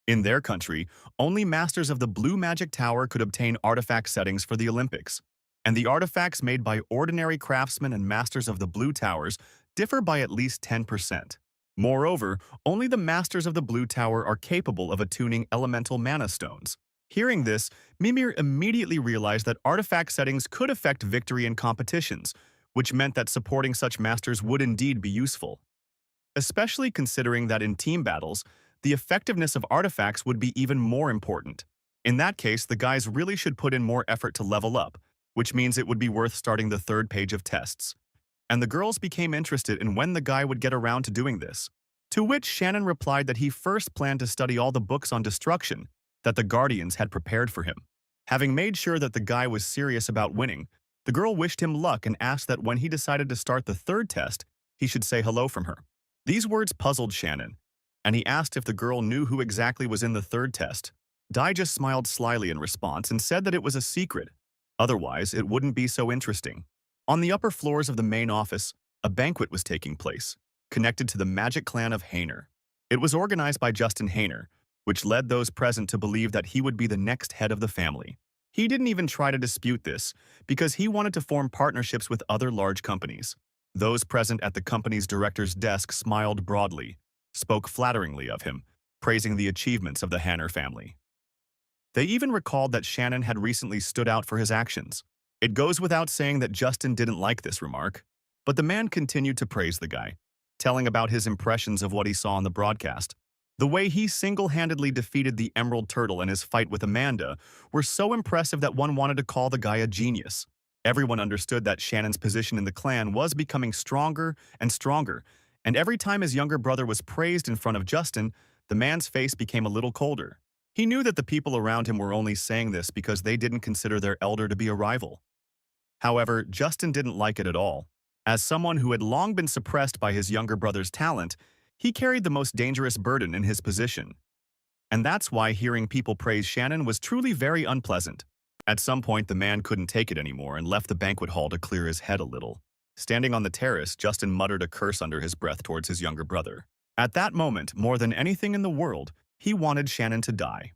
In their country, only masters of the Blue Magic Tower could obtain artifact settings for the Olympics, and the artifacts made by ordinary craftsmen and masters of the Blue Towers differ by at least 10%. Moreover, only the masters of the Blue Tower are capable of attuning elemental mana stones. Hearing this, Mimir immediately realized that artifact settings could affect victory in competitions, which meant that supporting such masters would indeed be useful. Especially considering that in team battles, the effectiveness of artifacts would be even more important. In that case, the guys really should put in more effort to level up, which means it would be worth starting the 3rd page of tests. And the girls became interested in when the guy would get around to doing this. To which Shannon replied that he first planned to study all the books on destruction that the Guardians had prepared for him. Having made sure that the guy was serious about winning, the girl wished him luck and asked that when he decided to start the 3rd test, he should say hello from her. These words puzzled Shannon, and he asked if the girl knew who exactly was in the 3rd test. Dai just smiled slyly in response and said that it was a secret. Otherwise, it wouldn't be so interesting. On the upper floors of the main office, a banquet was taking place, connected to the magic clan of Hayner. It was organized by Justin Hayner, which led those present to believe that he would be the next head of the family. He didn't even try to dispute this, because he wanted to form partnerships with other large companies. Those present at the company's director's desk smiled broadly, spoke flatteringly of him, praising the achievements of the Hayner family. They even recalled that Shannon had recently stood out for his actions. It goes without saying that Justin didn't like this remark, but the man continued to praise the guy, telling about his impressions of what he saw on the broadcast. The way he single-handedly defeated the Emerald Turtle in his fight with Amanda were so impressive that one wanted to call the guy a genius. Everyone understood that Shannon's position in the clan was becoming stronger and stronger, and every time his younger brother was praised in front of Justin, the man's face became a little colder. He knew that the people around him were only saying this because they didn't consider their elder to be a rival. However, Justin didn't like it at all. As someone who had long been suppressed by his younger brother's talent, he carried the most dangerous burden in his position. And that's why hearing people praise Shannon was truly very unpleasant. At some point, the man couldn't take it anymore and left the banquet hall to clear his head a little. Standing on the terrace, Justin muttered a curse under his breath towards his younger brother. At that moment, more than anything in the world, he wanted Shannon to die.